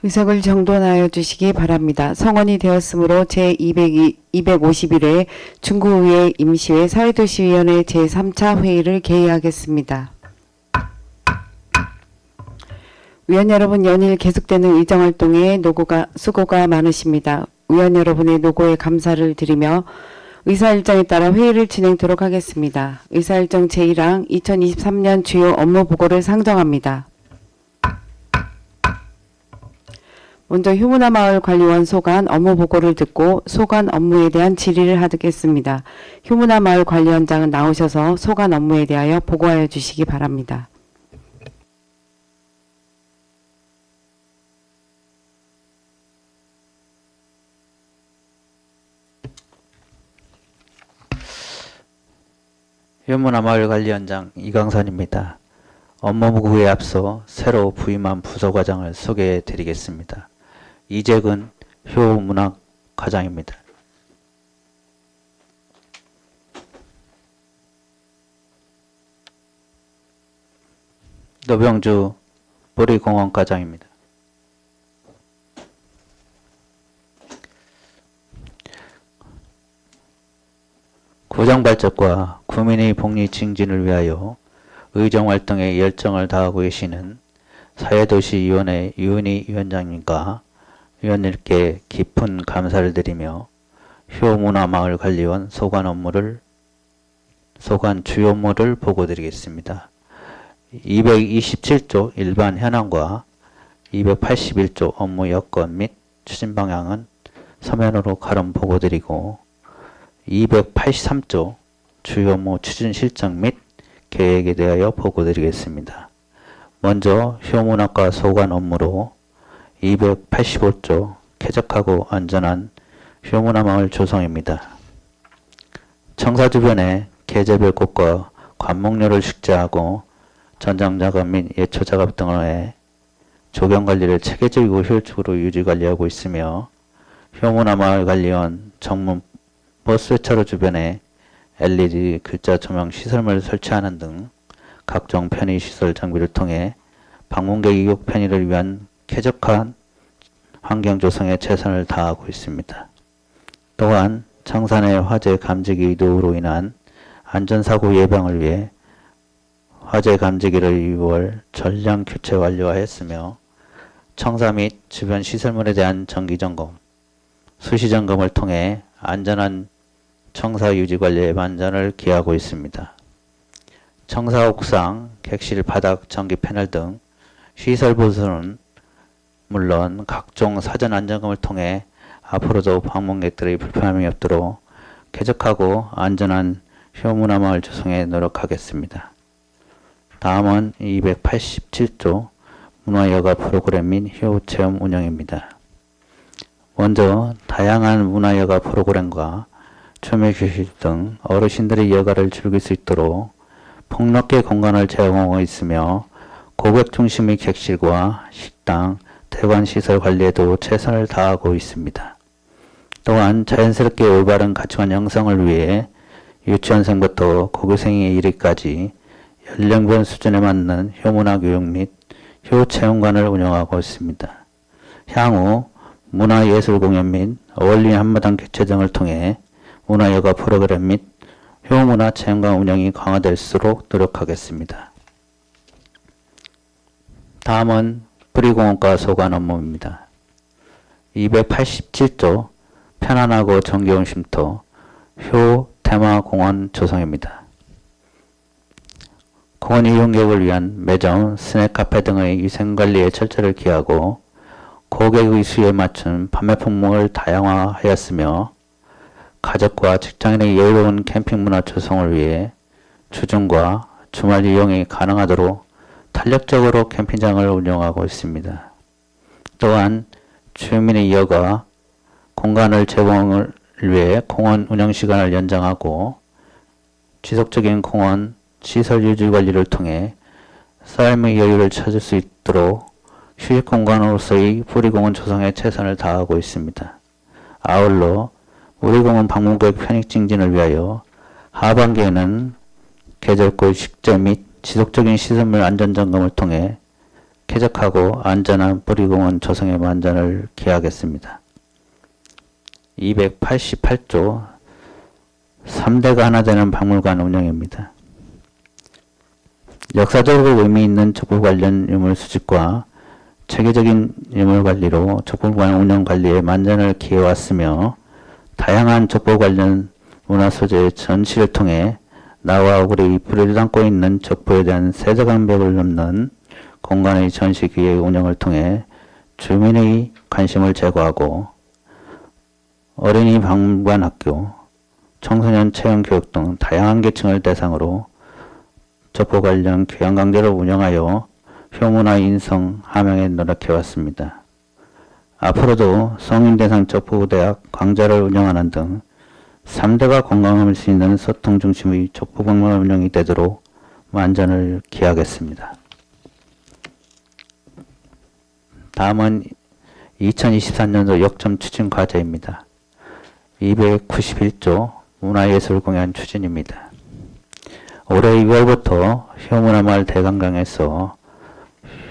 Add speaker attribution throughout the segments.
Speaker 1: 의석을 정돈하여 주시기 바랍니다. 성원이 되었으므로 제251회 중구의회 임시회 사회도시위원회 제3차 회의를 개의하겠습니다. 위원 여러분, 연일 계속되는 의정활동에 수고가 많으십니다. 위원 여러분의 노고에 감사를 드리며 의사일정에 따라 회의를 진행토록 하겠습니다. 의사일정 제1항 2023년 주요 업무 보고를 상정합니다. 먼저 효문화마을관리원 소관 업무 보고를 듣고 소관 업무에 대한 질의를 하겠습니다. 효문화마을관리원장은 나오셔서 소관 업무에 대하여 보고하여 주시기 바랍니다.
Speaker 2: 효문화마을관리원장 이강선입니다. 업무 보고에 앞서 새로 부임한 부서과장을 소개해 드리겠습니다. 이재근 효문화과장입니다. 노병주 보리공원과장입니다. 구정발전과 구민의 복리 증진을 위하여 의정활동에 열정을 다하고 계시는 사회도시위원회 유은희 위원장님과 위원님께 깊은 감사를 드리며 효문화마을관리원 소관 주요 업무를 보고드리겠습니다. 227조 일반 현황과 281조 업무 여건 및 추진 방향은 서면으로 가름 보고드리고 283조 주요 업무 추진 실정 및 계획에 대하여 보고드리겠습니다. 먼저 효문학과 소관 업무로 285조 쾌적하고 안전한 효문화마을 조성입니다. 청사 주변에 계절별 꽃과 관목료를 식재하고 전장작업 및 예초작업 등을 해 조경관리를 체계적이고 효율적으로 유지관리하고 있으며 효문화마을관리원 정문 버스 회차로 주변에 LED 글자 조명 시설물을 설치하는 등 각종 편의시설 장비를 통해 방문객 이용 편의를 위한 쾌적한 환경 조성에 최선을 다하고 있습니다. 또한 청산의 화재 감지기 노후로 인한 안전사고 예방을 위해 화재 감지기를 2월 전량 교체 완료하였으며 청사 및 주변 시설물에 대한 정기점검, 수시점검을 통해 안전한 청사 유지관리에 만전을 기하고 있습니다. 청사 옥상, 객실 바닥 전기 패널 등 시설 보수는 물론 각종 사전 안전검을 통해 앞으로도 방문객들의 불편함이 없도록 쾌적하고 안전한 효문화마을 조성에 노력하겠습니다. 다음은 287조 문화여가 프로그램 및 효체험 운영입니다. 먼저 다양한 문화여가 프로그램과 초미교실 등 어르신들의 여가를 즐길 수 있도록 폭넓게 공간을 제공하고 있으며 고객 중심의 객실과 식당, 대관시설 관리에도 최선을 다하고 있습니다. 또한 자연스럽게 올바른 가치관 형성을 위해 유치원생부터 고교생에 이르기까지 연령별 수준에 맞는 효문화 교육 및 효체험관을 운영하고 있습니다. 향후 문화예술 공연 및 어울리는 한마당 개최 등을 통해 문화여가 프로그램 및 효문화 체험관 운영이 강화될수록 노력하겠습니다. 다음은 뿌리공원과 소관 업무입니다. 287조 편안하고 정겨운 쉼터 효 테마공원 조성입니다. 공원 이용객을 위한 매점, 스낵 카페 등의 위생관리에 철저를 기하고 고객의 수요에 맞춘 판매 품목을 다양화하였으며 가족과 직장인의 여유로운 캠핑 문화 조성을 위해 주중과 주말 이용이 가능하도록 탄력적으로 캠핑장을 운영하고 있습니다. 또한 주민의 여가 공간을 제공을 위해 공원 운영 시간을 연장하고 지속적인 공원 시설 유지 관리를 통해 삶의 여유를 찾을 수 있도록 휴식 공간으로서의 뿌리공원 조성에 최선을 다하고 있습니다. 아울러 우리공원 방문객 편익 증진을 위하여 하반기에는 계절꽃 식재 및 지속적인 시설물 안전점검을 통해 쾌적하고 안전한 뿌리공원 조성의 만전을 기하겠습니다. 288조 3대가 하나 되는 박물관 운영입니다. 역사적으로 의미 있는 족보 관련 유물 수집과 체계적인 유물 관리로 족보관 운영 관리에 만전을 기해왔으며 다양한 족보 관련 문화 소재의 전시를 통해 나와 우리 뿌리를 담고 있는 족보에 대한 세대 강벽을 넘는 공간의 전시 기획 운영을 통해 주민의 관심을 제고하고 어린이 박물관 학교, 청소년 체험 교육 등 다양한 계층을 대상으로 족보 관련 교양 강좌를 운영하여 효문화 인성 함양에 노력해왔습니다. 앞으로도 성인 대상 족보대학 강좌를 운영하는 등 3대가 공감할 수 있는 소통 중심의 족보박물관 운영이 되도록 만전을 기하겠습니다. 다음은 2023년도 역점 추진 과제입니다. 291조 문화예술 공연 추진입니다. 올해 2월부터 효문화마을 대관광에서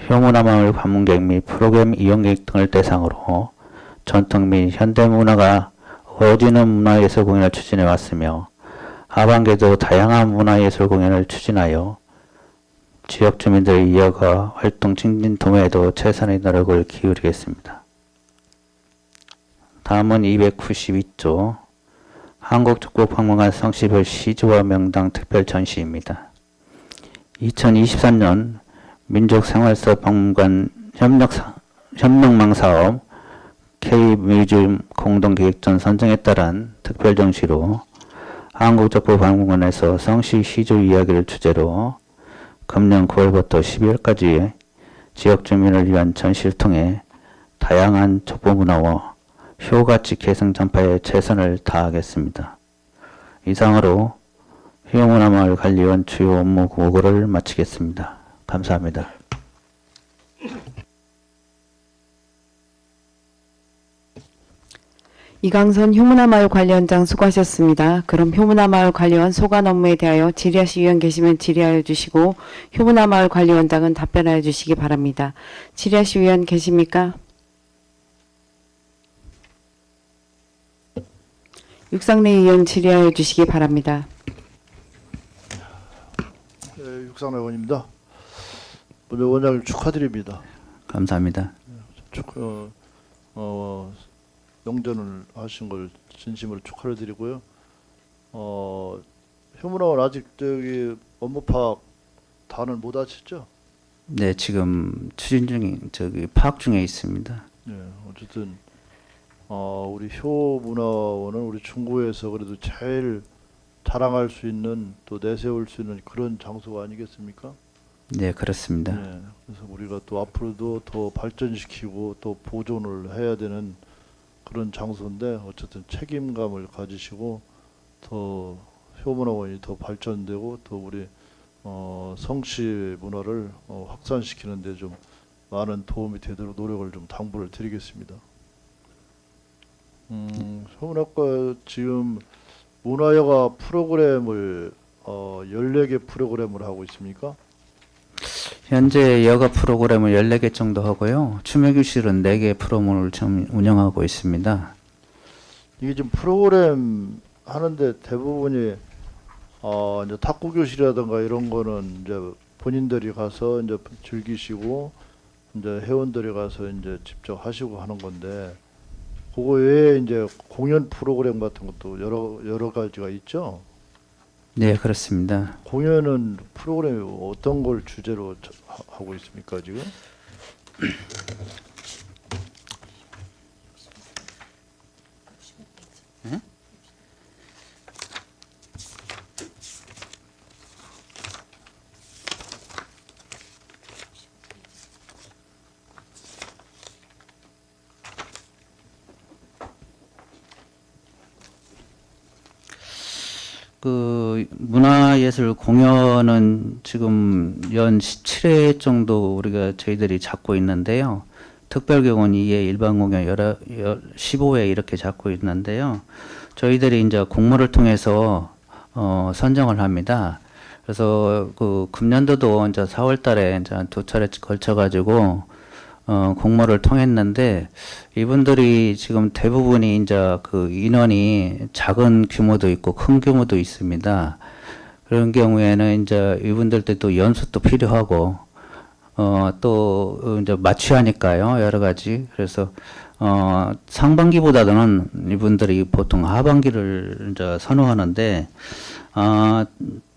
Speaker 2: 효문화마을 방문객 및 프로그램 이용객 등을 대상으로 전통 및 현대문화가 어우러지는 문화예술 공연을 추진해 왔으며 하반기에도 다양한 문화예술 공연을 추진하여 지역 주민들의 이어가 활동 증진 도모에도 최선의 노력을 기울이겠습니다. 다음은 292조 한국족보박물관 성시별 시조와 명당 특별 전시입니다. 2023년 민족생활서 박물관 협력망 사업 K뮤지엄 공동기획전 선정에 따른 특별 전시로 한국족보박물관에서 성시 시조 이야기를 주제로 금년 9월부터 12월까지 지역 주민을 위한 전시를 통해 다양한 족보문화와 효가치 계승 전파에 최선을 다하겠습니다. 이상으로 효문화마을 관리원 주요 업무 보고를 마치겠습니다. 감사합니다.
Speaker 1: 이강선 효문화마을 관리원장 수고하셨습니다. 그럼 효문화마을 관리원 소관 업무에 대하여 질의하실 의원 계시면 질의하여 주시고 효문화마을 관리원장은 답변하여 주시기 바랍니다. 질의하실 의원 계십니까? 육상래 의원 질의하여 주시기 바랍니다.
Speaker 3: 네, 육상래 의원입니다. 먼저 원장님 축하드립니다.
Speaker 2: 감사합니다.
Speaker 3: 영전을 하신 걸 진심으로 축하를 드리고요. 효문화원 아직 저기 업무 파악 다는 못 하셨죠?
Speaker 2: 네, 지금 추진 중인 파악 중에 있습니다.
Speaker 3: 네, 어쨌든 우리 효문화원은 우리 중구에서 그래도 제일 자랑할 수 있는 또 내세울 수 있는 그런 장소가 아니겠습니까?
Speaker 2: 네, 그렇습니다.
Speaker 3: 네, 그래서 우리가 또 앞으로도 더 발전시키고 또 보존을 해야 되는 그런 장소인데 어쨌든 책임감을 가지시고 더 효문화원이 더 발전되고 또 우리 성씨 문화를 확산시키는 데 좀 많은 도움이 되도록 노력을 좀 당부를 드리겠습니다. 효문학과 지금 문화여가 프로그램을 14개 프로그램을 하고 있습니까?
Speaker 2: 현재 여가 프로그램을 14개 정도 하고요. 추매교실은 4개 프로그램을 좀 운영하고 있습니다.
Speaker 3: 이게 지금 프로그램 하는데 대부분이 이제 탁구 교실이라든가 이런 거는 이제 본인들이 가서 이제 즐기시고 이제 회원들이 가서 이제 직접 하시고 하는 건데 그거 외에 이제 공연 프로그램 같은 것도 여러 가지가 있죠.
Speaker 2: 네, 그렇습니다.
Speaker 3: 공연은 프로그램이 어떤 걸 주제로 하고 있습니까 지금?
Speaker 2: 문화예술 공연은 지금 연 17회 정도 저희들이 잡고 있는데요. 특별공연 2회, 일반 공연 15회 이렇게 잡고 있는데요. 저희들이 이제 공모를 통해서 선정을 합니다. 그래서 그 금년도도 이제 4월 달에 이제 한 2차례 걸쳐 가지고 공모를 통했는데 이분들이 지금 대부분이 이제 그 인원이 작은 규모도 있고 큰 규모도 있습니다. 그런 경우에는 이제 이분들도 또 연수도 필요하고 또 이제 마취하니까요 여러 가지. 그래서 상반기보다는 이분들이 보통 하반기를 이제 선호하는데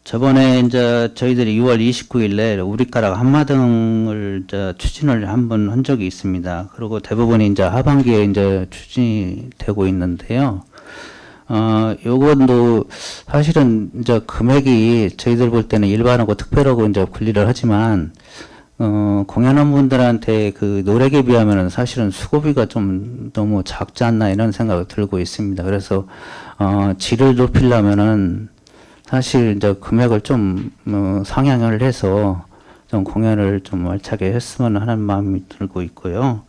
Speaker 2: 저번에 이제 저희들이 6월 29일에 우리가락 한마등을 이제 추진을 한번 한 적이 있습니다. 그리고 대부분이 이제 하반기에 이제 추진이 되고 있는데요. 요건도 사실은 이제 금액이 저희들 볼 때는 일반하고 특별하고 이제 분리를 하지만 공연한 분들한테 그 노력에 비하면은 사실은 수고비가 좀 너무 작지 않나 이런 생각이 들고 있습니다. 그래서 질을 높이려면은 사실 이제 금액을 좀 상향을 해서 좀 공연을 좀 알차게 했으면 하는 마음이 들고 있고요.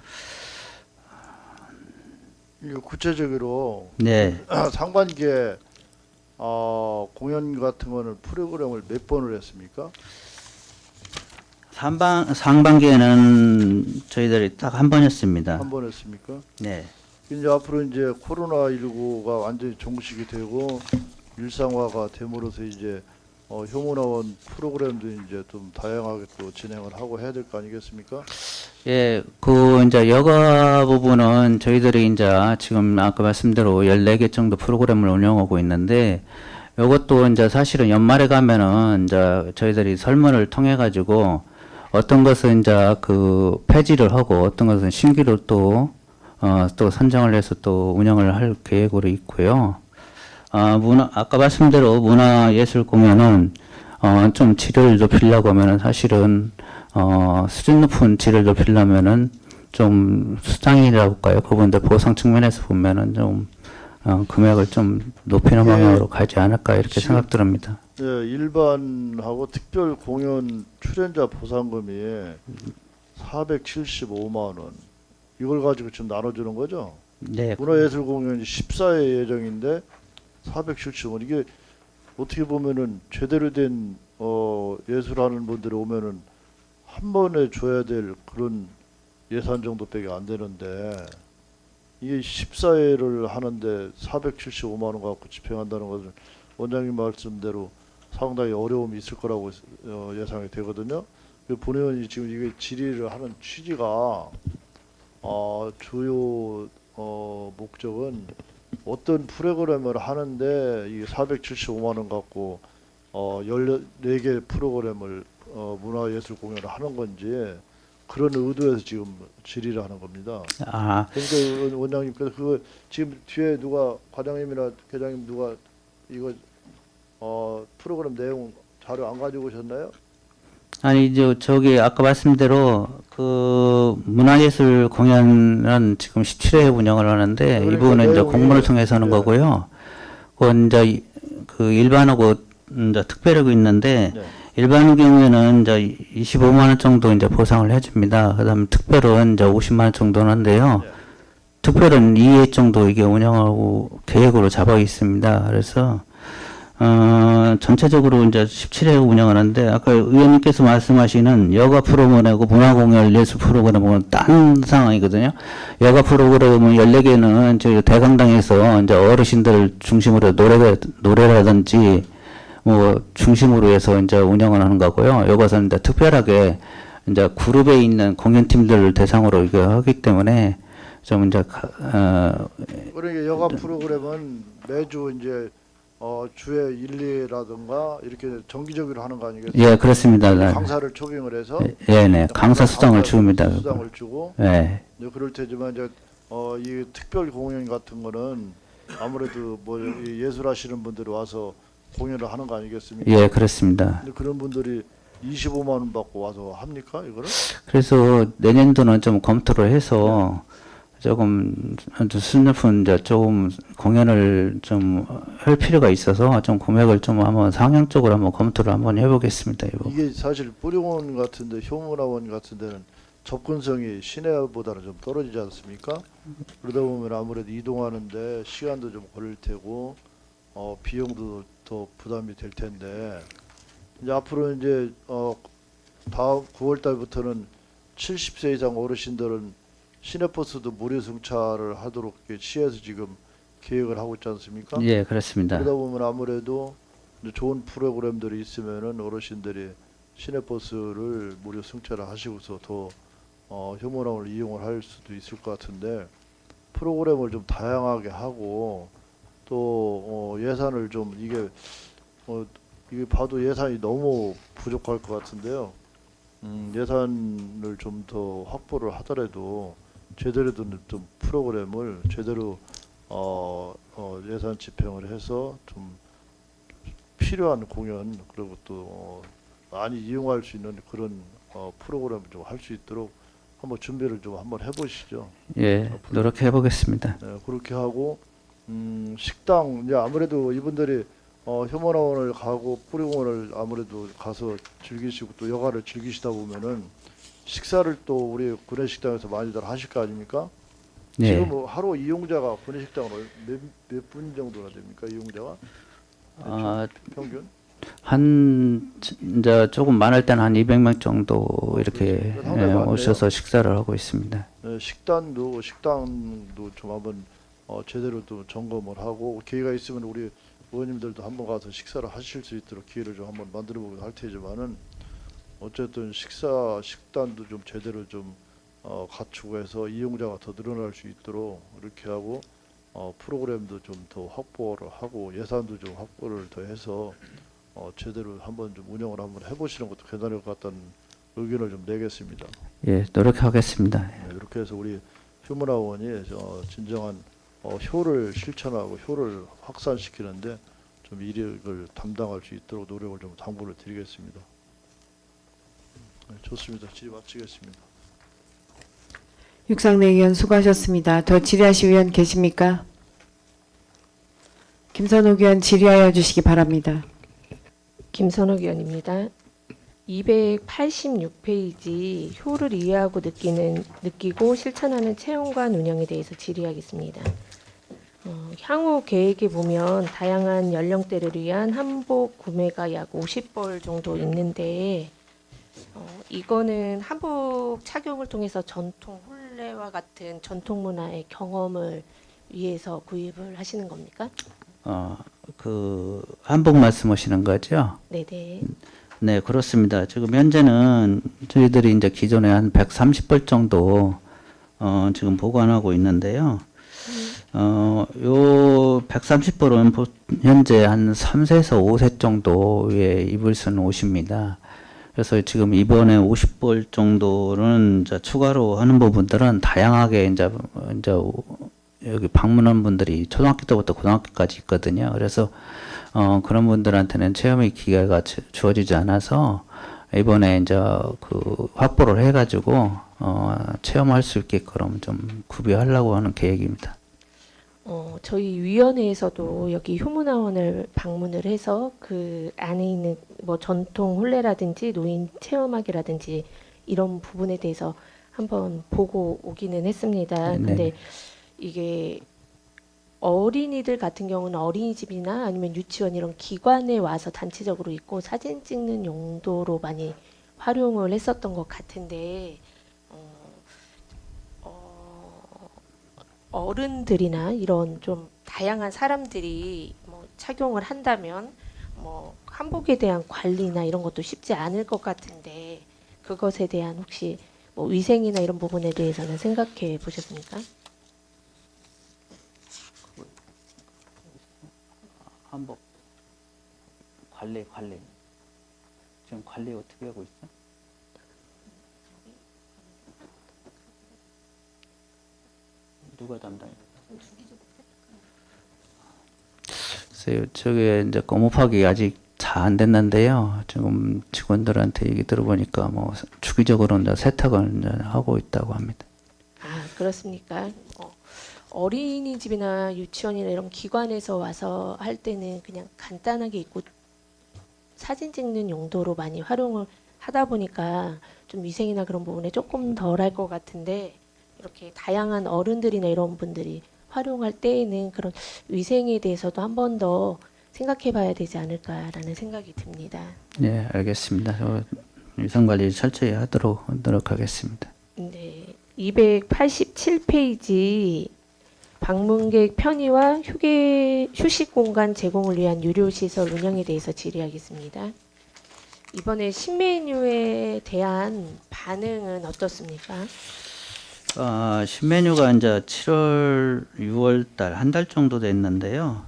Speaker 3: 이거 구체적으로
Speaker 2: 네.
Speaker 3: 상반기에 공연 같은 거는 프로그램을 몇 번을 했습니까?
Speaker 2: 상반기에는 저희들이 딱 한 번이었습니다.
Speaker 3: 한 번 했습니까?
Speaker 2: 네.
Speaker 3: 이제 앞으로 이제 코로나19가 완전히 종식이 되고 일상화가 됨으로써 이제 효문화원 프로그램도 이제 좀 다양하게 또 진행을 하고 해야 될 거 아니겠습니까?
Speaker 2: 예, 그 이제 여가 부분은 저희들이 이제 지금 아까 말씀대로 14개 정도 프로그램을 운영하고 있는데 이것도 이제 사실은 연말에 가면은 이제 저희들이 설문을 통해 가지고 어떤 것은 이제 그 폐지를 하고 어떤 것은 신규로 또 선정을 해서 또 운영을 할 계획으로 있고요. 아까 말씀대로 문화예술 공연은 좀 질을 높이려고 하면은 사실은 수준 높은 질을 높이려면은 좀 수당이라고 할까요? 그분들 보상 측면에서 보면은 좀 금액을 좀 높이는
Speaker 3: 예,
Speaker 2: 방향으로 가지 않을까 이렇게
Speaker 3: 지금-
Speaker 2: 생각 듭니다.
Speaker 3: 예, 일반하고 특별 공연 출연자 보상금이 475만 원. 이걸 가지고 지금 나눠주는 거죠?
Speaker 2: 네,
Speaker 3: 문화예술 공연이 14회 예정인데 475원. 이게 어떻게 보면은 제대로 된 예술하는 분들이 오면은 한 번에 줘야 될 그런 예산 정도밖에 안 되는데 이게 14회를 하는데 475만 원 갖고 집행한다는 것은 원장님 말씀대로 상당히 어려움이 있을 거라고 예상이 되거든요. 본의원이 지금 이게 질의를 하는 취지가 주요 목적은 어떤 프로그램을 하는데 이 475만 원 갖고 14개 프로그램을 문화예술 공연을 하는 건지 그런 의도에서 지금 질의를 하는 겁니다. 그러니까 원장님께서 그거 지금 뒤에 누가 과장님이나 계장님 누가 이거 프로그램 내용 자료 안 가지고 오셨나요?
Speaker 2: 아니 저기 아까 말씀대로 그 문화예술 공연은 지금 17회 운영을 하는데
Speaker 3: 그러니까
Speaker 2: 이 부분은 이제
Speaker 3: 내용이-
Speaker 2: 공모를 통해서 하는
Speaker 3: 예.
Speaker 2: 거고요. 그건 이제 그 일반하고 이제 특별하고 있는데
Speaker 3: 네.
Speaker 2: 일반 경우에는 이제 25만 원 정도 이제 보상을 해줍니다. 그다음 특별은 이제 50만 원 정도는 한데요.
Speaker 3: 네.
Speaker 2: 특별은 2회 정도 이게 운영하고 계획으로 잡아 있습니다. 그래서 전체적으로 이제 17회 운영하는데 아까 의원님께서 말씀하시는 여가 프로그램하고 문화공연 예술 프로그램은 딴 상황이거든요. 여가 프로그램은 14개는 저희 대강당에서 이제 어르신들 중심으로 노래라든지 뭐 중심으로 해서 이제 운영을 하는 거고요. 이것은 이제 특별하게 이제 그룹에 있는 공연팀들을 대상으로 이거 하기 때문에 좀 이제
Speaker 3: 그러니까 여가 프로그램은 매주 이제 주에 1, 2라든가 이렇게 정기적으로 하는 거 아니겠습니까?
Speaker 2: 예, 그렇습니다. 네.
Speaker 3: 강사를 초빙을 해서
Speaker 2: 예, 네. 강사 수당을
Speaker 3: 강사
Speaker 2: 줍니다.
Speaker 3: 수당을 주고
Speaker 2: 예.
Speaker 3: 이제 그럴 테지만 이제 이 특별 공연 같은 거는 아무래도 뭐 예술하시는 분들이 와서 공연을 하는 거 아니겠습니까?
Speaker 2: 예, 그렇습니다.
Speaker 3: 근데 그런 분들이 25만 원 받고 와서 합니까 이거를?
Speaker 2: 그래서 내년도는 좀 검토를 해서 조금 수준 높은 이제 조금 공연을 좀 할 필요가 있어서 좀 금액을 좀 한번 상향적으로 한번 검토를 한번 해보겠습니다. 이거.
Speaker 3: 이게 사실 뿌리원 같은데 효문화원 같은 데는 접근성이 시내보다는 좀 떨어지지 않습니까? 그러다 보면 아무래도 이동하는데 시간도 좀 걸릴 테고 비용도 더 부담이 될 텐데 이제 앞으로 이제 다음 9월 달부터는 70세 이상 어르신들은 시내버스도 무료 승차를 하도록 이렇게 시에서 지금 계획을 하고 있지 않습니까?
Speaker 2: 예, 그렇습니다.
Speaker 3: 그러다 보면 아무래도 이제 좋은 프로그램들이 있으면은 어르신들이 시내버스를 무료 승차를 하시고서 더 휴무랑을 이용을 할 수도 있을 것 같은데 프로그램을 좀 다양하게 하고 또 예산을 좀 이게 봐도 예산이 너무 부족할 것 같은데요. 예산을 좀 더 확보를 하더라도 제대로 된 좀 프로그램을 제대로 예산 집행을 해서 좀 필요한 공연 그리고 또 많이 이용할 수 있는 그런 프로그램을 좀 할 수 있도록 한번 준비를 좀 한번 해보시죠.
Speaker 2: 예, 노력해 보겠습니다.
Speaker 3: 네, 그렇게 하고 식당 이제 아무래도 이분들이 휴먼화원을 가고 뿌리공원을 아무래도 가서 즐기시고 또 여가를 즐기시다 보면은 식사를 또 우리 구내식당에서 많이들 하실 거 아닙니까?
Speaker 2: 네.
Speaker 3: 지금 뭐 하루 이용자가 구내식당으로 몇 분 정도나 됩니까? 이용자가
Speaker 2: 아,
Speaker 3: 평균?
Speaker 2: 이제 조금 많을 때는 한 200명 정도 이렇게
Speaker 3: 그렇죠. 상당히 많네요.
Speaker 2: 오셔서 식사를 하고 있습니다.
Speaker 3: 네, 식당도 좀 한번 제대로 또 점검을 하고 기회가 있으면 우리 의원님들도 한번 가서 식사를 하실 수 있도록 기회를 좀 한번 만들어 보기도 할 테지만은 어쨌든 식단도 좀 제대로 좀 갖추고 해서 이용자가 더 늘어날 수 있도록 이렇게 하고 프로그램도 좀 더 확보를 하고 예산도 좀 확보를 더 해서 제대로 한번 좀 운영을 한번 해보시는 것도 괜찮을 것 같다는 의견을 좀 내겠습니다.
Speaker 2: 예, 노력하겠습니다.
Speaker 3: 네, 이렇게 해서 우리 휴문화원이 진정한 효를 실천하고 효를 확산시키는데 좀 이력을 담당할 수 있도록 노력을 좀 당부를 드리겠습니다. 네, 좋습니다. 질의 마치겠습니다.
Speaker 1: 육상내 의원 수고하셨습니다. 더 질의하실 의원 계십니까? 김선욱 의원 질의하여 주시기 바랍니다.
Speaker 4: 김선욱 의원입니다. 286페이지 효를 이해하고 느끼고 실천하는 체험관 운영에 대해서 질의하겠습니다. 향후 계획에 보면 다양한 연령대를 위한 한복 구매가 약 50벌 정도 있는데 이거는 한복 착용을 통해서 전통 혼례와 같은 전통 문화의 경험을 위해서 구입을 하시는 겁니까?
Speaker 2: 그 한복 말씀하시는 거죠?
Speaker 4: 네네.
Speaker 2: 네, 그렇습니다. 지금 현재는 저희들이 이제 기존에 한 130벌 정도 지금 보관하고 있는데요. 요 130벌은 현재 한 3세에서 5세 정도에 입을 쓰는 옷입니다. 그래서 지금 이번에 50벌 정도는 이제 추가로 하는 부분들은 다양하게 이제 여기 방문한 분들이 초등학교 때부터 고등학교까지 있거든요. 그래서 그런 분들한테는 체험의 기회가 주어지지 않아서 이번에 이제 그 확보를 해가지고 체험할 수 있게끔 좀 구비하려고 하는 계획입니다.
Speaker 4: 저희 위원회에서도 여기 휴문화원을 방문을 해서 그 안에 있는 뭐 전통 혼례라든지 노인 체험하기라든지 이런 부분에 대해서 한번 보고 오기는 했습니다.
Speaker 2: 네.
Speaker 4: 근데 이게 어린이들 같은 경우는 어린이집이나 아니면 유치원 이런 기관에 와서 단체적으로 있고 사진 찍는 용도로 많이 활용을 했었던 것 같은데 어른들이나 이런 좀 다양한 사람들이 뭐 착용을 한다면 뭐 한복에 대한 관리나 이런 것도 쉽지 않을 것 같은데 그것에 대한 혹시 뭐 위생이나 이런 부분에 대해서는 생각해 보셨습니까?
Speaker 2: 한복 관리 지금 관리 어떻게 하고 있어? 누가 담당해? 글쎄요, 저게 이제 검업하기 아직 잘 안 됐는데요. 지금 직원들한테 얘기 들어보니까 뭐 주기적으로 이제 세탁을 이제 하고 있다고 합니다.
Speaker 4: 아, 그렇습니까? 어린이집이나 유치원이나 이런 기관에서 와서 할 때는 그냥 간단하게 입고 사진 찍는 용도로 많이 활용을 하다 보니까 좀 위생이나 그런 부분에 조금 덜 할 것 같은데 이렇게 다양한 어른들이나 이런 분들이 활용할 때에는 그런 위생에 대해서도 한 번 더 생각해봐야 되지 않을까라는 생각이 듭니다.
Speaker 2: 네, 알겠습니다. 위생관리 철저히 하도록 노력하겠습니다.
Speaker 4: 네, 287페이지 방문객 편의와 휴식 공간 제공을 위한 유료 시설 운영에 대해서 질의하겠습니다. 이번에 신메뉴에 대한 반응은 어떻습니까?
Speaker 2: 신메뉴가 이제 7월, 6월 달 한 달 정도 됐는데요.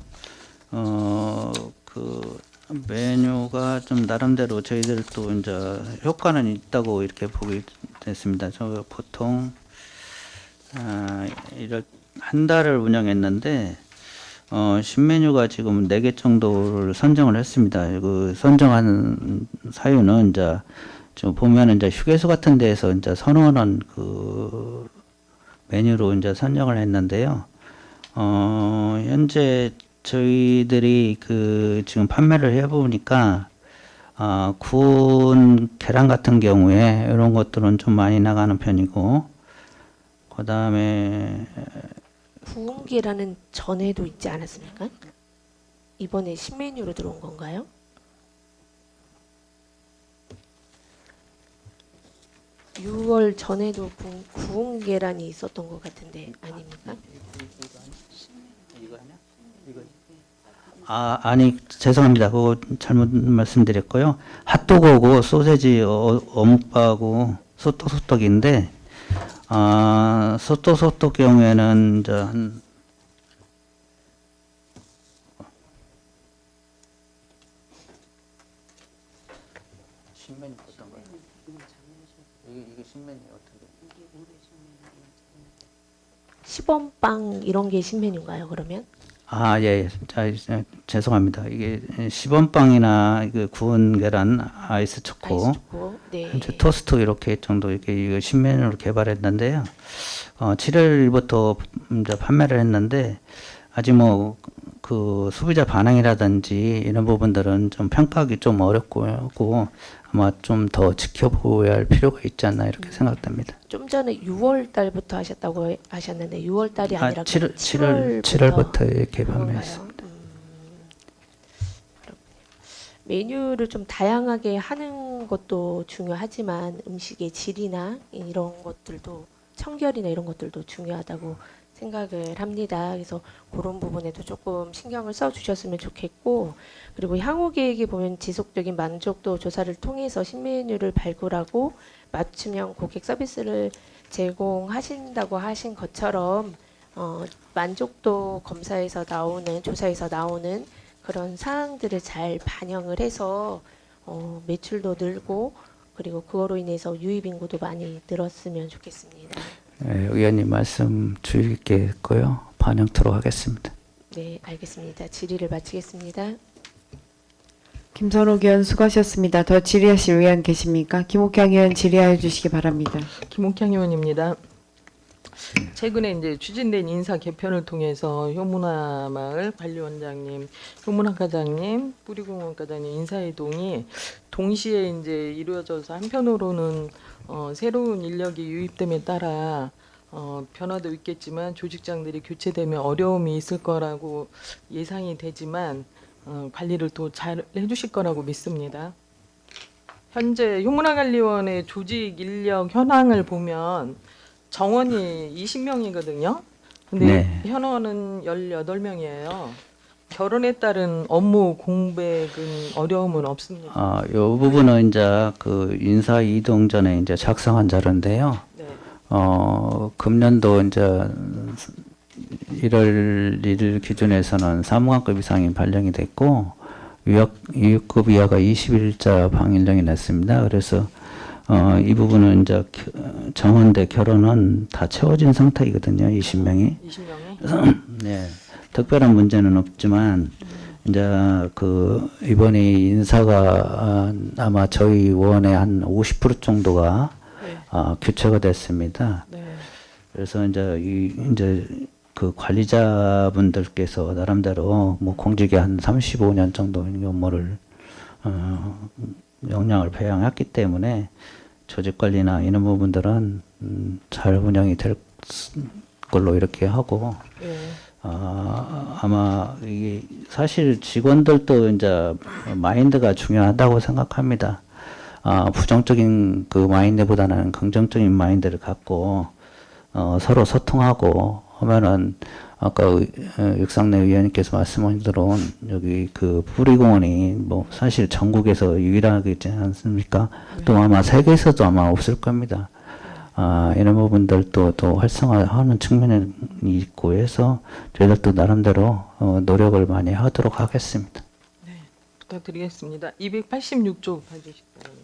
Speaker 2: 그 메뉴가 좀 나름대로 저희들도 이제 효과는 있다고 이렇게 보게 됐습니다. 저 보통 이럴 한 달을 운영했는데 신메뉴가 지금 4개 정도를 선정을 했습니다. 그 선정한 사유는 이제 좀 보면은 이제 휴게소 같은 데에서 이제 선호하는 그 메뉴로 이제 선정을 했는데요. 현재 저희들이 그 지금 판매를 해보니까 구운 계란 같은 경우에 이런 것들은 좀 많이 나가는 편이고, 그 다음에
Speaker 4: 구운 계란은 전에도 있지 않았습니까? 이번에 신메뉴로 들어온 건가요? (6월) 전에도 구운 계란이 있었던 것 같은데 아닙니까?
Speaker 2: 아니 죄송합니다. 그거 잘못 말씀드렸고요. 핫도그하고 소세지 어묵바하고 소떡소떡인데 소떡소떡 경우에는 이제 한 신메뉴 어떤 거예요? 이게 신메뉴 어떤 거?
Speaker 4: 시범빵 이런 게 신메뉴인가요? 그러면?
Speaker 2: 예. 죄송합니다. 이게 시범빵이나 그 구운 계란, 아이스 초코,
Speaker 4: 아이스 초코. 네.
Speaker 2: 이제 토스트 이렇게 정도 이렇게 이거 신메뉴로 개발했는데요. 7월부터 이제 판매를 했는데 아직 뭐 그 소비자 반응이라든지 이런 부분들은 좀 평가하기 좀 어렵고 아마 좀 더 지켜보아야 할 필요가 있지 않나 이렇게 생각됩니다.
Speaker 4: 좀 전에 6월 달부터 하셨다고 하셨는데 6월 달이 아니라
Speaker 2: 7월부터 이렇게 판매했습니다.
Speaker 4: 메뉴를 좀 다양하게 하는 것도 중요하지만 음식의 질이나 이런 것들도 청결이나 이런 것들도 중요하다고 생각을 합니다. 그래서 그런 부분에도 조금 신경을 써 주셨으면 좋겠고, 그리고 향후 계획에 보면 지속적인 만족도 조사를 통해서 신메뉴를 발굴하고 맞춤형 고객 서비스를 제공하신다고 하신 것처럼 만족도 검사에서 나오는 조사에서 나오는 그런 사항들을 잘 반영을 해서 매출도 늘고 그리고 그거로 인해서 유입 인구도 많이 늘었으면 좋겠습니다.
Speaker 2: 네, 의원님 말씀 주의 깊게 했고요. 반영토록 하겠습니다.
Speaker 4: 네, 알겠습니다. 질의를 마치겠습니다.
Speaker 1: 김선옥 의원 수고하셨습니다. 더 질의하실 의원 계십니까? 김옥향 의원 질의하여 주시기 바랍니다.
Speaker 5: 김옥향 의원입니다. 최근에 이제 추진된 인사 개편을 통해서 효문화마을 관리원장님, 효문화과장님, 뿌리공원과장님 인사 이동이 동시에 이제 이루어져서 한편으로는 새로운 인력이 유입됨에 따라 변화도 있겠지만 조직장들이 교체되면 어려움이 있을 거라고 예상이 되지만 관리를 또 잘 해주실 거라고 믿습니다. 현재 효문화관리원의 조직 인력 현황을 보면 정원이 20명이거든요. 근데
Speaker 2: 네.
Speaker 5: 현원은 18명이에요. 결혼에 따른 업무 공백은 어려움은 없습니다.
Speaker 2: 이 부분은 이제 그 인사 이동 전에 이제 작성한 자료인데요.
Speaker 5: 네.
Speaker 2: 금년도 이제 1월 1일 기준에서는 사무관급 이상이 발령이 됐고 위육급 이하가 20일자 방일령이 났습니다. 그래서 이 부분은 이제 정원대 결혼은 다 채워진 상태이거든요. 20명이.
Speaker 5: 20명이?
Speaker 2: 네. 특별한 문제는 없지만 이제 그 이번에 인사가 아마 저희 원의 한 50% 정도가
Speaker 5: 네.
Speaker 2: 교체가 됐습니다.
Speaker 5: 네.
Speaker 2: 그래서 이제 그 관리자분들께서 나름대로 뭐 공직에 한 35년 정도 업무를 역량을培养했기 때문에 조직 관리나 이런 부분들은 잘 운영이 될 걸로 이렇게 하고
Speaker 5: 네.
Speaker 2: 아마 이게 사실 직원들도 이제 마인드가 중요하다고 생각합니다. 부정적인 그 마인드보다는 긍정적인 마인드를 갖고 서로 소통하고 하면은 아까 육상내 의원님께서 말씀하신 대로 여기 그 부리공원이 뭐 사실 전국에서 유일하겠지 않습니까? 또 아마 세계에서도 아마 없을 겁니다. 이런 부분들도 또 활성화하는 측면이 있고 해서 저희들도 나름대로 노력을 많이 하도록 하겠습니다.
Speaker 5: 부탁드리겠습니다. 286쪽 봐주시기 바랍니다.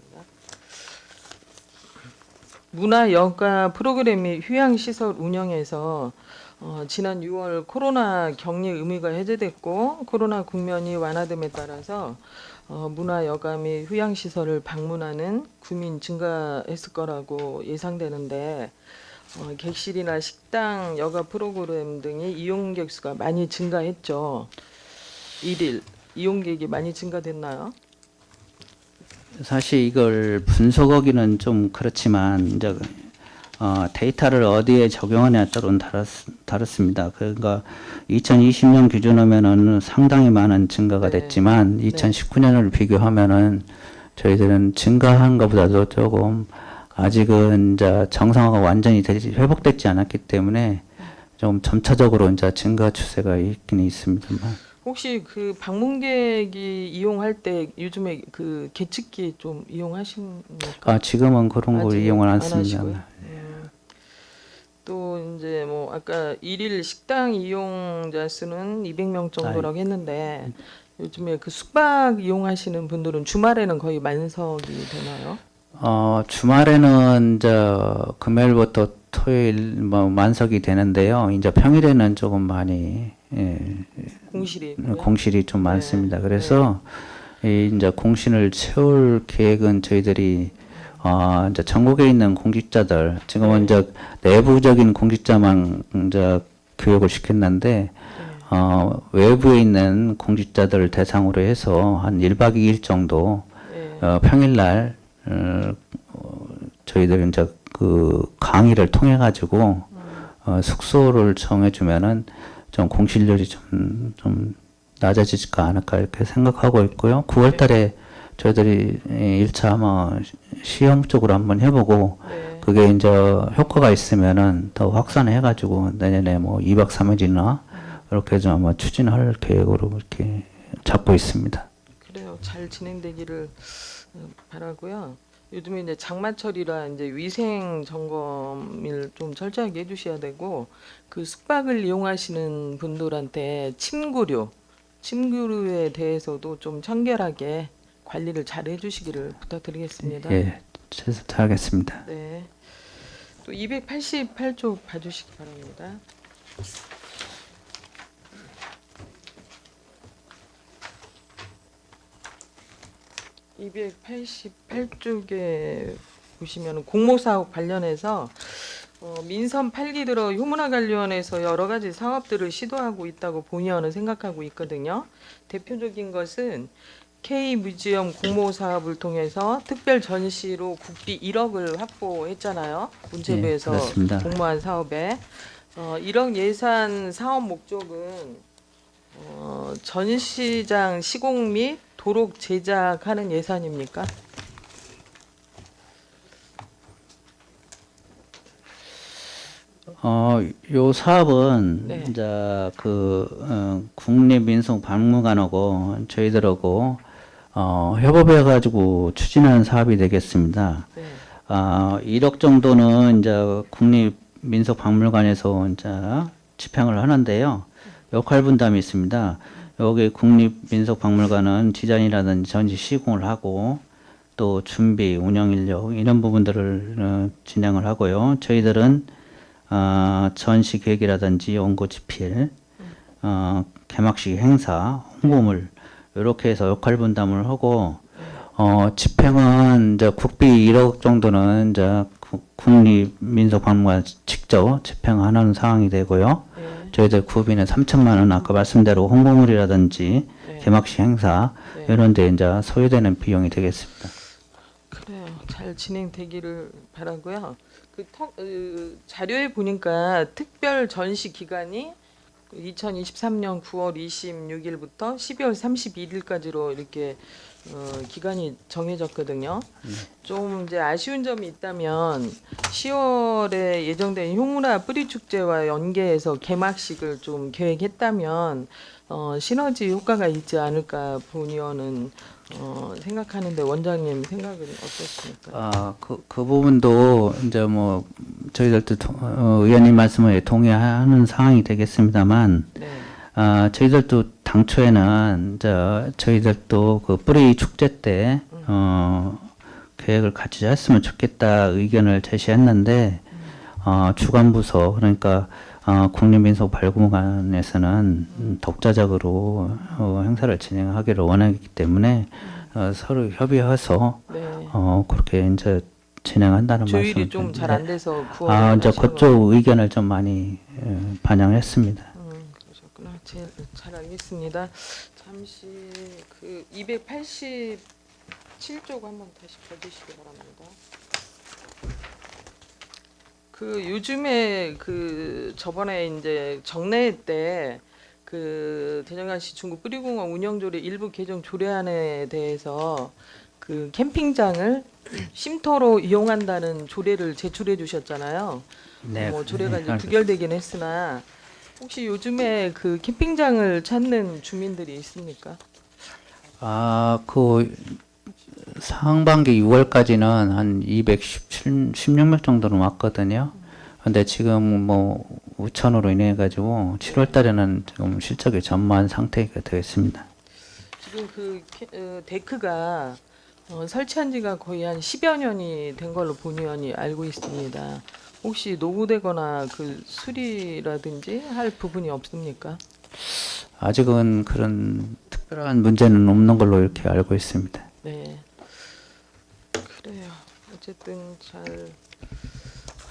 Speaker 5: 문화여가 프로그램 및 휴양시설 운영에서 지난 6월 코로나 격리 의무가 해제됐고 코로나 국면이 완화됨에 따라서 문화여가 및 휴양시설을 방문하는 구민 증가했을 거라고 예상되는데 객실이나 식당, 여가 프로그램 등의 이용객 수가 많이 증가했죠. 1일 이용객이 많이 증가됐나요?
Speaker 2: 사실 이걸 분석하기는 좀 그렇지만 이제 데이터를 어디에 적용하냐에 따라 다릅니다. 그러니까 2020년 기준하면은 상당히 많은 증가가
Speaker 5: 네.
Speaker 2: 됐지만 2019년을 비교하면은 저희들은 증가한 것보다도 조금 아직은 이제 정상화가 완전히 회복되지 않았기 때문에 좀 점차적으로 이제 증가 추세가 있긴 있습니다만.
Speaker 5: 혹시 그 방문객이 이용할 때 요즘에 그 계측기 좀 이용하십니까?
Speaker 2: 지금은 그런 걸
Speaker 5: 아직
Speaker 2: 이용을 안
Speaker 5: 안
Speaker 2: 씁니다.
Speaker 5: 하시고요. 또 이제 뭐 아까 일일 식당 이용자 수는 200명 정도라고 했는데 요즘에 그 숙박 이용하시는 분들은 주말에는 거의 만석이 되나요?
Speaker 2: 주말에는 이제 금요일부터 토요일 뭐 만석이 되는데요. 이제 평일에는 조금 많이
Speaker 5: 공실이 있고요.
Speaker 2: 공실이 좀
Speaker 5: 네.
Speaker 2: 많습니다. 그래서 이 이제 공신을 채울 계획은 저희들이 이제 전국에 있는 공직자들 지금은 이제 내부적인 공직자만 이제 교육을 시켰는데 외부에 있는 공직자들 대상으로 해서 한 1박 2일 정도 평일날 저희들 이제 그 강의를 통해 가지고 숙소를 정해주면은 좀 공실률이 좀 낮아지지 않을까 이렇게 생각하고 있고요. 9월달에 저희들이 1차 아마 시험적으로 한번 해보고 그게 이제 효과가 있으면은 더 확산해 가지고 내년에 뭐 2박 3일이나 이렇게 좀 아마 추진할 계획으로 이렇게 잡고 있습니다.
Speaker 5: 그래요. 잘 진행되기를 바라고요. 요즘에 이제 장마철이라 이제 위생 점검을 좀 철저하게 해주셔야 되고 그 숙박을 이용하시는 분들한테 침구류에 대해서도 좀 청결하게 관리를 잘 해주시기를 부탁드리겠습니다.
Speaker 2: 예, 최선 다하겠습니다.
Speaker 5: 네. 또 288쪽 봐주시기 바랍니다. (288쪽에) 보시면 공모사업 관련해서 민선 8기 들어 효문화 관련해서 여러 가지 사업들을 시도하고 있다고 본의원은 생각하고 있거든요. 대표적인 것은 K뮤지엄 공모 사업을 통해서 특별 전시로 국비 1억을 확보했잖아요. 문체부에서
Speaker 2: 그렇습니다.
Speaker 5: 공모한 사업에 1억 예산 사업 목적은 전시장 시공 및 도록 제작하는 예산입니까?
Speaker 2: 요 사업은
Speaker 5: 네.
Speaker 2: 이제 국립민속박물관하고 저희들하고 협업해 가지고 추진하는 사업이 되겠습니다.
Speaker 5: 네.
Speaker 2: 1억 정도는 이제 국립민속박물관에서 이제 집행을 하는데요. 역할 분담이 있습니다. 여기 국립민속박물관은 디자인이라든지 전시 시공을 하고 또 준비, 운영 인력 이런 부분들을 진행을 하고요. 저희들은 전시 계획이라든지 원고 집필, 개막식 행사, 홍보물 이렇게 해서 역할 분담을 하고 집행은 이제 국비 1억 정도는 이제 국립민속박물관 직접 집행하는 상황이 되고요.
Speaker 5: 네.
Speaker 2: 저희들 구비는 3천만 원 아까 말씀대로 홍보물이라든지
Speaker 5: 네.
Speaker 2: 개막식 행사
Speaker 5: 네.
Speaker 2: 이런 데 이제 소요되는 비용이 되겠습니다.
Speaker 5: 그래요. 잘 진행되기를 바라고요. 자료에 보니까 특별 전시 기간이 2023년 9월 26일부터 12월 31일까지로 이렇게 기간이 정해졌거든요. 좀 이제 아쉬운 점이 있다면 10월에 예정된 효문화 뿌리 축제와 연계해서 개막식을 좀 계획했다면 시너지 효과가 있지 않을까 본의원은 생각하는데 원장님 생각은 어떻습니까?
Speaker 2: 그 부분도 이제 뭐 저희들도 의원님 말씀에 동의하는 상황이 되겠습니다만,
Speaker 5: 네.
Speaker 2: 저희들도 당초에는 이제 저희들도 그 뿌리 축제 때 계획을 같이 했으면 좋겠다 의견을 제시했는데, 주관부서 그러니까 국립민속발굴관에서는 독자적으로 행사를 진행하기를 원하기 때문에 서로 협의해서
Speaker 5: 네.
Speaker 2: 그렇게 이제 진행한다는 말씀.
Speaker 5: 조율이 좀 잘 안 돼서 9월에
Speaker 2: 이제 그쪽 의견을 좀 많이 반영했습니다.
Speaker 5: 그러셨구나. 잘 알겠습니다. 잠시 그 287쪽 한번 다시 봐주시기 바랍니다. 그 요즘에 그 저번에 이제 정례 때 그 대전광시 중구 뿌리공원 운영조례 일부 개정 조례안에 대해서 그 캠핑장을 쉼터로 이용한다는 조례를 제출해 주셨잖아요.
Speaker 2: 네.
Speaker 5: 뭐 조례가 이제 부결되긴 했으나 혹시 요즘에 그 캠핑장을 찾는 주민들이 있습니까?
Speaker 2: 그 상반기 6월까지는 한 216명 정도는 왔거든요. 근데 지금 뭐 우천으로 인해 가지고 7월 달에는 지금 실적이 전무한 상태가 되었습니다.
Speaker 5: 지금 그 데크가 설치한 지가 거의 한 10여 년이 된 걸로 본의원이 알고 있습니다. 혹시 노후되거나 그 수리라든지 할 부분이 없습니까?
Speaker 2: 아직은 그런 특별한 문제는 없는 걸로 이렇게 알고 있습니다.
Speaker 5: 네. 그래요. 어쨌든 잘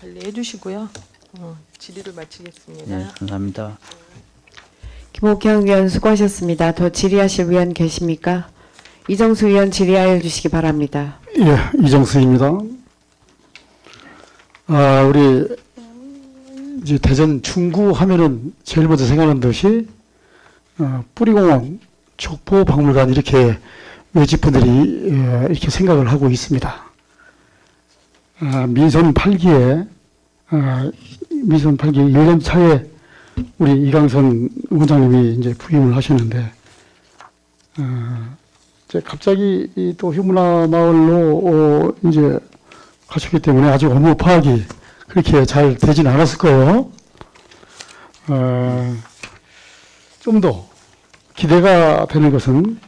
Speaker 5: 관리해 주시고요. 질의를 마치겠습니다.
Speaker 2: 네, 감사합니다.
Speaker 1: 김옥형 의원 수고하셨습니다. 더 질의하실 의원 계십니까? 이정수 의원 질의하여 주시기 바랍니다.
Speaker 6: 예, 이정수입니다. 우리 이제 대전 중구 하면은 제일 먼저 생각나는 것이 뿌리공원, 족보박물관 이렇게 외집분들이 이렇게 생각을 하고 있습니다. 민선 8기에 1년 차에 우리 이강선 원장님이 이제 부임을 하셨는데 이제 갑자기 또 효문화 마을로 이제 가셨기 때문에 아직 업무 파악이 그렇게 잘 되진 않았을 거예요. 좀 더 기대가 되는 것은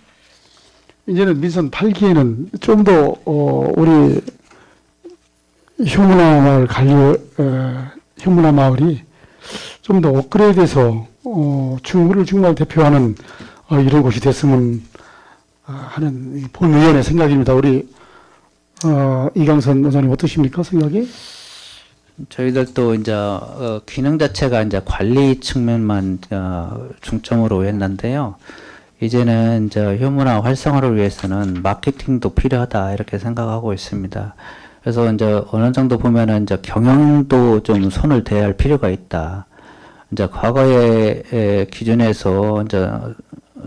Speaker 6: 이제는 민선 8기에는 좀 더 우리 효문화 마을 효문화 마을이 좀 더 업그레이드해서 중구를 정말 대표하는 이런 곳이 됐으면 하는 본의원의 생각입니다. 우리 이강선 원장님 어떠십니까 생각이?
Speaker 2: 저희들도 이제 기능 자체가 이제 관리 측면만 중점으로 했는데요. 이제는 이제 효문화 활성화를 위해서는 마케팅도 필요하다 이렇게 생각하고 있습니다. 그래서 이제 어느 정도 보면은 이제 경영도 좀 손을 대야 할 필요가 있다. 이제 과거의 기준에서 이제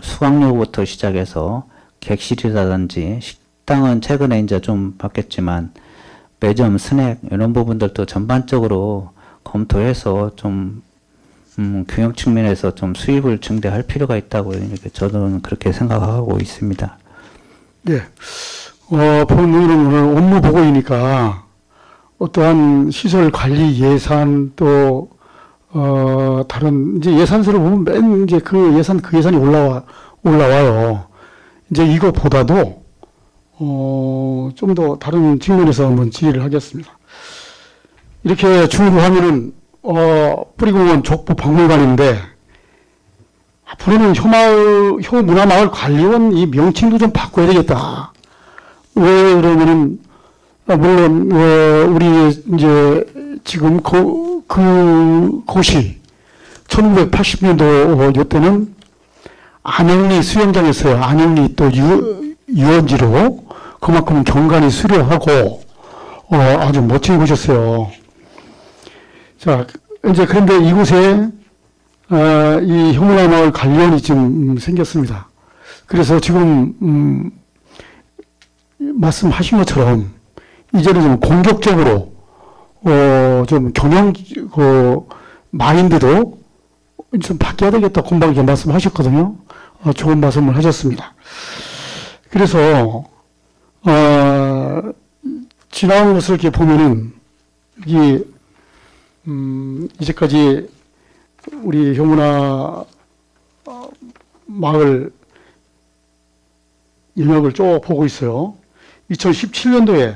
Speaker 2: 수강료부터 시작해서 객실이라든지 식당은 최근에 이제 좀 바뀌었지만 매점, 스낵 이런 부분들도 전반적으로 검토해서 좀 경영 측면에서 좀 수입을 증대할 필요가 있다고 이렇게 저는 그렇게 생각하고 있습니다.
Speaker 6: 네. 본의원은 오늘 업무 보고이니까 어떠한 시설 관리 예산 또 다른 이제 예산서를 보면 맨 이제 그 예산이 올라와요. 이제 이것보다도 좀 더 다른 측면에서 한번 질의를 하겠습니다. 이렇게 중으로 하면은 뿌리공원 족보 박물관인데 앞으로는 효문화마을 관리원 이 명칭도 좀 바꿔야 되겠다. 왜 그러면은 물론 우리 이제 지금 그 곳이 1980년도 요때는 안영리 수영장에서요. 안영리 또 유원지로 그만큼 경관이 수려하고 아주 멋진 곳이었어요. 자, 이제 그런데 이곳에 이 효문화 마을 관련이 좀 생겼습니다. 그래서 지금 말씀하신 것처럼 이제는 좀 공격적으로 좀 경영 마인드도 좀 바뀌어야 되겠다 공방에 말씀하셨거든요. 좋은 말씀을 하셨습니다. 그래서 지나온 것을 이렇게 보면은 여기 이제까지 우리 효문화 마을 영역을 쭉 보고 있어요. 2017년도에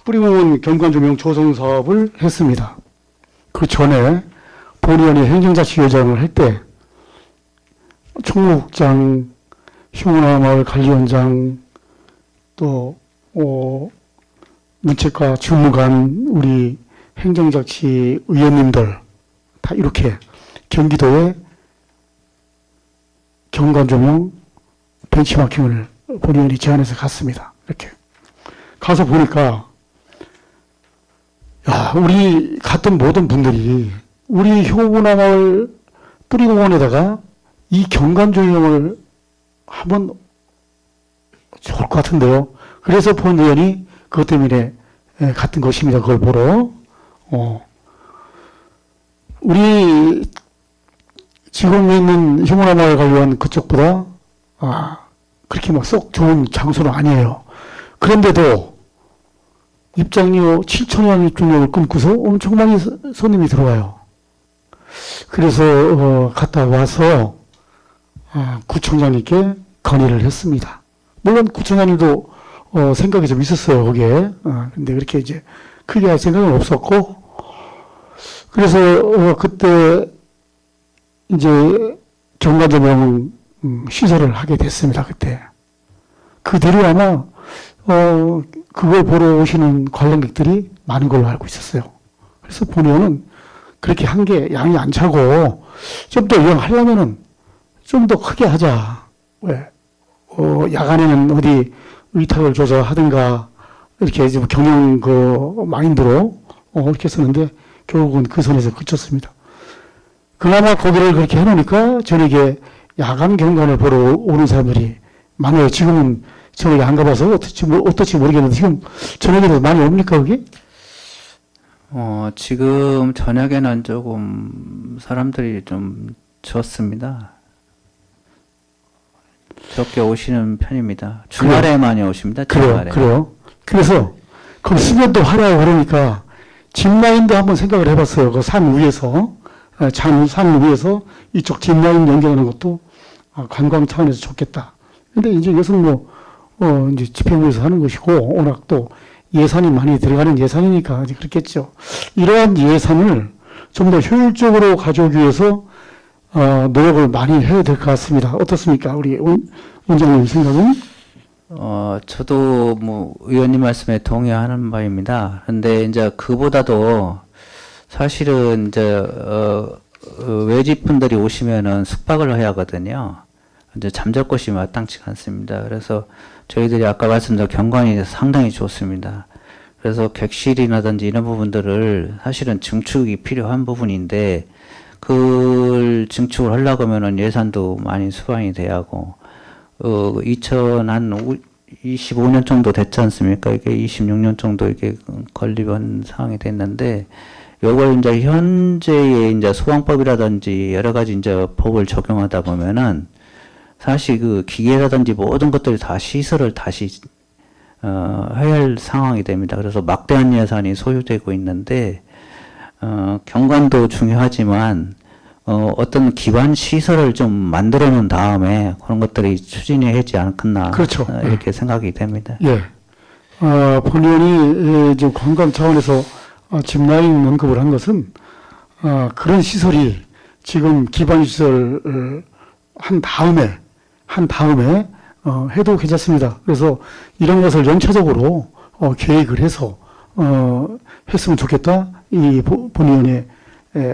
Speaker 6: 뿌리공원 경관조명 조성 사업을 했습니다. 그 전에 본의원이 행정자치위원장을 할 때 총무국장, 효문화 마을 관리원장, 또 문책과 주무관, 우리 행정자치 의원님들 다 이렇게 경기도에 경관조명 벤치마킹을 본의원이 제안해서 갔습니다. 이렇게 가서 보니까 우리 갔던 모든 분들이 우리 효문화 마을 뿌리공원에다가 이 경관조명을 하면 좋을 것 같은데요. 그래서 본의원이 그것 때문에 갔던 것입니다. 그걸 보러. 우리 지금 있는 효문화 마을 관련 그쪽보다 그렇게 막 쏙 좋은 장소는 아니에요. 그런데도 입장료 7,000원 입장료를 끊고서 엄청 많이 손님이 들어와요. 그래서 갔다 와서 구청장님께 건의를 했습니다. 물론 구청장님도 생각이 좀 있었어요, 거기에. 근데 그렇게 이제 크게 할 생각은 없었고, 그래서 그때 이제 경관조명 시설을 하게 됐습니다, 그때. 그 뒤로 아마 그걸 보러 오시는 관람객들이 많은 걸로 알고 있었어요. 그래서 본의원은 그렇게 한 게 양이 안 차고 좀 더 이용하려면은 좀 더 크게 하자. 왜? 야간에는 어디 의탁을 줘서 하든가 이렇게 좀 경영 마인드로 이렇게 했었는데 결국은 그 선에서 그쳤습니다. 그나마 거기를 그렇게 해놓으니까 저녁에 야간 경관을 보러 오는 사람들이 많아요. 지금은 저녁에 안 가봐서 어떨지 모르겠는데 지금 저녁에도 많이 옵니까 거기?
Speaker 2: 지금 저녁에는 조금 사람들이 좀 적습니다. 적게 오시는 편입니다. 주말에 많이 오십니다. 주말에.
Speaker 6: 그래요. 그래서 거기 수면도 하라고 그러니까 짚라인도 한번 생각을 해봤어요. 그 산 위에서 산 위에서 이쪽 짚라인 연결하는 것도 관광 차원에서 좋겠다. 근데 이제 이것은 이제 집행부에서 하는 것이고 워낙 또 예산이 많이 들어가는 예산이니까 이제 그렇겠죠. 이러한 예산을 좀 더 효율적으로 가져오기 위해서 노력을 많이 해야 될 것 같습니다. 어떻습니까? 우리 원장님 생각은?
Speaker 2: 저도 의원님 말씀에 동의하는 바입니다. 근데 이제 그보다도 사실은 이제 외집 분들이 오시면은 숙박을 해야 하거든요. 이제 잠잘 곳이 마땅치가 않습니다. 그래서 저희들이 아까 말씀드린 경관이 상당히 좋습니다. 그래서 객실이라든지 이런 부분들을 사실은 증축이 필요한 부분인데 그걸 증축을 하려고 하면은 예산도 많이 수반이 돼야 하고 2025년 정도 됐지 않습니까? 이게 26년 정도 이게 건립한 상황이 됐는데 요걸 이제 현재의 이제 소방법이라든지 여러 가지 이제 법을 적용하다 보면은 사실 그 기계라든지 모든 것들이 다 시설을 다시 해야 할 상황이 됩니다. 그래서 막대한 예산이 소요되고 있는데 경관도 중요하지만 어떤 기반 시설을 좀 만들어 놓은 다음에 그런 것들이 추진해야 하지 않겠나.
Speaker 6: 그렇죠.
Speaker 2: 이렇게 생각이 됩니다.
Speaker 6: 예. 본의원이 지금 관광 차원에서 짚라인 언급을 한 것은 그런 시설이 지금 기반 시설을 한 다음에 해도 괜찮습니다. 그래서 이런 것을 연차적으로 계획을 해서 했으면 좋겠다. 이 본의원의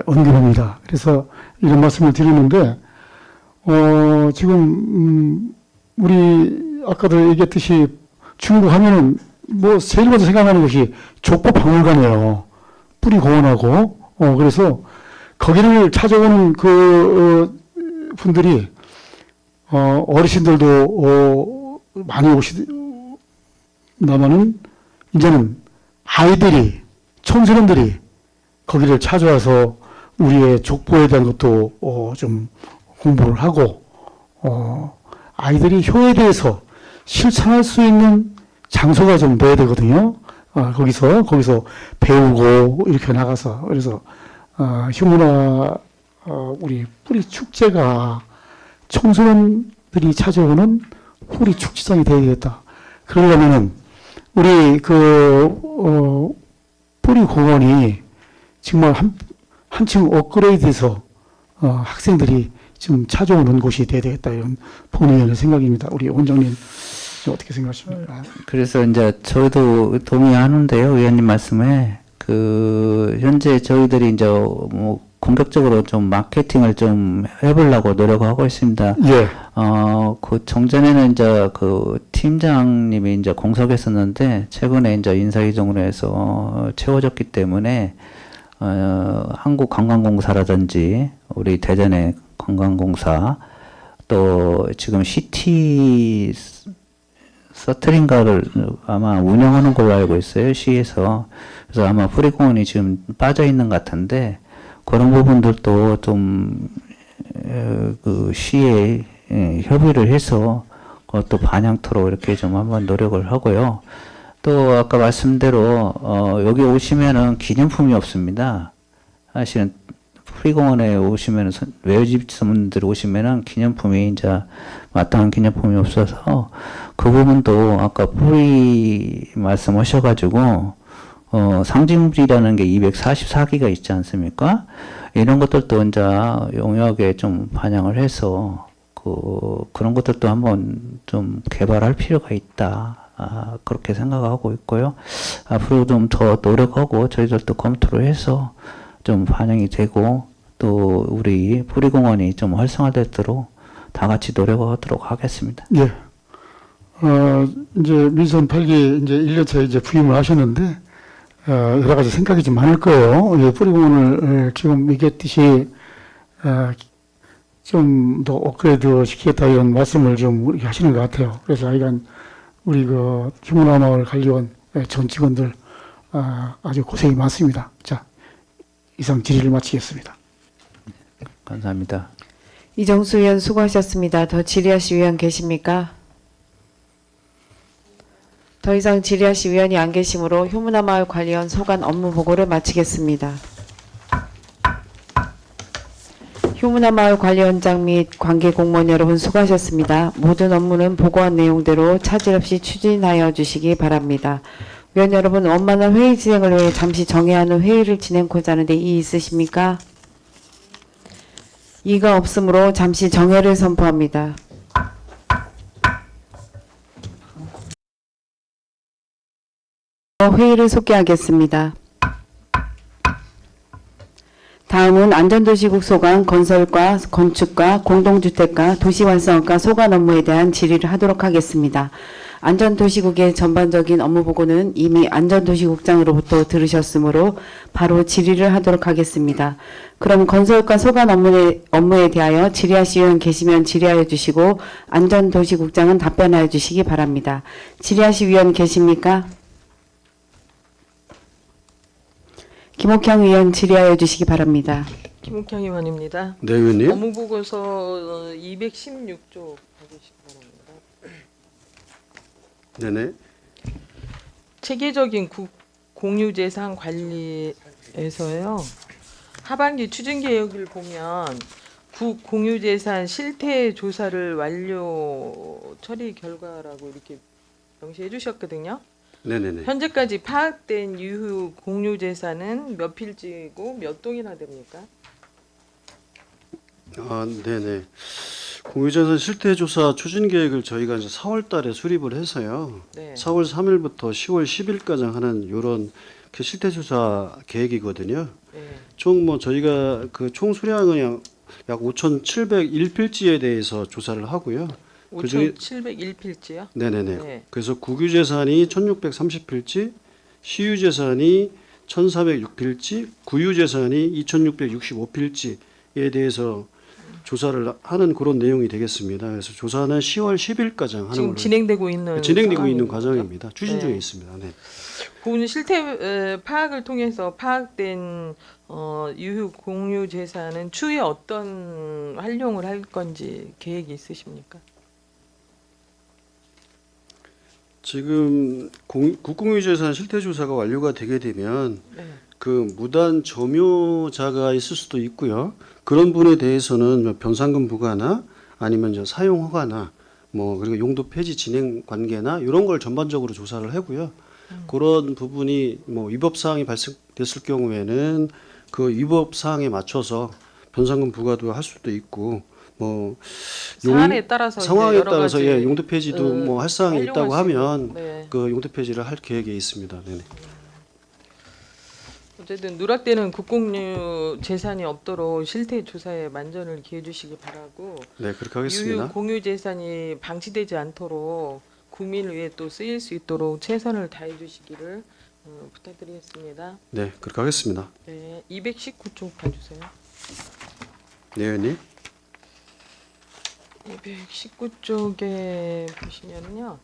Speaker 6: 언급입니다. 그래서 이런 말씀을 드리는데 지금 우리 아까도 얘기했듯이 중국하면은 제일 먼저 생각나는 것이 족보박물관이에요. 뿌리공원하고 그래서 거기를 찾아오는 그 분들이 어르신들도 많이 오시다마는 이제는 아이들이 청소년들이 거기를 찾아와서 우리의 족보에 대한 것도 좀 공부를 하고 아이들이 효에 대해서 실천할 수 있는 장소가 좀 돼야 되거든요. 거기서 배우고 이렇게 나가서 그래서 휴문화 우리 뿌리 축제가 청소년들이 찾아오는 뿌리 축제장이 되어야겠다. 그러려면은 우리 뿌리 공원이 정말 한층 업그레이드해서 학생들이 지금 찾아오는 곳이 돼야 되겠다 이런 본의원의 생각입니다. 우리 원장님 어떻게 생각하십니까?
Speaker 2: 그래서 이제 저도 동의하는데요, 의원님 말씀에 현재 저희들이 이제 뭐 공격적으로 좀 마케팅을 좀 해보려고 노력하고 있습니다.
Speaker 6: 예.
Speaker 2: 그 정전에는 이제 그 팀장님이 이제 공석했었는데 최근에 이제 인사이동으로 해서 채워졌기 때문에 한국관광공사라든지 우리 대전의 관광공사 또 지금 시티 서트린가를 아마 운영하는 걸로 알고 있어요, 시에서. 그래서 아마 뿌리공원이 지금 빠져 있는 것 같은데 그런 부분들도 좀 그 시에 협의를 해서 그것도 반영토록 이렇게 좀 한번 노력을 하고요. 또 아까 말씀대로 여기 오시면은 기념품이 없습니다. 사실은 뿌리공원에 오시면은 외집분들 오시면은 기념품이 이제 마땅한 기념품이 없어서 그 부분도 아까 뿌리 말씀하셔가지고 상징물이라는 게 244기가 있지 않습니까? 이런 것들도 이제 용역에 좀 반영을 해서 그런 것들도 한번 좀 개발할 필요가 있다. 그렇게 생각하고 있고요. 앞으로 좀 더 노력하고 저희들도 검토를 해서 좀 반영이 되고 또 우리 뿌리공원이 좀 활성화되도록 다 같이 노력하도록 하겠습니다.
Speaker 6: 예. 이제 민선 8기 이제 1년차 이제 부임을 하셨는데 여러 가지 생각이 좀 많을 거예요. 예, 뿌리공원을 지금 얘기했듯이 좀 더 업그레이드 시키겠다 이런 말씀을 좀 하시는 것 같아요. 그래서 하여간 우리 휴문화 마을 관리원 전 직원들 아주 고생이 많습니다. 자, 이상 질의를 마치겠습니다.
Speaker 2: 감사합니다.
Speaker 1: 이정수 의원 수고하셨습니다. 더 질의하실 의원 계십니까? 더 이상 질의하실 의원이 안 계시므로 휴문화마을 관리원 소관 업무 보고를 마치겠습니다. 휴문화마을 관리원장 및 관계 공무원 여러분 수고하셨습니다. 모든 업무는 보고한 내용대로 차질 없이 추진하여 주시기 바랍니다. 위원 여러분, 원만한 회의 진행을 위해 잠시 정해야 하는 회의를 진행코자 하는데 이의 있으십니까? 이의가 없으므로 잠시 정회를 선포합니다. 회의를 속개하겠습니다. 다음은 안전도시국 소관, 건설과 건축과 공동주택과 도시활성화과 소관 업무에 대한 질의를 하도록 하겠습니다. 안전도시국의 전반적인 업무 보고는 이미 안전도시국장으로부터 들으셨으므로 바로 질의를 하도록 하겠습니다. 그럼 건설과 소관 업무에 대하여 질의하실 의원 계시면 질의하여 주시고 안전도시국장은 답변하여 주시기 바랍니다. 질의하실 의원 계십니까? 김옥형 의원 질의하여 주시기 바랍니다.
Speaker 5: 김욱형 의원입니다.
Speaker 7: 네, 의원님.
Speaker 5: 업무보고서 216조 받으시기 바랍니다.
Speaker 7: 네네.
Speaker 5: 체계적인 공유재산 관리에서요. 하반기 추진계획을 보면 국 공유재산 실태 조사를 완료 처리 결과라고 이렇게 명시해 주셨거든요.
Speaker 7: 네네네.
Speaker 5: 현재까지 파악된 유휴 공유재산은 몇 필지고 몇 동이나 됩니까?
Speaker 7: 네네. 공유재산 실태조사 추진계획을 저희가 이제 4월 달에 수립을 해서요.
Speaker 5: 네.
Speaker 7: 4월 3일부터 10월 10일까지 하는 이런 그 실태조사 계획이거든요.
Speaker 5: 네.
Speaker 7: 총 저희가 총 수량은 약 5,701필지에 대해서 조사를 하고요. 그중에
Speaker 5: 5,701필지요?
Speaker 7: 네네네.
Speaker 5: 네.
Speaker 7: 그래서 국유재산이 1,630필지, 시유재산이 1,406필지, 구유재산이 2,665필지에 대해서 조사를 하는 그런 내용이 되겠습니다. 그래서 조사는 10월 10일까지 하는
Speaker 5: 지금
Speaker 7: 걸로
Speaker 5: 진행되고 있는
Speaker 7: 진행되고 있는
Speaker 5: 상황인
Speaker 7: 과정입니다. 추진 중에
Speaker 5: 네.
Speaker 7: 있습니다. 네.
Speaker 5: 그 실태 파악을 통해서 파악된 유휴 공유 재산은 추후에 어떤 활용을 할 건지 계획이 있으십니까?
Speaker 7: 지금 국공유재산 실태조사가 완료가 되게 되면
Speaker 5: 네.
Speaker 7: 그 무단 점유자가 있을 수도 있고요. 그런 분에 대해서는 변상금 부과나 아니면 사용 허가나 뭐 그리고 용도 폐지 진행 관계나 이런 걸 전반적으로 조사를 하고요. 그런 부분이 뭐 위법 사항이 발생됐을 경우에는 그 위법 사항에 맞춰서 변상금 부과도 할 수도 있고 뭐
Speaker 5: 사안에 따라서 이제
Speaker 7: 상황에
Speaker 5: 여러
Speaker 7: 따라서
Speaker 5: 가지,
Speaker 7: 예, 용도 폐지도 뭐 할 사항이
Speaker 5: 활용할
Speaker 7: 있다고
Speaker 5: 수 있는,
Speaker 7: 하면
Speaker 5: 네.
Speaker 7: 그 용도 폐지를 할 계획에 있습니다. 네네.
Speaker 5: 어쨌든 누락되는 국공유 재산이 없도록 실태 조사에 만전을 기해 주시기 바라고
Speaker 7: 네, 그렇게 하겠습니다.
Speaker 5: 유휴 공유 재산이 방치되지 않도록 국민을 위해 또 쓰일 수 있도록 최선을 다해 주시기를 부탁드리겠습니다.
Speaker 7: 네, 그렇게 하겠습니다.
Speaker 5: 네, 219쪽 봐주세요.
Speaker 7: 네, 의원님.
Speaker 5: 219쪽에 보시면요.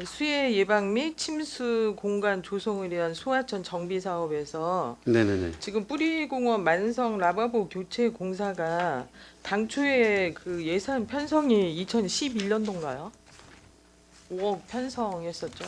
Speaker 5: 수해 예방 및 침수 공간 조성을 위한 소하천 정비 사업에서
Speaker 7: 네네네.
Speaker 5: 지금 뿌리공원 만성 라바보 교체 공사가 당초에 그 예산 편성이 2011년도인가요? 5억 편성했었죠.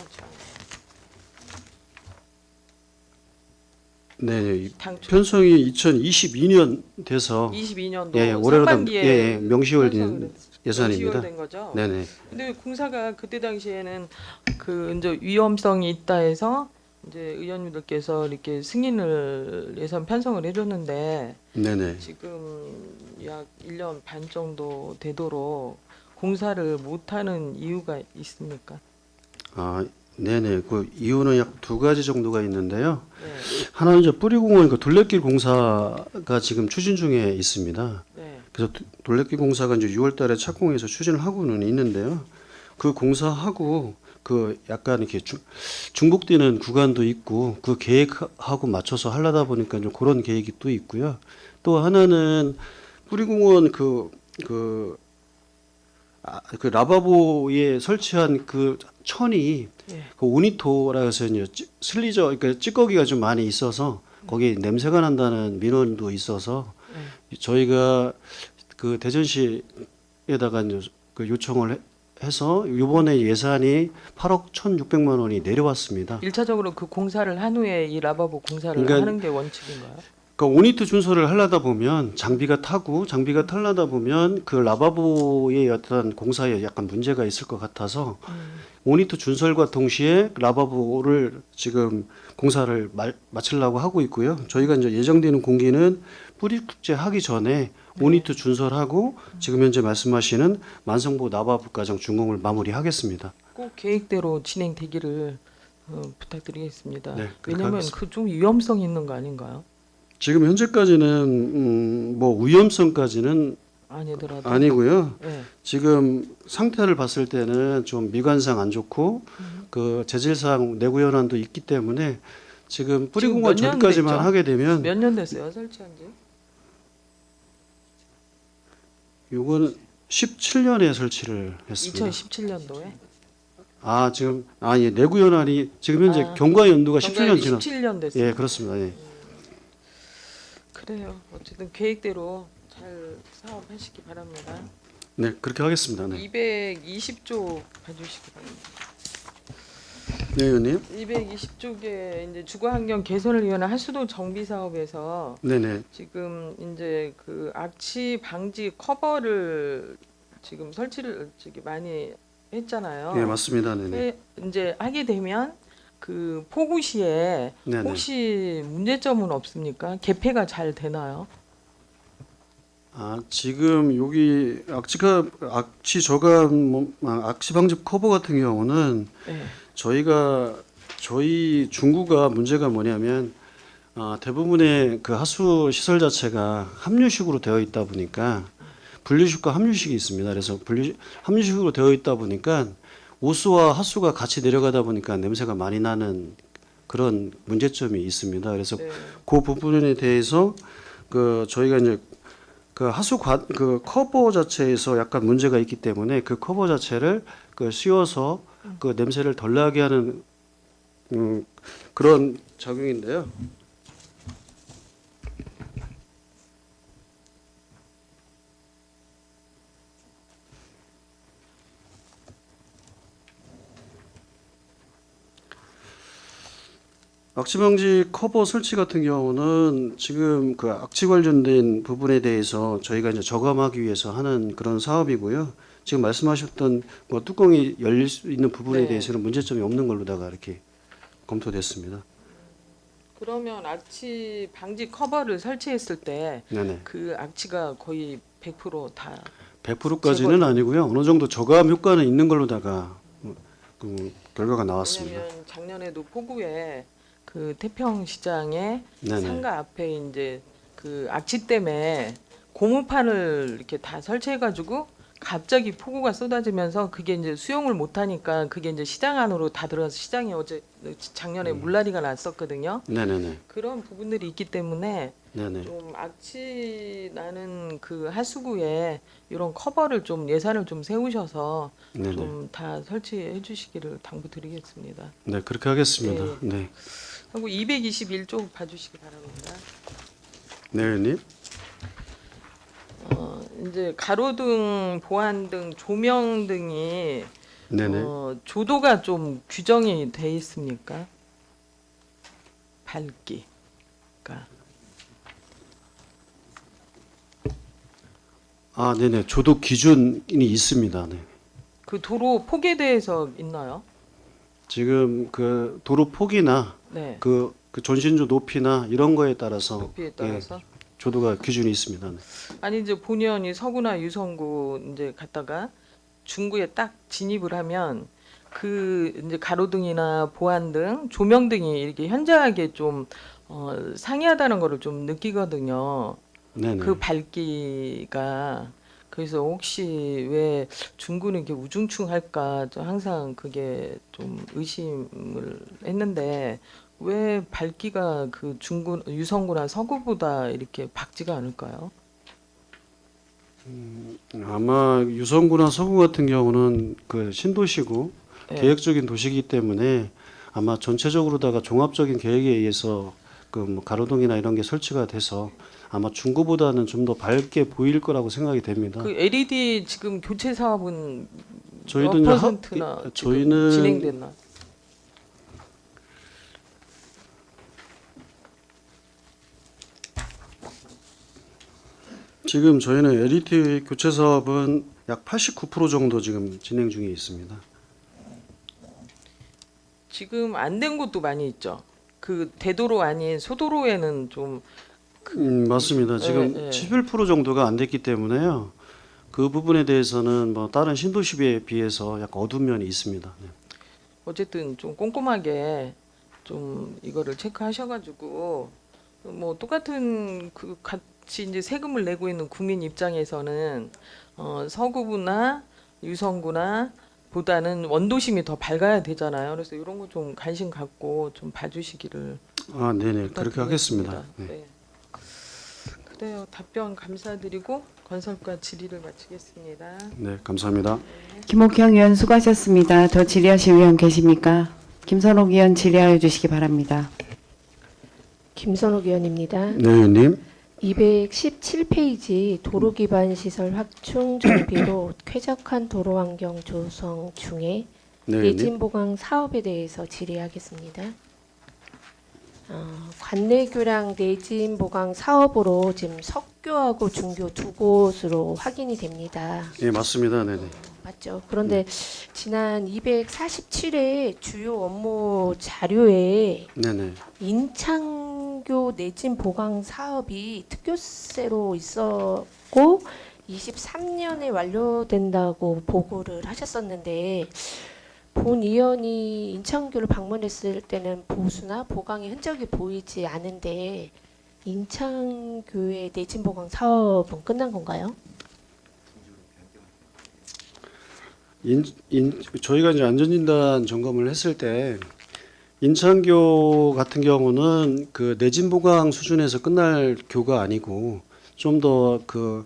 Speaker 7: 네,
Speaker 5: 당초
Speaker 7: 편성이 2022년 돼서
Speaker 5: 22년도
Speaker 7: 예, 올해로 다
Speaker 5: 상반기에
Speaker 7: 예, 명시월
Speaker 5: 편성을
Speaker 7: 된 예산입니다.
Speaker 5: 된 거죠.
Speaker 7: 네네.
Speaker 5: 근데 공사가 그때 당시에는 그 이제 위험성이 있다 해서 이제 의원님들께서 이렇게 승인을 예산 편성을 해줬는데
Speaker 7: 네네.
Speaker 5: 지금 약 1년 반 정도 되도록 공사를 못하는 이유가 있습니까?
Speaker 7: 아, 네네. 그 이유는 약 두 가지 정도가 있는데요.
Speaker 5: 네,
Speaker 7: 하나는 이제 뿌리공원 그 둘레길 공사가 지금 추진 중에 있습니다.
Speaker 5: 네,
Speaker 7: 그래서 둘레길 공사가 이제 6월달에 착공해서 추진을 하고는 있는데요. 그 공사하고 그 약간 이렇게 중복되는 구간도 있고 그 계획하고 맞춰서 하려다 보니까 좀 그런 계획이 또 있고요. 또 하나는 뿌리공원 그 라바보에 설치한 그 천이
Speaker 5: 네.
Speaker 7: 그 오니토라 해서 이제 슬리저 그러니까 찌꺼기가 좀 많이 있어서 거기에 냄새가 난다는 민원도 있어서 저희가 그 대전시에다가 이제 그 요청을 해서 이번에 예산이 8억 1,600만 원이 내려왔습니다.
Speaker 5: 1차적으로 그 공사를 한 후에 이 라바보 공사를
Speaker 7: 그러니까
Speaker 5: 하는 게 원칙인가요?
Speaker 7: 그러니까 오니트 준설을 하려다 보면 장비가 타려다 보면 그 라바보의 어떤 공사에 약간 문제가 있을 것 같아서 오니트 준설과 동시에 라바보를 지금 공사를 마치려고 하고 있고요. 저희가 이제 예정되는 공기는 뿌리축제 하기 전에 오니트 준설하고 지금 현재 말씀하시는 만성보 라바보 과정 준공을 마무리하겠습니다.
Speaker 5: 꼭 계획대로 진행되기를 부탁드리겠습니다.
Speaker 7: 네, 그렇게
Speaker 5: 왜냐하면
Speaker 7: 하겠습니다.
Speaker 5: 그 좀 위험성이 있는 거 아닌가요?
Speaker 7: 지금 현재까지는 뭐 위험성까지는
Speaker 5: 아니더라도.
Speaker 7: 아니고요.
Speaker 5: 네.
Speaker 7: 지금 상태를 봤을 때는 좀 미관상 안 좋고 그 재질상 내구 현안도 있기 때문에 지금 뿌리공원
Speaker 5: 지금 몇년
Speaker 7: 저기까지만
Speaker 5: 됐죠?
Speaker 7: 하게 되면
Speaker 5: 몇 년 됐어요 설치한 지?
Speaker 7: 요거는 17년에 설치를 했습니다.
Speaker 5: 2017년도에.
Speaker 7: 아 지금 예, 내구 현안이 지금 현재
Speaker 5: 아,
Speaker 7: 경과 연도가 17년 지났.
Speaker 5: 17년 됐어요.
Speaker 7: 예, 그렇습니다. 예.
Speaker 5: 그래요. 어쨌든 계획대로 잘 사업하시기 바랍니다.
Speaker 7: 네, 그렇게 하겠습니다. 네,
Speaker 5: 220쪽 봐주시기 바랍니다.
Speaker 7: 네 의원님.
Speaker 5: 220쪽에 이제 주거환경 개선을 위한 하수도 정비 사업에서
Speaker 7: 네네.
Speaker 5: 지금 이제 그 악취 방지 커버를 지금 설치를 저기 많이 했잖아요.
Speaker 7: 예, 맞습니다. 네네.
Speaker 5: 이제 하게 되면 그 폭우 시에
Speaker 7: 네네.
Speaker 5: 혹시 문제점은 없습니까? 개폐가 잘 되나요?
Speaker 7: 아 지금 여기 악취 저감 악취 방지 커버 같은 경우는
Speaker 5: 네.
Speaker 7: 저희 중구가 문제가 뭐냐면 대부분의 그 하수 시설 자체가 함유식으로 되어 있다 보니까 분리식과 함유식이 있습니다. 그래서 함유식으로 되어 있다 보니까 오수와 하수가 같이 내려가다 보니까 냄새가 많이 나는 그런 문제점이 있습니다. 그래서
Speaker 5: 네.
Speaker 7: 그 부분에 대해서 그 저희가 이제 그 그 커버 자체에서 약간 문제가 있기 때문에 그 커버 자체를 그 씌워서 그 냄새를 덜 나게 하는 그런 작용인데요. 악취방지 커버 설치 같은 경우는 지금 그 악취 관련된 부분에 대해서 저희가 이제 저감하기 위해서 하는 그런 사업이고요. 지금 말씀하셨던 뭐 뚜껑이 열릴 수 있는 부분에
Speaker 5: 네.
Speaker 7: 대해서는 문제점이 없는 걸로다가 이렇게 검토됐습니다.
Speaker 5: 그러면 악취 방지 커버를 설치했을 때
Speaker 7: 네네.
Speaker 5: 그 악취가 거의 100%다
Speaker 7: 100%까지는 아니고요. 어느 정도 저감 효과는 있는 걸로다가 그 결과가 나왔습니다.
Speaker 5: 왜냐면 작년에도 포구에 그 태평시장에
Speaker 7: 네네.
Speaker 5: 상가 앞에 이제 그 악취 때문에 고무판을 이렇게 다 설치해가지고 갑자기 폭우가 쏟아지면서 그게 이제 수용을 못하니까 그게 이제 시장 안으로 다 들어가서 시장이 어제 작년에 물난리가 났었거든요.
Speaker 7: 네네네.
Speaker 5: 그런 부분들이 있기 때문에
Speaker 7: 네네.
Speaker 5: 좀 악취 나는 그 하수구에 이런 커버를 좀 예산을 좀 세우셔서
Speaker 7: 네네.
Speaker 5: 좀 다 설치해 주시기를 당부드리겠습니다.
Speaker 7: 네, 그렇게 하겠습니다. 네.
Speaker 5: 하고 221쪽 봐주시기 바랍니다.
Speaker 7: 네, 의원님.
Speaker 5: 이제 가로등, 보안등, 조명등이
Speaker 7: 네네.
Speaker 5: 조도가 좀 규정이 돼 있습니까? 밝기가.
Speaker 7: 아, 네네. 조도 기준이 있습니다. 네.
Speaker 5: 그 도로 폭에 대해서 있나요?
Speaker 7: 지금 그 도로 폭이나
Speaker 5: 네.
Speaker 7: 그 전신조 높이나 이런 거에 따라서
Speaker 5: 높이에 따라서.
Speaker 7: 조도가 기준이 있습니다. 네.
Speaker 5: 아니 이제 본의원이 서구나 유성구 이제 갔다가 중구에 딱 진입을 하면 그 이제 가로등이나 보안등, 조명등이 이렇게 현저하게 좀 상이하다는 거를 좀 느끼거든요.
Speaker 7: 네네.
Speaker 5: 그 밝기가 그래서 혹시 왜 중구는 이렇게 우중충할까 좀 항상 그게 좀 의심을 했는데 왜 밝기가 그 중구 유성구나 서구보다 이렇게 밝지가 않을까요?
Speaker 7: 아마 유성구나 서구 같은 경우는 그 신도시고
Speaker 5: 네.
Speaker 7: 계획적인 도시이기 때문에 아마 전체적으로다가 종합적인 계획에 의해서 그 뭐 가로등이나 이런 게 설치가 돼서 아마 중구보다는 좀 더 밝게 보일 거라고 생각이 됩니다.
Speaker 5: 그 LED 지금 교체 사업은
Speaker 7: 저희도
Speaker 5: 몇
Speaker 7: 이제
Speaker 5: 퍼센트나 지금
Speaker 7: 저희는
Speaker 5: 진행됐나?
Speaker 7: 지금 저희는 LED 교체 사업은 약 89% 정도 지금 진행 중에 있습니다.
Speaker 5: 지금 안 된 곳도 많이 있죠. 그 대도로 아닌 소도로에는 좀
Speaker 7: 맞습니다. 지금
Speaker 5: 네.
Speaker 7: 11% 정도가 안 됐기 때문에요. 그 부분에 대해서는 뭐 다른 신도시에 비해서 약간 어두운 면이 있습니다. 네.
Speaker 5: 어쨌든 좀 꼼꼼하게 좀 이거를 체크하셔가지고 뭐 똑같은 그 같이 이제 세금을 내고 있는 국민 입장에서는 서구구나 유성구나 보다는 원도심이 더 밝아야 되잖아요. 그래서 이런 거 좀 관심 갖고 좀 봐주시기를
Speaker 7: 아, 네네. 그렇게 하겠습니다.
Speaker 5: 부탁드리겠습니다.
Speaker 7: 네.
Speaker 5: 네. 그래요. 답변 감사드리고 건설과 질의를 마치겠습니다.
Speaker 7: 네, 감사합니다.
Speaker 1: 김옥형 의원 수고하셨습니다. 더 질의하실 의원 계십니까? 김선옥 의원 질의하여 주시기 바랍니다.
Speaker 4: 김선옥 의원입니다.
Speaker 7: 네, 의원님.
Speaker 4: 217페이지 도로 기반 시설 확충 정비로 쾌적한 도로 환경 조성 중에
Speaker 7: 네, 의원님.
Speaker 4: 내진 보강 사업에 대해서 질의하겠습니다. 관내교량 내진 보강 사업으로 지금 석교하고 중교 두 곳으로 확인이 됩니다.
Speaker 7: 예, 맞습니다. 네네.
Speaker 4: 맞죠? 그런데 지난 247회 주요 업무 자료에
Speaker 7: 네네.
Speaker 4: 인창교 내진 보강 사업이 특교세로 있었고 23년에 완료된다고 보고를 하셨었는데 본 의원이 인창교를 방문했을 때는 보수나 보강의 흔적이 보이지 않은데 인창교의 내진 보강 사업은 끝난 건가요?
Speaker 7: 저희가 이제 안전진단 점검을 했을 때 인천교 같은 경우는 그 내진 보강 수준에서 끝날 교가 아니고 좀 더 그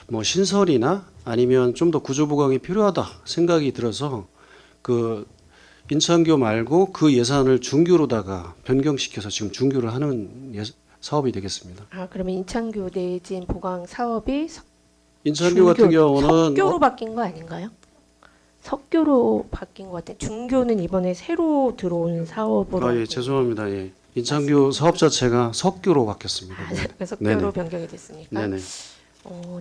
Speaker 7: 뭐 신설이나 아니면 좀 더 구조 보강이 필요하다 생각이 들어서 그 인천교 말고 그 예산을 중교로다가 변경시켜서 지금 중교를 하는 사업이 되겠습니다.
Speaker 4: 아, 그러면 인천교 내진 보강 사업이
Speaker 7: 인천교 같은 경우는
Speaker 4: 석교로 바뀐 거 아닌가요? 석교로 바뀐 것 같아요. 중교는 이번에 새로 들어온 사업으로.
Speaker 7: 예, 죄송합니다. 예. 인천교 사업 자체가 석교로 바뀌었습니다.
Speaker 4: 아,
Speaker 7: 네.
Speaker 4: 석교로
Speaker 7: 네네.
Speaker 4: 변경이 됐습니까?
Speaker 7: 네네.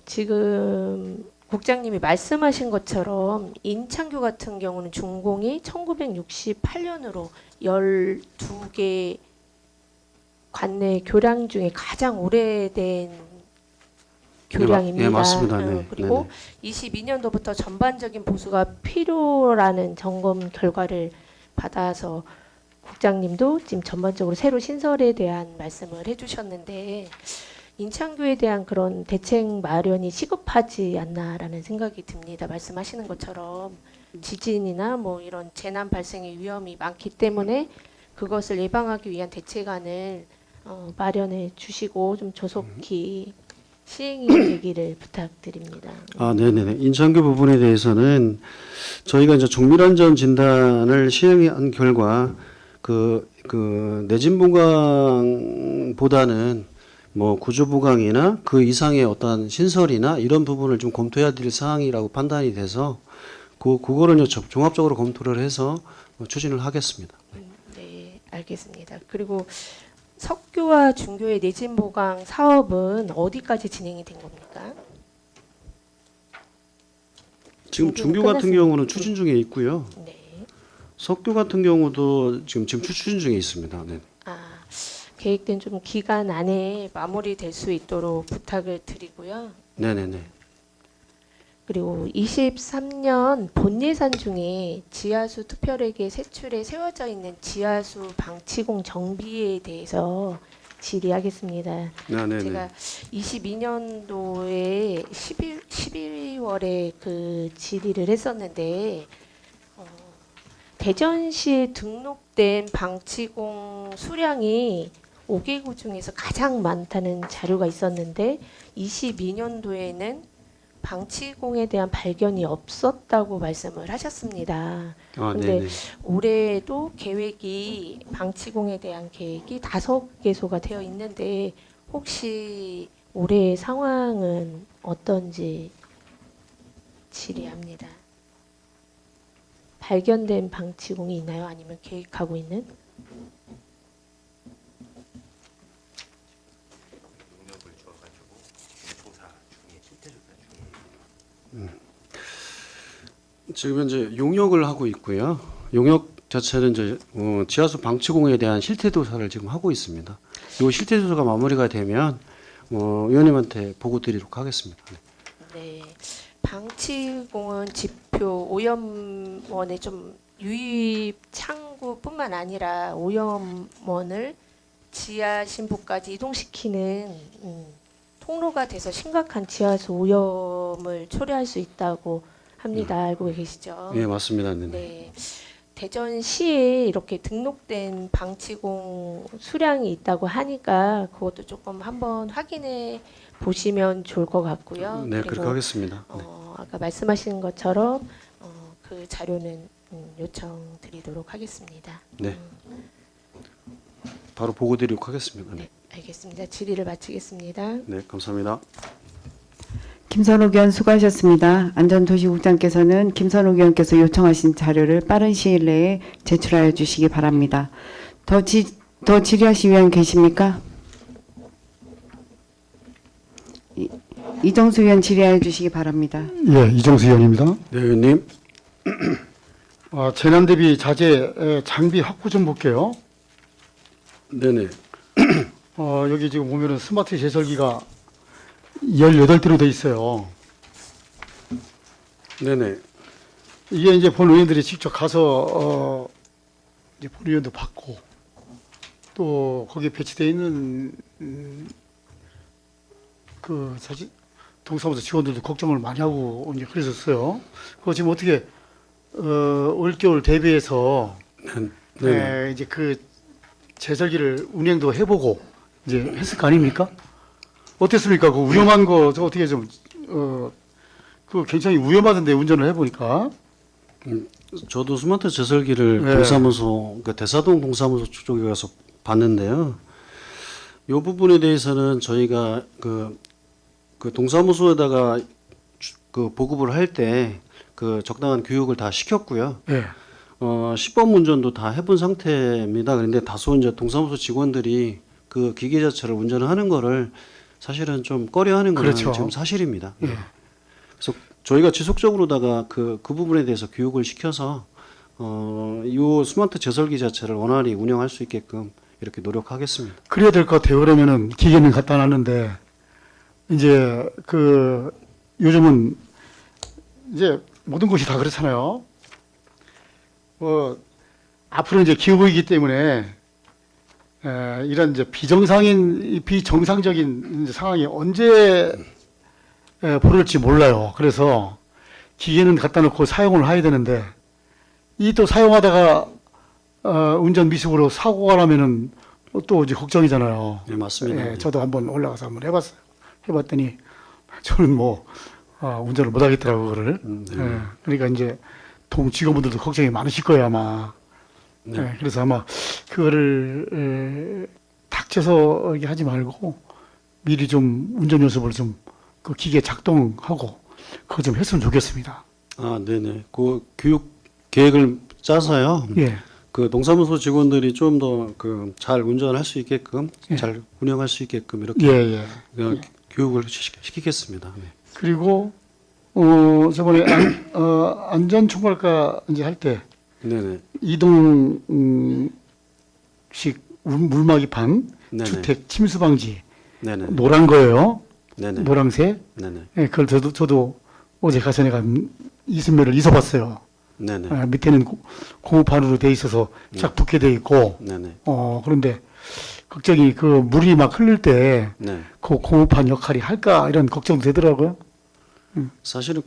Speaker 4: 지금 국장님이 말씀하신 것처럼 인천교 같은 경우는 준공이 1968년으로 12개 관내 교량 중에 가장 오래된 교량입니다.
Speaker 7: 네, 맞습니다. 네.
Speaker 4: 그리고 22년도부터 전반적인 보수가 필요라는 점검 결과를 받아서 국장님도 지금 전반적으로 새로 신설에 대한 말씀을 해주셨는데 인천교에 대한 그런 대책 마련이 시급하지 않나라는 생각이 듭니다. 말씀하시는 것처럼 지진이나 뭐 이런 재난 발생의 위험이 많기 때문에 그것을 예방하기 위한 대책안을 마련해 주시고 좀 조속히 시행이 되기를 부탁드립니다.
Speaker 7: 아, 네네네. 인천교 부분에 대해서는 저희가 이제 종밀안전 진단을 시행한 결과 그 내진 보강보다는 뭐 구조 보강이나 그 이상의 어떤 신설이나 이런 부분을 좀 검토해야 될 사항이라고 판단이 돼서 그거를 종합적으로 검토를 해서 추진을 하겠습니다.
Speaker 4: 네, 알겠습니다. 그리고 석교와 중교의 내진 보강 사업은 어디까지 진행이 된 겁니까?
Speaker 7: 지금
Speaker 4: 중교는
Speaker 7: 중교 같은
Speaker 4: 끝났습니다.
Speaker 7: 경우는 추진 중에 있고요.
Speaker 4: 네.
Speaker 7: 석교 같은 경우도 지금 추진 중에 있습니다. 네.
Speaker 4: 아, 계획된 좀 기간 안에 마무리될 수 있도록 부탁을 드리고요.
Speaker 7: 네네네.
Speaker 4: 그리고 23년 본 예산 중에 지하수 특별회계 세출에 세워져 있는 지하수 방치공 정비에 대해서 질의하겠습니다.
Speaker 7: 아, 네네.
Speaker 4: 제가 22년도에 12월에 그 질의를 했었는데 대전시에 등록된 방치공 수량이 5개구 중에서 가장 많다는 자료가 있었는데 22년도에는 방치공에 대한 발견이 없었다고 말씀을 하셨습니다.
Speaker 7: 아,
Speaker 4: 근데
Speaker 7: 네네.
Speaker 4: 올해도 계획이 방치공에 대한 계획이 5개소가 되어 있는데 혹시 올해 상황은 어떤지 질의합니다. 발견된 방치공이 있나요? 아니면 계획하고 있는?
Speaker 7: 지금 현재 용역을 하고 있고요. 용역 자체는 이제 지하수 방치공에 대한 실태 조사를 지금 하고 있습니다. 이 실태 조사가 마무리가 되면 의원님한테 보고 드리도록 하겠습니다. 네.
Speaker 4: 네. 방치공은 지표 오염원의 좀 유입 창구뿐만 아니라 오염원을 지하 신부까지 이동시키는 통로가 돼서 심각한 지하수 오염을 초래할 수 있다고 합니다. 알고 계시죠?
Speaker 7: 네, 맞습니다. 네.
Speaker 4: 네. 대전시에 이렇게 등록된 방치공 수량이 있다고 하니까 그것도 조금 한번 확인해 보시면 좋을 것 같고요.
Speaker 7: 네,
Speaker 4: 그리고
Speaker 7: 그렇게 하겠습니다. 네.
Speaker 4: 아까 말씀하신 것처럼 그 자료는 요청드리도록 하겠습니다.
Speaker 7: 네. 바로 보고 드리도록 하겠습니다.
Speaker 4: 네,
Speaker 7: 네.
Speaker 4: 알겠습니다. 질의를 마치겠습니다.
Speaker 7: 네, 감사합니다.
Speaker 1: 김선욱 의원 수고하셨습니다. 안전도시국장께서는 김선욱 의원께서 요청하신 자료를 빠른 시일 내에 제출하여 주시기 바랍니다. 더 질의하실 의원 계십니까? 이정수 의원 질의하여 주시기 바랍니다.
Speaker 6: 예, 이정수 의원입니다.
Speaker 7: 네, 의원님.
Speaker 6: 재난 대비 자재 장비 확보 좀 볼게요.
Speaker 7: 네네.
Speaker 6: 여기 지금 보면은 스마트 제설기가 18대로 돼 있어요.
Speaker 7: 네네.
Speaker 6: 이게 이제 본 의원들이 직접 가서 이제 본 의원도 받고 또 거기에 배치되어 있는 그 사실 동사무소 직원들도 걱정을 많이 하고 이제 그랬었어요. 그거 지금 어떻게 올겨울 대비해서
Speaker 7: 네.
Speaker 6: 이제 그 제설기를 운행도 해보고 이제 했을 거 아닙니까? 어땠습니까? 그 위험한 거 저 어떻게 좀 그 굉장히 위험하던데 운전을 해보니까.
Speaker 7: 저도 스마트 제설기를
Speaker 6: 네.
Speaker 7: 동사무소, 그러니까 대사동 동사무소 쪽에 가서 봤는데요. 이 부분에 대해서는 저희가 그 동사무소에다가 그 보급을 할 때 그 적당한 교육을 다 시켰고요.
Speaker 6: 예.
Speaker 7: 시범 운전도 다 해본 상태입니다. 그런데 다소 이제 동사무소 직원들이 그 기계 자체를 운전을 하는 거를 사실은 좀 꺼려하는 건
Speaker 6: 그렇죠.
Speaker 7: 지금 사실입니다.
Speaker 6: 예.
Speaker 7: 그래서 저희가 지속적으로다가 그 부분에 대해서 교육을 시켜서 이 스마트 제설기 자체를 원활히 운영할 수 있게끔 이렇게 노력하겠습니다.
Speaker 6: 그래야 될 것 같아요. 그러면은 기계는 갖다 놨는데 이제 그 요즘은 이제 모든 곳이 다 그렇잖아요. 앞으로 이제 기후이기 때문에 이런 이제 비정상적인 이제 상황이 언제 벌어질지 몰라요. 그래서 기계는 갖다 놓고 사용을 해야 되는데 이 또 사용하다가 운전 미숙으로 사고가 나면은 또 이제 걱정이잖아요.
Speaker 7: 네, 맞습니다.
Speaker 6: 예, 저도 한번 올라가서 한번 해봤어요. 해봤더니 저는 뭐 운전을 못하겠더라고 그거를.
Speaker 7: 네.
Speaker 6: 예, 그러니까 이제 직원분들도 걱정이 많으실 거예요 아마.
Speaker 7: 네.
Speaker 6: 예, 그래서 아마 그거를 닥쳐서 이렇게 하지 말고 미리 좀 운전 연습을 좀 그 기계 작동하고 그거 좀 했으면 좋겠습니다.
Speaker 7: 네네. 그 교육 계획을 짜서요.
Speaker 6: 예,
Speaker 7: 그 동사무소 직원들이 좀 더 그 잘 운전할 수 있게끔,
Speaker 6: 예.
Speaker 7: 잘 운영할 수 있게끔 이렇게
Speaker 6: 예.
Speaker 7: 교육을 시키겠습니다. 네.
Speaker 6: 그리고 저번에 안전총괄과 이제 할 때
Speaker 7: 네네.
Speaker 6: 이동식 물막이판
Speaker 7: 네네.
Speaker 6: 주택 침수 방지
Speaker 7: 네네.
Speaker 6: 노란 거예요.
Speaker 7: 네네.
Speaker 6: 노란색.
Speaker 7: 네네.
Speaker 6: 예, 그걸 저도 어제 가서 내가 이순매를 있어봤어요.
Speaker 7: 네네.
Speaker 6: 밑에는 고무판으로 돼 있어서 쫙 붙게 돼 있고,
Speaker 7: 네네.
Speaker 6: 그런데 걱정이 그 물이 막 흐를 때
Speaker 7: 네.
Speaker 6: 그 고무판 역할이 할까 이런 걱정도 되더라고요.
Speaker 7: 사실은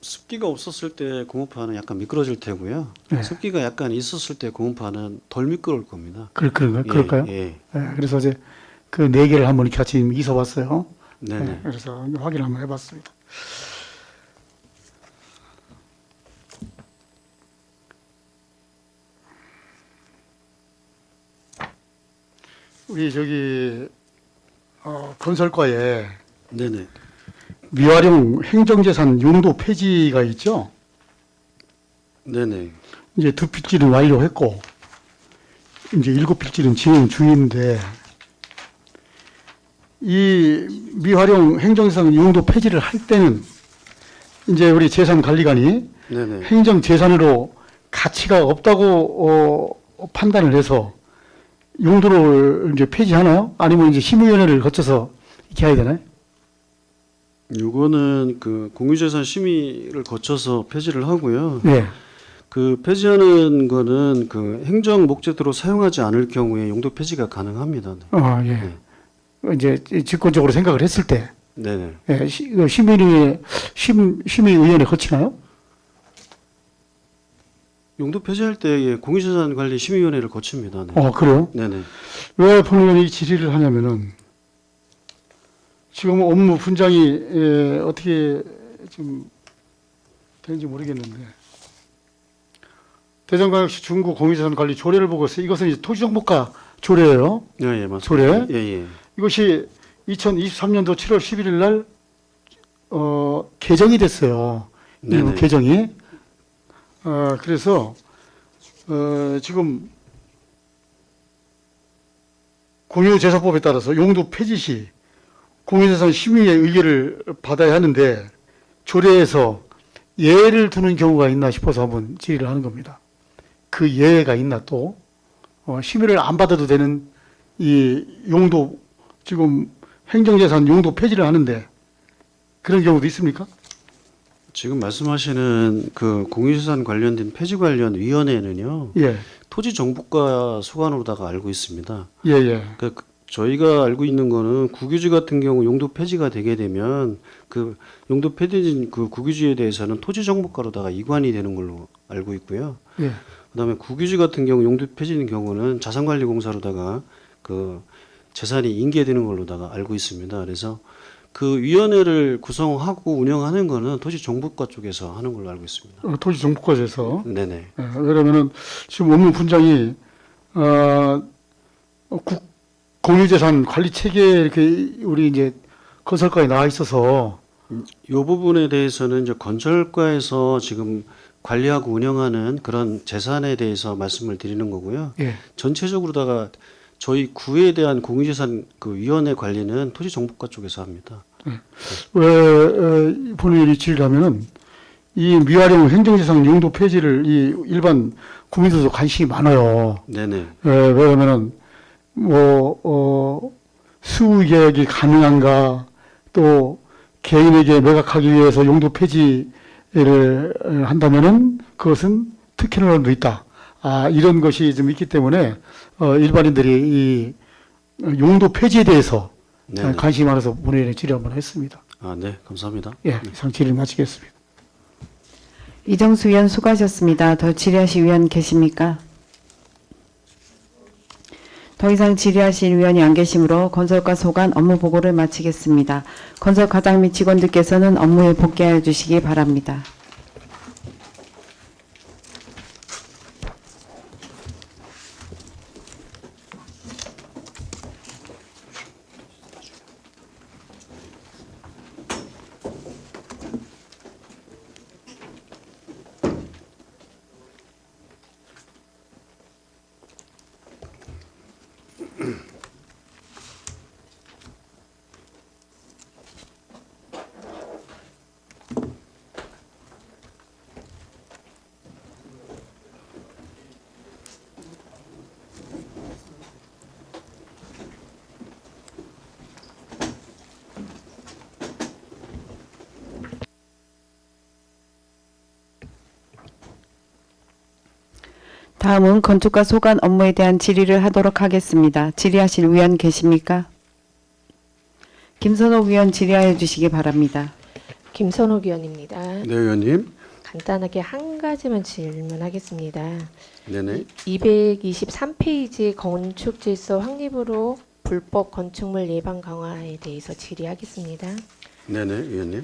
Speaker 7: 습기가 없었을 때 고무판은 약간 미끄러질 테고요.
Speaker 6: 네.
Speaker 7: 습기가 약간 있었을 때 고무판은 덜 미끄러울 겁니다.
Speaker 6: 그럴까요?
Speaker 7: 예.
Speaker 6: 예, 그래서 어제 그 네 개를 한번 이렇게 같이 있어봤어요.
Speaker 7: 네네.
Speaker 6: 예, 그래서 확인을 한번 해봤습니다. 우리 저기 건설과에
Speaker 7: 네네.
Speaker 6: 미활용 행정재산 용도 폐지가 있죠.
Speaker 7: 네네.
Speaker 6: 이제 2필지는 완료했고 이제 7필지는 진행 중인데 이 미활용 행정재산 용도 폐지를 할 때는 이제 우리 재산관리관이
Speaker 7: 네네.
Speaker 6: 행정재산으로 가치가 없다고 판단을 해서 용도를 이제 폐지하나요? 아니면 이제 심의위원회를 거쳐서 이렇게 해야 되나요?
Speaker 7: 요거는 그 공유재산 심의를 거쳐서 폐지를 하고요.
Speaker 6: 네.
Speaker 7: 그 폐지하는 거는 그 행정 목적으로 사용하지 않을 경우에 용도 폐지가 가능합니다. 네.
Speaker 6: 예. 이제 직권적으로 생각을 했을 때
Speaker 7: 네네.
Speaker 6: 예, 심의위원회 거치나요?
Speaker 7: 용도 폐지할 때 공유재산 관리 심의위원회를 거칩니다. 네.
Speaker 6: 그래요?
Speaker 7: 네네.
Speaker 6: 왜 법무위원이 질의를 하냐면은 지금 업무 분장이 어떻게 지금 되는지 모르겠는데 대전광역시 중구 공유재산 관리 조례를 보고서 이것은 이제 토지정보과 조례예요.
Speaker 7: 예, 맞습니다.
Speaker 6: 조례?
Speaker 7: 예.
Speaker 6: 이것이 2023년도 7월 11일 날 개정이 됐어요.
Speaker 7: 네네.
Speaker 6: 개정이. 그래서 지금 공유재산법에 따라서 용도 폐지 시 공유재산 심의의 의결을 받아야 하는데 조례에서 예를 두는 경우가 있나 싶어서 한번 질의를 하는 겁니다. 그 예가 있나 또 심의를 안 받아도 되는 이 용도 지금 행정재산 용도 폐지를 하는데 그런 경우도 있습니까?
Speaker 7: 지금 말씀하시는 그 공유재산 관련된 폐지 관련 위원회는요.
Speaker 6: 예,
Speaker 7: 토지정보과 소관으로다가 알고 있습니다.
Speaker 6: 예.
Speaker 7: 저희가 알고 있는 거는 국유지 같은 경우 용도 폐지가 되게 되면 그 용도 폐지된 그 국유지에 대해서는 토지정보과로다가 이관이 되는 걸로 알고 있고요.
Speaker 6: 예.
Speaker 7: 그다음에 국유지 같은 경우 용도 폐지된 경우는 자산관리공사로다가 그 재산이 인계되는 걸로다가 알고 있습니다. 그래서 그 위원회를 구성하고 운영하는 거는 토지정보과 쪽에서 하는 걸로 알고 있습니다.
Speaker 6: 토지정보과에서
Speaker 7: 네네.
Speaker 6: 왜냐면은 지금 업무 분장이 공유재산 관리 체계 이렇게 우리 이제 건설과에 나와 있어서
Speaker 7: 이 부분에 대해서는 이제 건설과에서 지금 관리하고 운영하는 그런 재산에 대해서 말씀을 드리는 거고요.
Speaker 6: 예.
Speaker 7: 전체적으로다가 저희 구에 대한 공유재산 그 위원회 관리는 토지정보과 쪽에서 합니다.
Speaker 6: 왜 본인이 질의하면은 이 미활용 행정재산 용도 폐지를 이 일반 국민들도 관심이 많아요.
Speaker 7: 네네.
Speaker 6: 왜냐면은 수의 계획이 가능한가 또 개인에게 매각하기 위해서 용도 폐지를 한다면은 그것은 특혜론도 있다. 이런 것이 좀 있기 때문에 일반인들이 이 용도 폐지에 대해서
Speaker 7: 네네.
Speaker 6: 관심이 많아서 본회의에 질의 한번 했습니다.
Speaker 7: 네, 감사합니다.
Speaker 6: 예, 이상 질의 마치겠습니다.
Speaker 1: 이정수 위원 수고하셨습니다. 더 질의하실 위원 계십니까? 더 이상 질의하실 위원이 안 계시므로 건설과 소관 업무 보고를 마치겠습니다. 건설 과장 및 직원들께서는 업무에 복귀하여 주시기 바랍니다. 다음은 건축과 소관 업무에 대한 질의를 하도록 하겠습니다. 질의하실 위원 계십니까? 김선호 위원 질의하여 주시기 바랍니다.
Speaker 4: 김선옥 위원입니다.
Speaker 7: 네, 의원님.
Speaker 4: 간단하게 한 가지만 질문하겠습니다.
Speaker 7: 네네.
Speaker 4: 223페이지 건축질서 확립으로 불법 건축물 예방 강화에 대해서 질의하겠습니다.
Speaker 7: 네네, 의원님.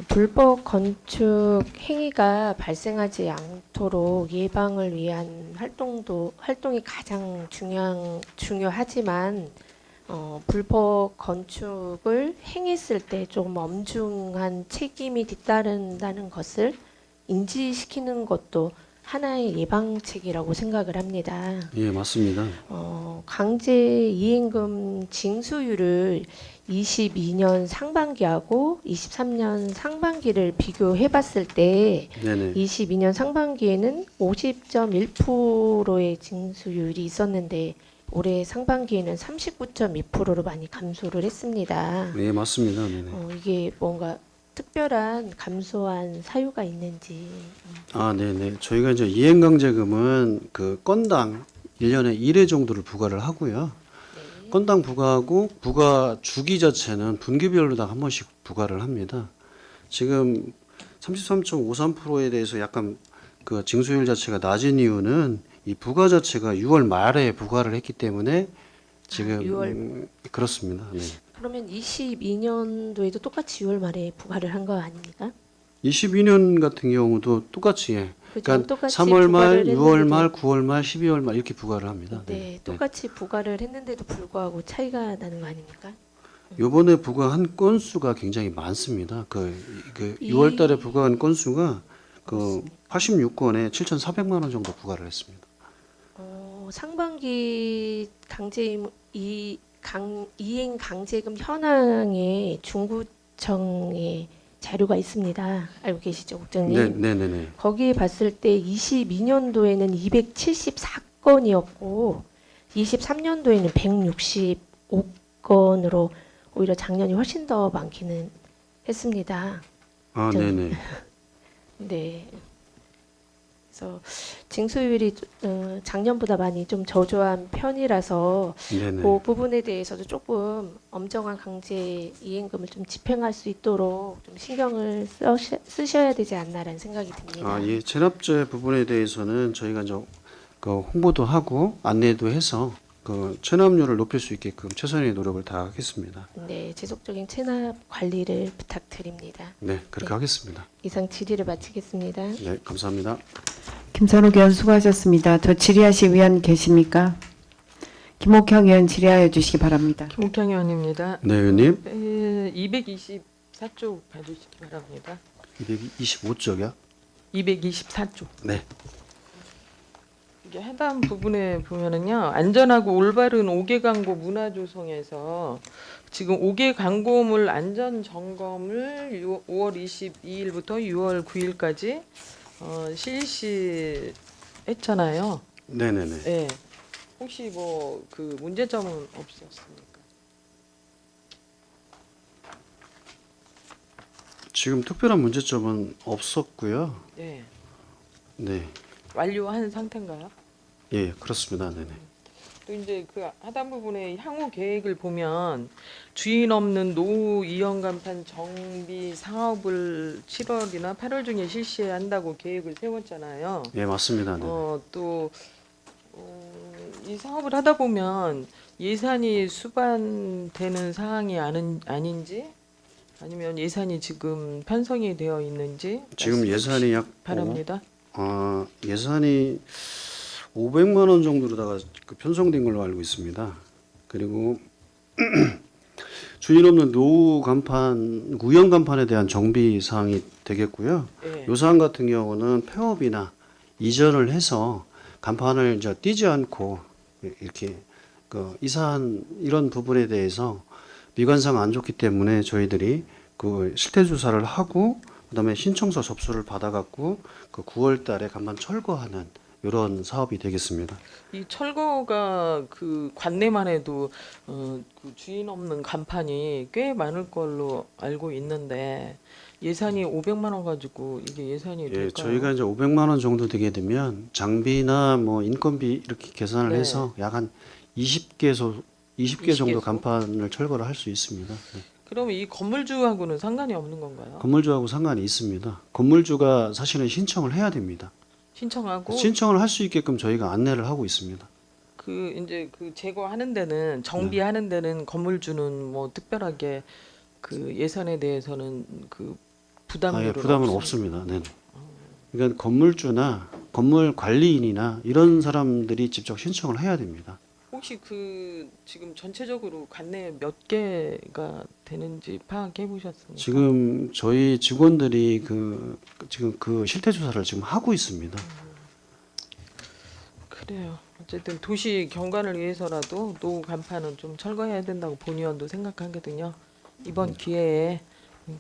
Speaker 4: 불법 건축 행위가 발생하지 않도록 예방을 위한 활동이 가장 중요하지만 불법 건축을 행했을 때 좀 엄중한 책임이 뒤따른다는 것을 인지시키는 것도 하나의 예방책이라고 생각을 합니다.
Speaker 7: 예, 맞습니다.
Speaker 4: 강제 이행금 징수율을 22년 상반기하고 23년 상반기를 비교해 봤을 때
Speaker 7: 네네.
Speaker 4: 22년 상반기에는 50.1%의 징수율이 있었는데 올해 상반기에는 39.2%로 많이 감소를 했습니다.
Speaker 7: 예, 맞습니다. 네네.
Speaker 4: 이게 뭔가 특별한 감소한 사유가 있는지.
Speaker 7: 네네. 저희가 이제 이행강제금은 그 건당 1년에 1회 정도를 부과를 하고요. 건당 부과하고 부과 주기 자체는 분기별로 다 한 번씩 부과를 합니다. 지금 33.53%에 대해서 약간 그 징수율 자체가 낮은 이유는 이 부과 자체가 6월 말에 부과를 했기 때문에 지금
Speaker 4: 6월.
Speaker 7: 그렇습니다. 네.
Speaker 4: 그러면 22년도에도 똑같이 6월 말에 부과를 한 거 아닙니까?
Speaker 7: 22년 같은 경우도 똑같이
Speaker 4: 그죠?
Speaker 7: 그러니까
Speaker 4: 똑같이
Speaker 7: 3월 말,
Speaker 4: 부과를
Speaker 7: 6월
Speaker 4: 했는데도-
Speaker 7: 말, 9월 말, 12월 말 이렇게 부과를 합니다.
Speaker 4: 네, 똑같이 부과를 했는데도 불구하고 차이가 나는 거 아닙니까?
Speaker 7: 요번에 부과한 건수가 굉장히 많습니다. 그 6월 달에 부과한 건수가 그 86건에 7,400만 원 정도 부과를 했습니다.
Speaker 4: 상반기 이행 강제금 현황에 중구청에 자료가 있습니다. 알고 계시죠, 국장님?
Speaker 7: 네네네.
Speaker 4: 거기에 봤을 때 22년도에는 274건이었고 23년도에는 165건으로 오히려 작년이 훨씬 더 많기는 했습니다.
Speaker 7: 네네.
Speaker 4: 네. 그래서 징수율이 작년보다 많이 좀 저조한 편이라서
Speaker 7: 네네.
Speaker 4: 그 부분에 대해서도 조금 엄정한 강제 이행금을 좀 집행할 수 있도록 좀 신경을 쓰셔야 되지 않나라는 생각이 듭니다.
Speaker 7: 아, 예, 체납제 부분에 대해서는 저희가 이제 그 홍보도 하고 안내도 해서 그 체납률을 높일 수 있게끔 최선의 노력을 다하겠습니다.
Speaker 4: 네, 지속적인 체납 관리를 부탁드립니다.
Speaker 7: 네, 그렇게
Speaker 4: 네.
Speaker 7: 하겠습니다.
Speaker 4: 이상 질의를 마치겠습니다.
Speaker 7: 네, 감사합니다.
Speaker 1: 김선욱 의원 수고하셨습니다. 더 질의하실 의원 계십니까? 김옥형 의원 질의하여 주시기 바랍니다.
Speaker 5: 김옥향 의원입니다.
Speaker 7: 네, 의원님.
Speaker 5: 224쪽 봐주시기 바랍니다.
Speaker 7: 225쪽이요?
Speaker 5: 224쪽.
Speaker 7: 네.
Speaker 5: 이게 해당 부분에 보면은요, 안전하고 올바른 5개 광고 문화 조성에서 지금 5개 광고물 안전 점검을 5월 22일부터 6월 9일까지 실시했잖아요.
Speaker 7: 네네네.
Speaker 5: 네. 혹시 뭐 그 문제점은 없었습니까?
Speaker 7: 지금 특별한 문제점은 없었고요.
Speaker 5: 네.
Speaker 7: 네.
Speaker 5: 완료한 상태인가요?
Speaker 7: 예, 그렇습니다. 네네.
Speaker 5: 또 이제 그 하단 부분에 향후 계획을 보면 주인 없는 노후 이용 간판 정비 사업을 7월이나 8월 중에 실시한다고 계획을 세웠잖아요.
Speaker 7: 예, 맞습니다. 네.
Speaker 5: 또 이 사업을 하다 보면 예산이 수반되는 사항이 아닌지 아니면 예산이 지금 편성이 되어 있는지
Speaker 7: 지금
Speaker 5: 말씀
Speaker 7: 예산이 약
Speaker 5: 바랍니다.
Speaker 7: 예산이 500만 원 정도로다가 그 편성된 걸로 알고 있습니다. 그리고 주인 없는 노후 간판, 구형 간판에 대한 정비 사항이 되겠고요.
Speaker 5: 예.
Speaker 7: 요 사항 같은 경우는 폐업이나 이전을 해서 간판을 이제 띄지 않고 이렇게 그 이사한 이런 부분에 대해서 미관상 안 좋기 때문에 저희들이 그 실태 조사를 하고 그다음에 신청서 접수를 받아갖고 그 9월달에 간판 철거하는 이런 사업이 되겠습니다.
Speaker 5: 이 철거가 그 관내만 해도 그 주인 없는 간판이 꽤 많을 걸로 알고 있는데 예산이 500만 원 가지고 이게 예산이
Speaker 7: 예,
Speaker 5: 될까요?
Speaker 7: 저희가 이제 500만 원 정도 되게 되면 장비나 뭐 인건비 이렇게 계산을
Speaker 5: 네.
Speaker 7: 해서 약 한 20개 정도
Speaker 5: 20개
Speaker 7: 간판을 철거를 할 수 있습니다. 네.
Speaker 5: 그러면 이 건물주하고는 상관이 없는 건가요?
Speaker 7: 건물주하고 상관이 있습니다. 건물주가 사실은 신청을 해야 됩니다.
Speaker 5: 신청하고
Speaker 7: 신청을 할 수 있게끔 저희가 안내를 하고 있습니다.
Speaker 5: 그 이제 그 제거하는 데는 정비하는 데는 건물주는 뭐 특별하게 그 예산에 대해서는 그 부담률은
Speaker 7: 부담은 없습니다. 네. 그러니까 건물주나 건물 관리인이나 이런 사람들이 직접 신청을 해야 됩니다.
Speaker 5: 혹시 그 지금 전체적으로 관내 몇 개가 되는지 파악해 보셨습니까?
Speaker 7: 지금 저희 직원들이 지금 그 실태 조사를 지금 하고 있습니다.
Speaker 5: 그래요. 어쨌든 도시 경관을 위해서라도 노후 간판은 좀 철거해야 된다고 본의원도 생각하거든요. 이번 기회에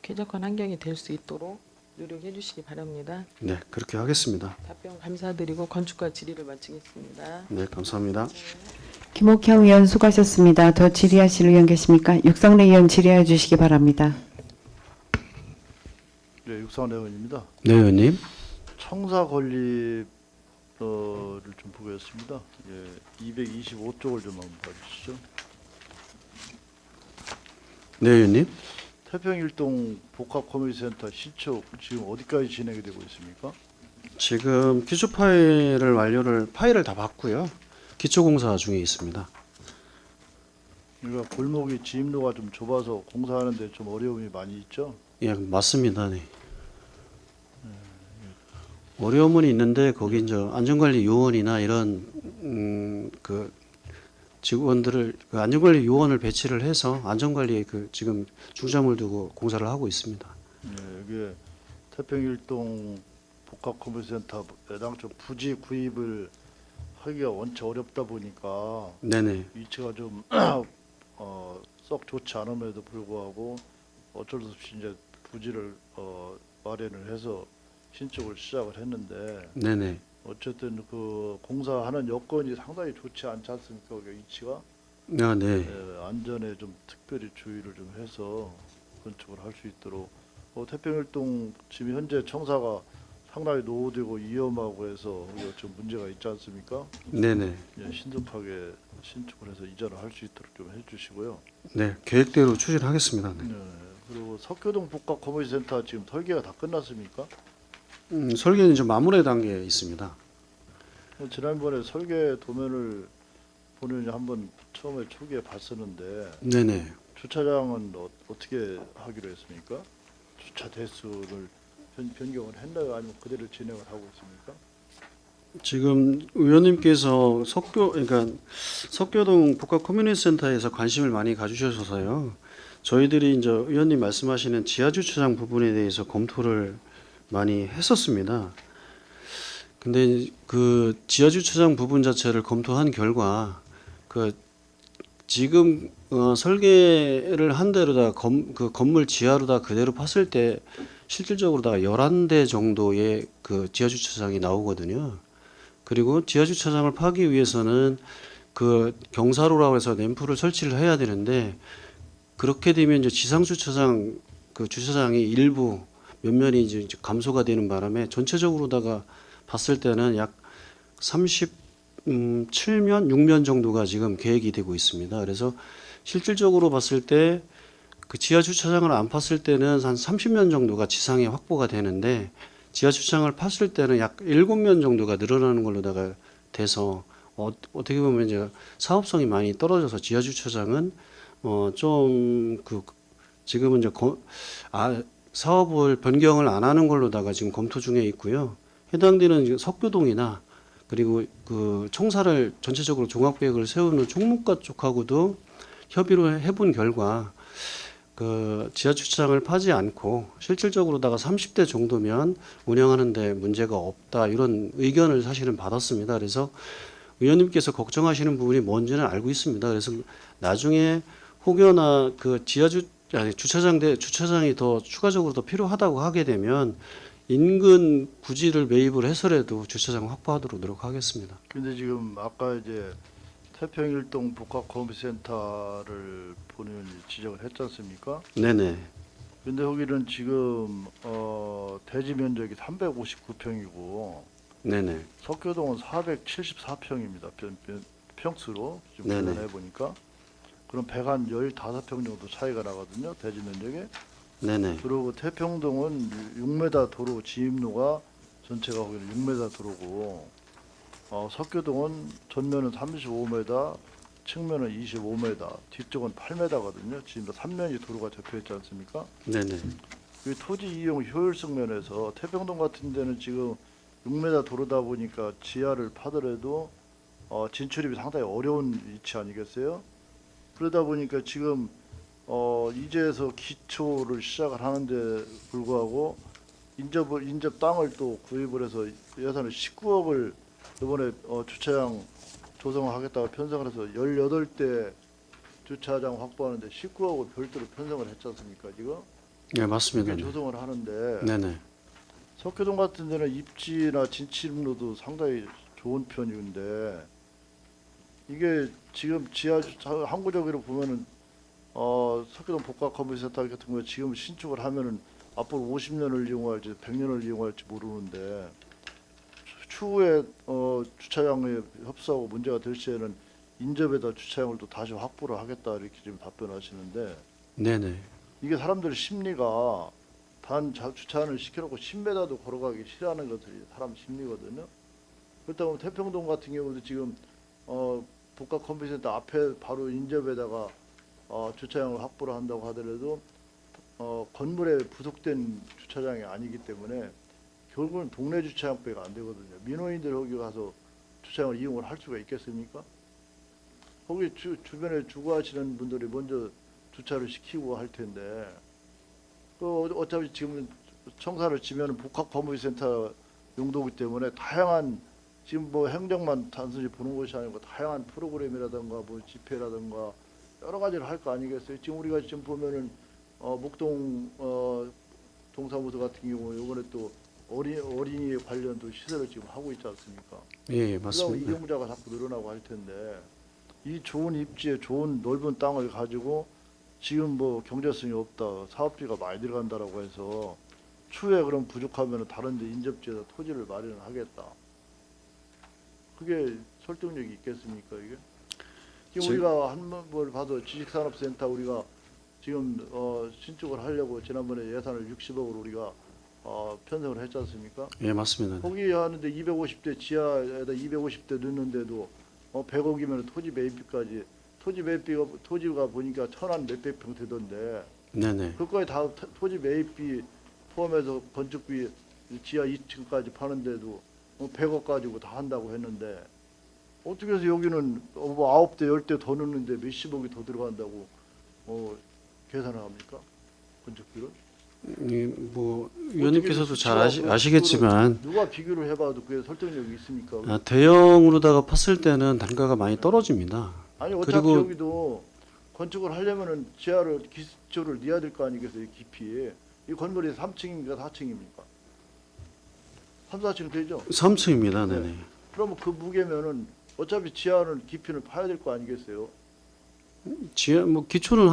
Speaker 5: 쾌적한 환경이 될 수 있도록 노력해 주시기 바랍니다.
Speaker 7: 네, 그렇게 하겠습니다.
Speaker 5: 답변 감사드리고 건축과 질의를 마치겠습니다.
Speaker 7: 네, 감사합니다.
Speaker 1: 김옥형 의원 수고하셨습니다. 더 질의하실 의원 계십니까? 육성래 의원 질의하여 주시기 바랍니다.
Speaker 3: 네, 육상래 의원입니다.
Speaker 7: 네, 의원님.
Speaker 3: 청사 건립 를 좀 보겠습니다. 예, 225쪽을 좀 한번 봐주시죠.
Speaker 7: 네, 의원님.
Speaker 3: 태평일동 복합커뮤니티센터 신축 지금 어디까지 진행이 되고 있습니까?
Speaker 7: 지금 기초 파일을 다 봤고요. 기초 공사 중에 있습니다.
Speaker 3: 그러니까 골목이 진입로가 좀 좁아서 공사하는데 좀 어려움이 많이 있죠.
Speaker 7: 예, 맞습니다. 네. 어려움은 있는데 거기 이제 안전관리 요원이나 이런 그 직원들을 그 안전관리 요원을 배치를 해서 안전관리에 그 지금 중점을 두고 공사를 하고 있습니다.
Speaker 3: 예, 이게 태평일동 복합커뮤니티센터 애당초 부지 구입을 하기가 원체 어렵다 보니까
Speaker 7: 네네.
Speaker 3: 위치가 좀 썩 좋지 않음에도 불구하고 어쩔 수 없이 이제 부지를 마련을 해서 신축을 시작을 했는데
Speaker 7: 네네.
Speaker 3: 어쨌든 그 공사하는 여건이 상당히 좋지 않지 않습니까? 그 위치가
Speaker 7: 아, 네.
Speaker 3: 예, 안전에 좀 특별히 주의를 좀 해서 건축을 할 수 있도록 태평일동 지금 현재 청사가 상당히 노후되고 위험하고 해서 우리가 좀 문제가 있지 않습니까?
Speaker 7: 네네.
Speaker 3: 예, 신속하게 신축을 해서 이전을 할 수 있도록 좀 해주시고요.
Speaker 7: 네, 계획대로 추진하겠습니다. 네.
Speaker 3: 네. 그리고 석교동 복합 커뮤니티 센터 지금 설계가 다 끝났습니까?
Speaker 7: 설계는 좀 마무리 단계에 있습니다.
Speaker 3: 지난번에 설계 도면을 본인이 한번 처음에 초기에 봤었는데
Speaker 7: 네네.
Speaker 3: 주차장은 어떻게 하기로 했습니까? 주차 대수를 변경을 했나요? 아니면 그대로 진행을 하고 있습니까?
Speaker 7: 지금 의원님께서 그러니까 석교동 복합 커뮤니티 센터에서 관심을 많이 가주셔서요. 저희들이 이제 의원님 말씀하시는 지하 주차장 부분에 대해서 검토를 많이 했었습니다. 근데 그 지하 주차장 부분 자체를 검토한 결과 그 지금 설계를 한 대로다 그 건물 지하로다 그대로 팠을 때 실질적으로다가 11대 정도의 그 지하 주차장이 나오거든요. 그리고 지하 주차장을 파기 위해서는 그 경사로라고 해서 램프를 설치를 해야 되는데 그렇게 되면 이제 지상 주차장 그 주차장이 일부 면면이 이제 감소가 되는 바람에 전체적으로다가 봤을 때는 약 37면, 6면 정도가 지금 계획이 되고 있습니다. 그래서 실질적으로 봤을 때 그 지하 주차장을 안 팠을 때는 한 30면 정도가 지상에 확보가 되는데 지하 주차장을 팠을 때는 약 7면 정도가 늘어나는 걸로다가 돼서 어떻게 보면 이제 사업성이 많이 떨어져서 지하 주차장은 좀 그 지금은 이제 사업을 변경을 안 하는 걸로다가 지금 검토 중에 있고요. 해당되는 이제 석교동이나 그리고 그 총사를 전체적으로 종합계획을 세우는 총무과 쪽하고도 협의를 해본 결과 그 지하 주차장을 파지 않고 실질적으로다가 30대 정도면 운영하는데 문제가 없다 이런 의견을 사실은 받았습니다. 그래서 의원님께서 걱정하시는 부분이 뭔지는 알고 있습니다. 그래서 나중에 혹여나 그 주차장이 더 추가적으로 더 필요하다고 하게 되면 인근 부지를 매입을 해서라도 주차장 확보하도록 노력하겠습니다.
Speaker 3: 근데 지금 아까 이제 태평일동 복합 커뮤니티 센터를 본인이 지적을 했지 않습니까?
Speaker 7: 네네.
Speaker 3: 근데 거기는 지금 대지 면적이 359평이고
Speaker 7: 네네.
Speaker 3: 석교동은 474평입니다. 평수로 지금
Speaker 7: 네네.
Speaker 3: 계산해 보니까 그럼 115평 정도 차이가 나거든요. 대지 면적에.
Speaker 7: 네네.
Speaker 3: 그리고 태평동은 6m 도로 진입로가 전체가 거기는 6m 도로고 석교동은 전면은 35m, 측면은 25m, 뒤쪽은 8m거든요. 지금 3면이 도로가 접혀 있지 않습니까?
Speaker 7: 네네.
Speaker 3: 그 토지 이용 효율성 면에서 태평동 같은 데는 지금 6m 도로다 보니까 지하를 파더라도 진출입이 상당히 어려운 위치 아니겠어요? 그러다 보니까 지금 이제에서 기초를 시작을 하는데 불구하고 인접 땅을 또 구입을 해서 예산을 19억을 이번에 주차장 조성을 하겠다고 편성을 해서 18대 주차장 확보하는데 19억을 별도로 편성을 했지 않습니까 지금?
Speaker 7: 네 맞습니다.
Speaker 3: 그게 조성을 하는데
Speaker 7: 네네.
Speaker 3: 석교동 같은 데는 입지나 진출로도 상당히 좋은 편인데 이게 지금 지하 주차 항구적으로 보면은 석교동 복합 커뮤니티 센터 같은 경우에 지금 신축을 하면은 앞으로 50년을 이용할지 100년을 이용할지 모르는데 추후에 주차장에 협소하고 문제가 될 시에는 인접에다 주차장을 또 다시 확보를 하겠다 이렇게 지금 답변하시는데
Speaker 7: 네네.
Speaker 3: 이게 사람들 심리가 단 주차를 시켜놓고 10m도 걸어가기 싫어하는 것들이 사람 심리거든요. 그렇다 보면 태평동 같은 경우도 지금 복합 커뮤니티 센터 앞에 바로 인접에다가 주차장을 확보를 한다고 하더라도 건물에 부속된 주차장이 아니기 때문에 결국은 동네 주차장밖에 안 되거든요. 민원인들 거기 가서 주차장을 이용을 할 수가 있겠습니까? 거기 주변에 주거하시는 분들이 먼저 주차를 시키고 할 텐데 어차피 지금 청사를 지면 복합 커뮤니티 센터 용도이기 때문에 다양한 지금 뭐 행정만 단순히 보는 것이 아니고 다양한 프로그램이라든가 뭐 집회라든가 여러 가지를 할 거 아니겠어요? 지금 우리가 지금 보면은 목동 동사무소 같은 경우 이번에 또 어린이 관련도 시설을 지금 하고 있지 않습니까?
Speaker 7: 예
Speaker 3: 그러다
Speaker 7: 맞습니다.
Speaker 3: 이용자가 자꾸 늘어나고 할 텐데 이 좋은 입지에 좋은 넓은 땅을 가지고 지금 뭐 경제성이 없다, 사업비가 많이 들어간다라고 해서 추후에 그럼 부족하면 다른 데 인접지에서 토지를 마련을 하겠다. 그게 설득력이 있겠습니까, 이게? 지금 우리가 한 번 봐도 지식산업센터 우리가 지금 신축을 하려고 지난번에 예산을 60억으로 우리가 편성을 했지 않습니까?
Speaker 7: 예, 맞습니다.
Speaker 3: 거기 하는데 250대 지하에다 250대 넣는데도 100억이면 토지 매입비까지 토지가 보니까 1,000한 몇백 평 되던데
Speaker 7: 네네.
Speaker 3: 그거에 다 토지 매입비 포함해서 건축비 지하 2층까지 파는데도 100억 가지고 다 한다고 했는데 어떻게 해서 여기는 9대 10대 더 넣는데 몇십억이 더 들어간다고 계산을 합니까? 건축비를?
Speaker 7: 뭐 위원님께서도 잘
Speaker 3: 어떻게
Speaker 7: 아시겠지만
Speaker 3: 누가 비교를 해봐도 그게 설득력이 있습니까?
Speaker 7: 대형으로다가 팠을 때는 단가가 많이 떨어집니다.
Speaker 3: 아니 어차피
Speaker 7: 그리고-
Speaker 3: 여기도 건축을 하려면은 지하를 기초를 내야 될 거 아니겠어요? 이 깊이. 이 건물이 3층입니까? 4층입니까? 3, 4층 되죠?
Speaker 7: 3층입니다. 네네.
Speaker 3: 그러면 그 무게면은 어차피 지하는 깊이는 파야 될 거 아니겠어요?
Speaker 7: 지하 뭐 기초는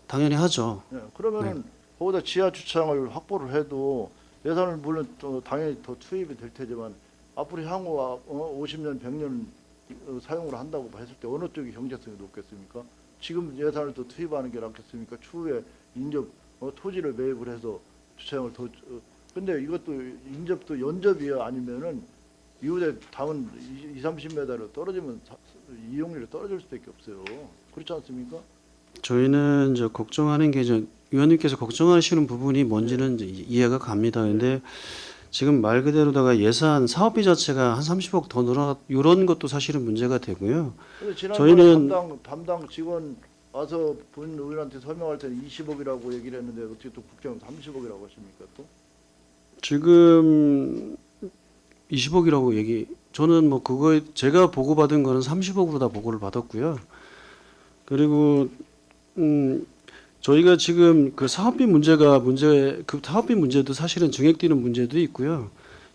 Speaker 7: 당연히 하죠.
Speaker 3: 예, 그러면은 거기다 지하 주차장을 확보를 해도 예산을 물론 또 당연히 더 투입이 될 테지만 앞으로 향후 50년, 100년 사용을 한다고 했을 때 어느 쪽이 경제성이 높겠습니까? 지금 예산을 더 투입하는 게 낫겠습니까? 추후에 인접 토지를 매입을 해서 주차장을 더 근데 이것도 인접도 연접이야 아니면은 이후에 담은 30m로 떨어지면 이용률이 떨어질 수밖에 없어요. 그렇지 않습니까?
Speaker 7: 저희는 이제 걱정하는 게 이제 위원님께서 걱정하시는 부분이 뭔지는 이제 이해가 갑니다. 근데 지금 말 그대로다가 예산 사업비 자체가 한 30억 더 늘어 이런 것도 사실은 문제가 되고요.
Speaker 3: 근데 지난번에
Speaker 7: 저희는-
Speaker 3: 담당 직원 와서 본 의원한테 설명할 때는 20억이라고 얘기를 했는데 어떻게 또 국장은 30억이라고 하십니까 또?
Speaker 7: 지금 20억이라고 저는 뭐 그거에 제가 보고받은 거는 30억으로 다 보고를 받았고요. 그리고 저희가 지금 그 사업비 그 사업비 문제도 사실은 증액되는 문제도 있고요.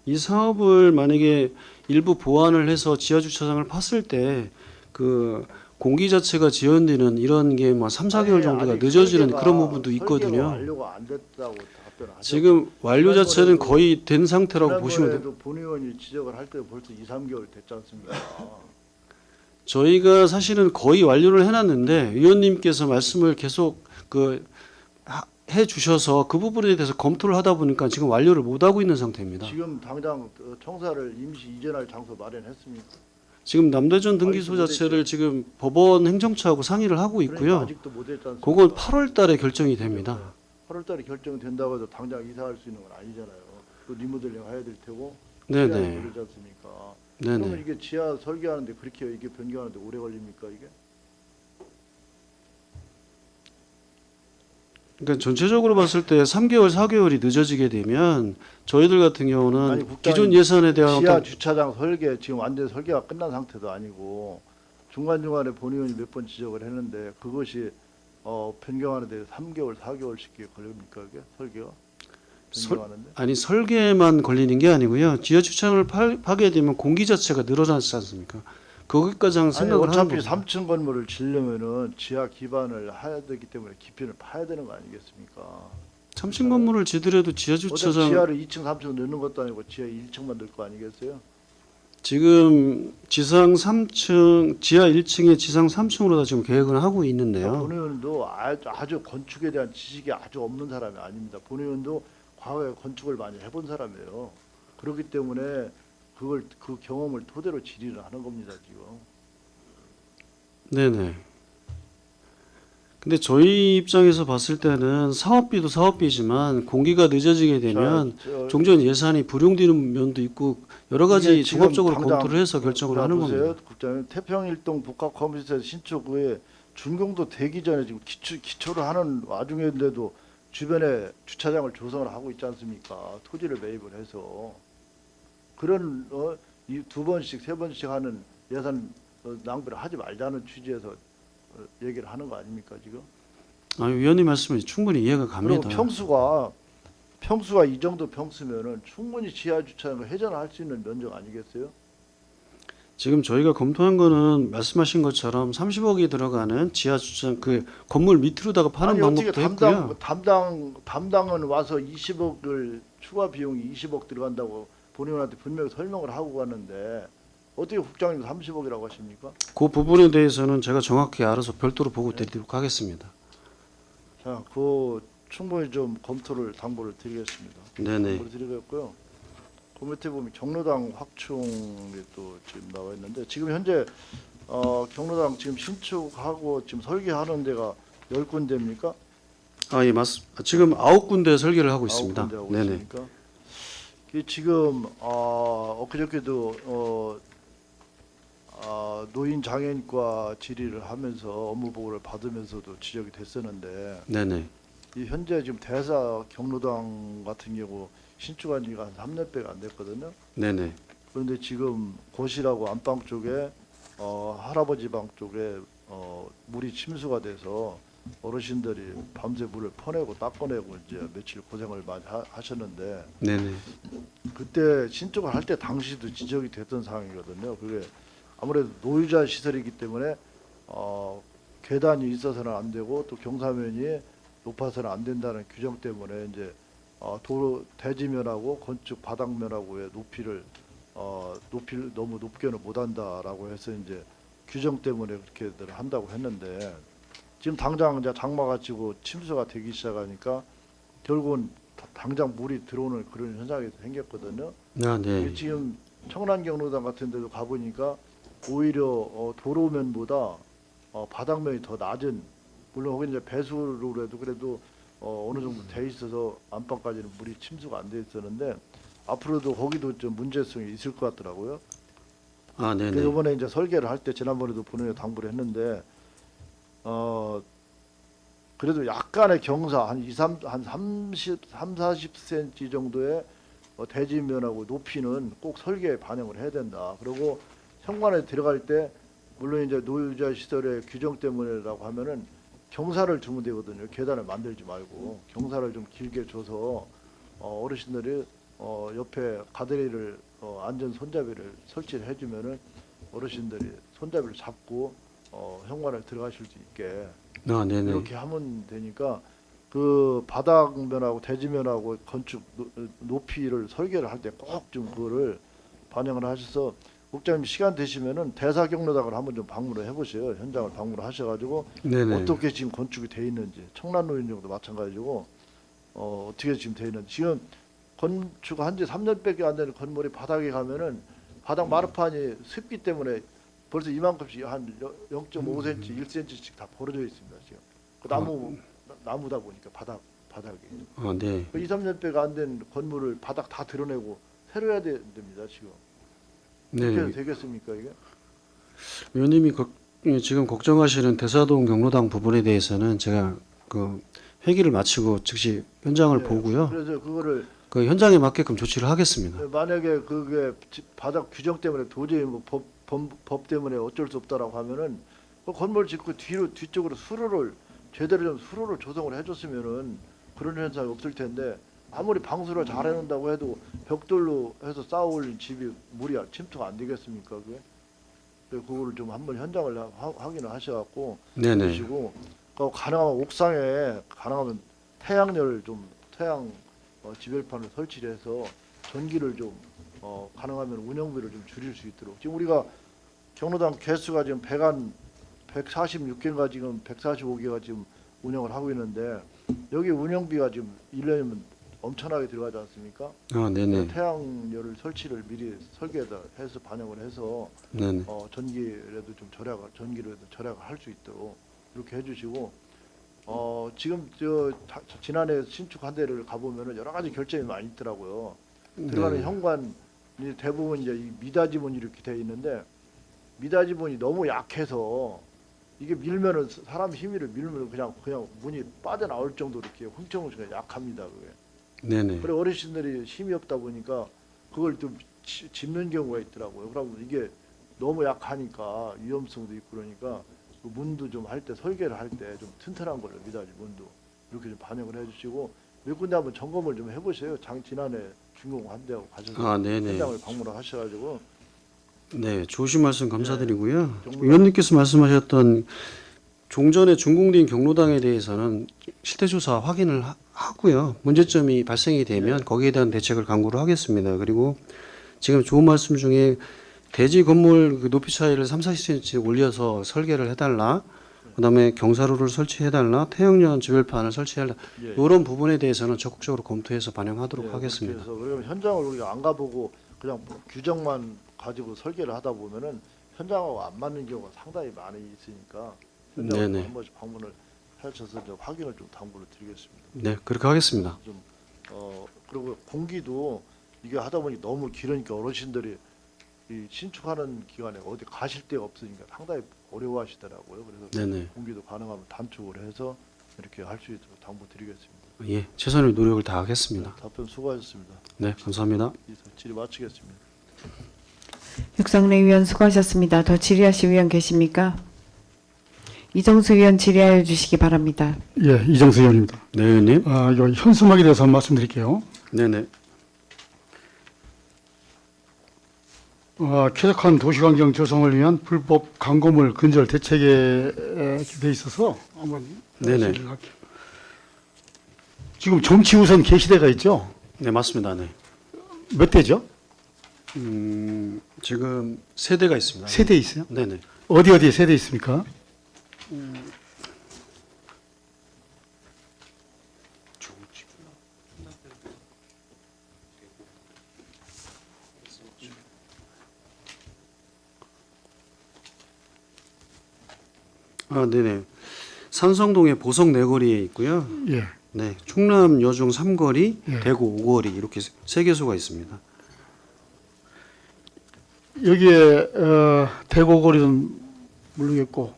Speaker 7: 이 사업을 만약에 일부 보완을 해서 지하 주차장을 팠을 때 그 공기 자체가 지연되는 이런 게 뭐 3, 4개월 정도가
Speaker 3: 아직
Speaker 7: 늦어지는
Speaker 3: 설계가-
Speaker 7: 그런 부분도
Speaker 3: 설계가
Speaker 7: 있거든요.
Speaker 3: 완료가 안 됐다고 답변하죠.
Speaker 7: 지금 완료 자체는 거의 된 상태라고 보시면 돼요.
Speaker 3: 지난번에도 본 의원이 지적을 할 때 벌써 2, 3개월 됐지 않습니까?
Speaker 7: 저희가 사실은 거의 완료를 해놨는데 위원님께서 말씀을 계속 해 주셔서 그 부분에 대해서 검토를 하다 보니까 지금 완료를 못 하고 있는 상태입니다.
Speaker 3: 지금 당장 청사를 임시 이전할 장소 마련했습니까?
Speaker 7: 지금 남대전 등기소
Speaker 3: 아직도
Speaker 7: 자체를 지금 법원 행정처하고 상의를 하고
Speaker 3: 그러니까
Speaker 7: 있고요.
Speaker 3: 아직도 못 했지 않습니까?
Speaker 7: 그건 8월 달에 결정이 됩니다.
Speaker 3: 8월 달에 결정된다고 해도 당장 이사할 수 있는 건 아니잖아요. 또 리모델링 해야 될 테고 시간이
Speaker 7: 네네.
Speaker 3: 걸리지 않습니까? 그러면
Speaker 7: 네네.
Speaker 3: 이게 지하 설계하는데 그렇게 이게 변경하는데 오래 걸립니까 이게?
Speaker 7: 그러니까 전체적으로 봤을 때 3개월, 4개월이 늦어지게 되면 저희들 같은 경우는
Speaker 3: 아니, 국장님,
Speaker 7: 기존 예산에 대한
Speaker 3: 지하
Speaker 7: 어떤
Speaker 3: 주차장 설계 지금 완전 설계가 끝난 상태도 아니고 중간중간에 본 의원이 몇 번 지적을 했는데 그것이 변경하는데 3개월, 4개월씩 걸립니까 이게 설계가 변경하는데?
Speaker 7: 아니 설계만 걸리는 게 아니고요. 지하 주차장을 파게 되면 공기 자체가 늘어나지 않습니까? 거기까지 한
Speaker 3: 아니
Speaker 7: 생각을 하는
Speaker 3: 어차피
Speaker 7: 거죠.
Speaker 3: 3층 건물을 지으려면은 지하 기반을 해야 되기 때문에 깊이를 파야 되는 거 아니겠습니까?
Speaker 7: 3층 건물을 지더라도 지하
Speaker 3: 어차피
Speaker 7: 주차장
Speaker 3: 지하를 2층, 3층 넣는 것도 아니고 지하 1층만 넣을 거 아니겠어요?
Speaker 7: 지금 지상 3층, 지하 1층에 지상 3층으로 다 지금 계획을 하고 있는데요.
Speaker 3: 본 의원도 아주 건축에 대한 지식이 아주 없는 사람이 아닙니다. 본 의원도 과거에 건축을 많이 해본 사람이에요. 그렇기 때문에 그 경험을 토대로 질의를 하는 겁니다 지금.
Speaker 7: 네네. 근데 저희 입장에서 봤을 때는 사업비도 사업비지만 공기가 늦어지게 되면 종전 예산이 불용되는 면도 있고 여러 가지
Speaker 3: 이게 지금
Speaker 7: 종합적으로
Speaker 3: 당장
Speaker 7: 검토를 해서 결정을 하는
Speaker 3: 보세요,
Speaker 7: 겁니다.
Speaker 3: 국장님 태평일동 복합컴퓨터 신축 후에 준공도 되기 전에 지금 기초를 하는 와중인데도 주변에 주차장을 조성을 하고 있지 않습니까? 토지를 매입을 해서 그런 이 2번씩 3번씩 하는 예산 낭비를 하지 말자는 취지에서 얘기를 하는 거 아닙니까 지금?
Speaker 7: 아니, 위원님 말씀이 충분히 이해가
Speaker 3: 그리고
Speaker 7: 갑니다.
Speaker 3: 평수가 이 정도 평수면은 충분히 지하 주차장을 회전할 수 있는 면적 아니겠어요?
Speaker 7: 지금 저희가 검토한 거는 말씀하신 것처럼 30억이 들어가는 지하 주차장 그 건물 밑으로다가 파는
Speaker 3: 아니 어떻게
Speaker 7: 방법도 했고요.
Speaker 3: 담당은 와서 20억을 추가 비용이 20억 들어간다고 본인한테 분명히 설명을 하고 갔는데 어떻게 국장님 30억이라고 하십니까?
Speaker 7: 그 부분에 대해서는 제가 정확히 알아서 별도로 보고 드리도록 하겠습니다.
Speaker 3: 자, 그 충분히 좀 검토를 당부를 드리겠습니다.
Speaker 7: 네네.
Speaker 3: 당부를 드리겠고요. 그 밑에 보면 경로당 확충이 또 지금 나와 있는데 지금 현재 경로당 지금 신축하고 지금 설계하는 데가 10군데입니까?
Speaker 7: 아, 예, 맞습니다. 지금 9군데 설계를 하고 있습니다.
Speaker 3: 9군데 하고
Speaker 7: 네네.
Speaker 3: 있으니까 이게 지금 엊그저께도 노인 장애인과 질의를 하면서 업무 보고를 받으면서도 지적이 됐었는데
Speaker 7: 네네.
Speaker 3: 이 현재 지금 대사 경로당 같은 경우 신축한 지가 한 3년밖에 안 됐거든요.
Speaker 7: 네네.
Speaker 3: 그런데 지금 고실하고 안방 쪽에 할아버지 방 쪽에 물이 침수가 돼서 어르신들이 밤새 물을 퍼내고 닦아내고 이제 며칠 고생을 많이 하셨는데
Speaker 7: 네네.
Speaker 3: 그때 신축을 할 때 당시도 지적이 됐던 상황이거든요. 그게 아무래도 노유자 시설이기 때문에 계단이 있어서는 안 되고 또 경사면이 높아서는 안 된다는 규정 때문에 이제 도로 대지면하고 건축 바닥면하고의 높이를 너무 높게는 못한다라고 해서 이제 규정 때문에 그렇게들 한다고 했는데 지금 당장 이제 장마가 치고 침수가 되기 시작하니까 결국은 당장 물이 들어오는 그런 현상이 생겼거든요.
Speaker 7: 아, 네.
Speaker 3: 지금 청란 경로당 같은 데도 가보니까 오히려 도로면보다 바닥면이 더 낮은, 물론 거기 이제 배수로 해도 그래도 어느 정도 돼 있어서 안방까지는 물이 침수가 안 돼 있었는데 앞으로도 거기도 좀 문제성이 있을 것 같더라고요.
Speaker 7: 아, 네네.
Speaker 3: 그래서 이번에 이제 설계를 할 때 지난번에도 본인이 당부를 했는데 그래도 약간의 경사 한 40cm 정도의 대지면하고 높이는 꼭 설계에 반영을 해야 된다. 그리고 현관에 들어갈 때 물론 이제 노유자 시설의 규정 때문이라고 하면은 경사를 주면 되거든요. 계단을 만들지 말고 경사를 좀 길게 줘서 어르신들이 옆에 가드레일을 안전 손잡이를 설치를 해주면은 어르신들이 손잡이를 잡고 현관에 들어가실 수 있게
Speaker 7: 아, 네네.
Speaker 3: 이렇게 하면 되니까 그 바닥면하고 대지면하고 건축 높이를 설계를 할 때 꼭 좀 그거를 반영을 하셔서 국장님 시간 되시면은 대사경로당을 한번 좀 방문을 해보세요. 현장을 방문을 하셔가지고
Speaker 7: 네네.
Speaker 3: 어떻게 지금 건축이 돼 있는지 청란노인정도 마찬가지고 어떻게 지금 돼 있는지 지금 건축 한지 3년밖에 안 되는 건물이 바닥에 가면은 바닥 마루판이 습기 때문에 벌써 이만큼씩 한 0.5cm, 1cm씩 다 벌어져 있습니다. 지금 그 나무다 보니까 바닥이
Speaker 7: 아, 네.
Speaker 3: 2, 3년밖에 안 된 건물을 바닥 다 드러내고 새로 해야 됩니다. 지금
Speaker 7: 네.
Speaker 3: 어떻게 되겠습니까 이게?
Speaker 7: 의원님이 지금 걱정하시는 대사동 경로당 부분에 대해서는 제가 그 회기를 마치고 즉시 현장을
Speaker 3: 네,
Speaker 7: 보고요.
Speaker 3: 그래서 그거를
Speaker 7: 그 현장에 맞게끔 조치를 하겠습니다.
Speaker 3: 만약에 그게 바닥 규정 때문에 도저히 뭐 법 때문에 어쩔 수 없다라고 하면은 그 건물 짓고 뒤쪽으로 수로를 제대로 좀 수로를 조성을 해줬으면은 그런 현상이 없을 텐데 아무리 방수를 잘 해놓는다고 해도 벽돌로 해서 쌓아 올린 집이 물이 침투가 안 되겠습니까 그게? 그거를 좀 한번 현장을 확인을 하셔갖고
Speaker 7: 네네.
Speaker 3: 해주시고 가능하면 옥상에 가능하면 태양 지별판을 설치를 해서 전기를 좀 가능하면 운영비를 좀 줄일 수 있도록 지금 우리가 경로당 개수가 지금 146개가 지금 145개가 지금 운영을 하고 있는데 여기 운영비가 지금 1년이면 엄청나게 들어가지 않습니까?
Speaker 7: 아, 네네.
Speaker 3: 태양열을 설치를 미리 설계에다 해서 반영을 해서
Speaker 7: 네네.
Speaker 3: 전기를 절약을 할 수 있도록 이렇게 해주시고 지금 지난해 신축한 데를 가보면은 여러 가지 결점이 많이 있더라고요. 들어가는
Speaker 7: 네.
Speaker 3: 현관이 대부분 이제 이 미닫이문이 이렇게 돼 있는데 미닫이문이 너무 약해서 이게 밀면은 사람 힘을 밀면 그냥 문이 빠져나올 정도로 이렇게 훔쳐뭉쳐 약합니다. 그게.
Speaker 7: 네네.
Speaker 3: 그래 어르신들이 힘이 없다 보니까 그걸 좀 짚는 경우가 있더라고요. 그러면 이게 너무 약하니까 위험성도 있고 그러니까 그 문도 좀 할 때 설계를 할 때 좀 튼튼한 거를 미닫이 문도 이렇게 좀 반영을 해주시고 몇 군데 한번 점검을 좀 해보세요. 지난해 준공한 데하고 가셔서
Speaker 7: 아, 네네.
Speaker 3: 현장을 방문을 하셔가지고
Speaker 7: 네, 좋으신 말씀 감사드리고요. 위원님께서 말씀하셨던 종전의 중공된 경로당에 대해서는 실태조사 확인을 하고요. 문제점이 발생이 되면 거기에 대한 대책을 강구를 하겠습니다. 그리고 지금 좋은 말씀 중에 대지 건물 그 높이 차이를 3, 40cm 올려서 설계를 해달라. 그다음에 경사로를 설치해달라. 태양열 지별판을 설치해달라.
Speaker 3: 예.
Speaker 7: 이런 부분에 대해서는 적극적으로 검토해서 반영하도록 하겠습니다.
Speaker 3: 그래서 그러면 현장을 우리가 안 가보고 그냥 규정만 가지고 설계를 하다 보면은 현장하고 안 맞는 경우가 상당히 많이 있으니까 현장을
Speaker 7: 네네.
Speaker 3: 한 번씩 방문을 하셔서 이제 확인을 좀 당부를 드리겠습니다.
Speaker 7: 네, 그렇게 하겠습니다.
Speaker 3: 좀 그리고 공기도 이게 하다 보니 너무 길으니까 어르신들이 이 신축하는 기간에 어디 가실 데가 없으니까 상당히 어려워하시더라고요. 그래서
Speaker 7: 네네.
Speaker 3: 공기도 가능하면 단축을 해서 이렇게 할 수 있도록 당부드리겠습니다.
Speaker 7: 예, 최선의 노력을 다하겠습니다.
Speaker 3: 답변 수고하셨습니다.
Speaker 7: 네, 감사합니다.
Speaker 3: 이상 질의 마치겠습니다.
Speaker 1: 육상래 위원 수고하셨습니다. 더 질의하실 위원 계십니까? 이정수 위원 질의하여 주시기 바랍니다.
Speaker 6: 예, 이정수 의원입니다.
Speaker 7: 네, 의원님.
Speaker 6: 요 현수막에 대해서 한번 말씀드릴게요.
Speaker 7: 네네.
Speaker 6: 쾌적한 도시환경 조성을 위한 불법 광고물 근절 대책에 돼 있어서 한번
Speaker 7: 네네.
Speaker 6: 질의를 할게요. 지금 정치우선 게시대가 있죠?
Speaker 7: 네, 맞습니다. 네.
Speaker 6: 몇 대죠?
Speaker 7: 지금 세 대가 있습니다.
Speaker 6: 세 대 있어요?
Speaker 7: 네네.
Speaker 6: 어디에 세 대 있습니까?
Speaker 7: 네네. 산성동의 보성 네거리에 있고요.
Speaker 6: 예.
Speaker 7: 네, 충남 여중 3거리,
Speaker 6: 예.
Speaker 7: 대구 5거리 이렇게 세 개소가 있습니다.
Speaker 6: 여기에 대고거리는 모르겠고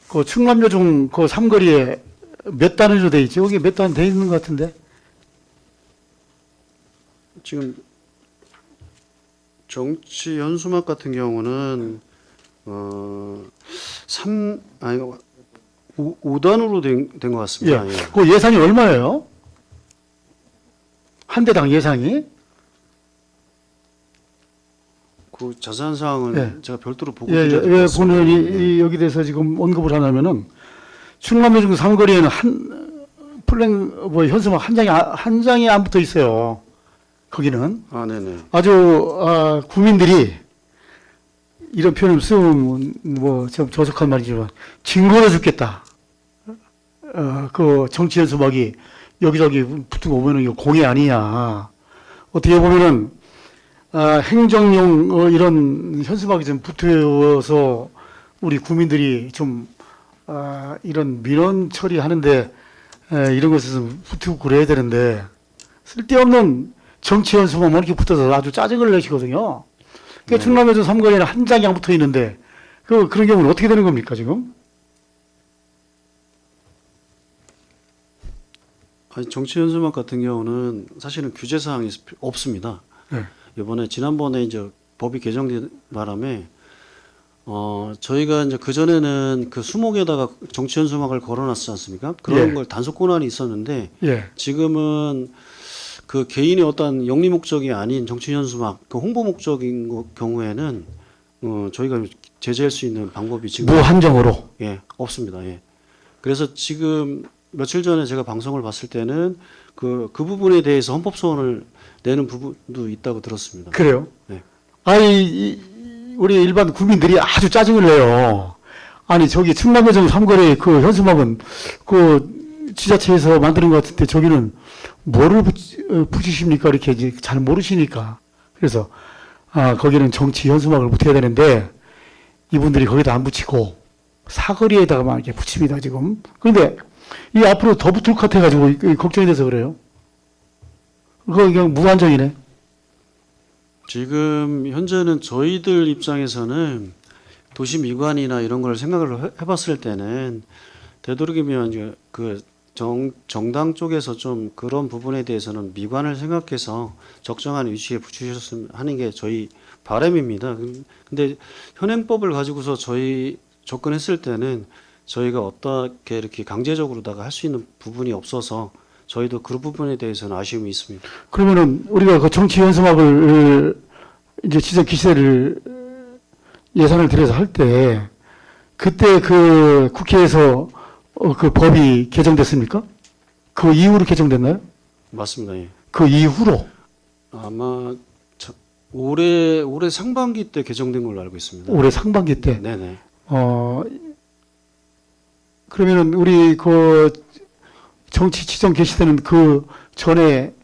Speaker 6: 그 충남여중 그 삼거리에 몇 단으로 돼 있죠? 여기 몇 단 돼 있는 것 같은데.
Speaker 7: 지금 정치 연수막 같은 경우는 5단으로 된 것 같습니다.
Speaker 6: 예.
Speaker 7: 예.
Speaker 6: 그 예산이 얼마예요? 한 대당 예산이?
Speaker 7: 그 자세한 사항은
Speaker 6: 예.
Speaker 7: 제가 별도로 보고
Speaker 6: 예,
Speaker 7: 드려야
Speaker 6: 예,
Speaker 7: 될것
Speaker 6: 왜
Speaker 7: 같습니다.
Speaker 6: 본회의 여기 대해서 지금 언급을 하냐면은 충남여중 삼거리에는 현수막 한 장이 안 붙어 있어요. 거기는
Speaker 7: 네네.
Speaker 6: 아주 국민들이 이런 표현을 쓰면 좀 조속한 말이지만 징그러 죽겠다. 그 정치 연수막이 여기저기 붙은 거 보면은 이거 공해 아니냐. 어떻게 보면은 행정용 이런 현수막이 좀 붙어서 우리 국민들이 좀 이런 민원 처리하는데 이런 것에 좀 붙고 그래야 되는데 쓸데없는 정치 현수막만 이렇게 붙어서 아주 짜증을 내시거든요. 그러니까
Speaker 7: 네.
Speaker 6: 충남여중 삼거리에는 한 장이 안 붙어 있는데 그런 경우는 어떻게 되는 겁니까 지금?
Speaker 7: 아니, 정치 연수막 같은 경우는 사실은 규제 사항이 없습니다.
Speaker 6: 네.
Speaker 7: 이번에 지난번에 이제 법이 개정된 바람에 저희가 이제 그 전에는 그 수목에다가 정치 연수막을 걸어놨지 않습니까? 그런
Speaker 6: 예.
Speaker 7: 걸 단속 권한이 있었는데
Speaker 6: 예.
Speaker 7: 지금은 그 개인의 어떤 영리 목적이 아닌 정치 연수막, 그 홍보 목적인 경우에는 저희가 제재할 수 있는 방법이 지금
Speaker 6: 무한정으로.
Speaker 7: 예, 없습니다. 예. 그래서 지금 며칠 전에 제가 방송을 봤을 때는 그 부분에 대해서 헌법 소원을 내는 부분도 있다고 들었습니다.
Speaker 6: 그래요?
Speaker 7: 네.
Speaker 6: 아니 우리 일반 국민들이 아주 짜증을 내요. 아니 저기 충남여중 삼거리 그 현수막은 그 지자체에서 만드는 것 같은데 저기는 뭐를 붙이십니까? 이렇게 이제 잘 모르시니까. 그래서 거기는 정치 현수막을 붙여야 되는데 이분들이 거기다 안 붙이고 사거리에다가만 이렇게 붙입니다 지금. 그런데 이 앞으로 더 붙을 것 같아가지고 걱정이 돼서 그래요. 그거 그냥 무한정이네.
Speaker 7: 지금 현재는 저희들 입장에서는 도시 미관이나 이런 걸 생각을 해봤을 때는 되도록이면 이제 그 정당 쪽에서 좀 그런 부분에 대해서는 미관을 생각해서 적정한 위치에 붙이셨으면 하는 게 저희 바람입니다. 근데 현행법을 가지고서 저희 접근했을 때는 저희가 어떻게 이렇게 강제적으로다가 할 수 있는 부분이 없어서 저희도 그 부분에 대해서는 아쉬움이 있습니다.
Speaker 6: 그러면은 우리가 그 정치 현수막을 이제 지적 기세를 예산을 들여서 할 때 그때 그 국회에서 그 법이 개정됐습니까? 그 이후로 개정됐나요?
Speaker 7: 맞습니다. 예.
Speaker 6: 그 이후로
Speaker 7: 아마 올해 상반기 때 개정된 걸로 알고 있습니다.
Speaker 6: 올해 상반기 때.
Speaker 7: 네네.
Speaker 6: 그러면은 우리 그 정치 지정 개시되는 그 전에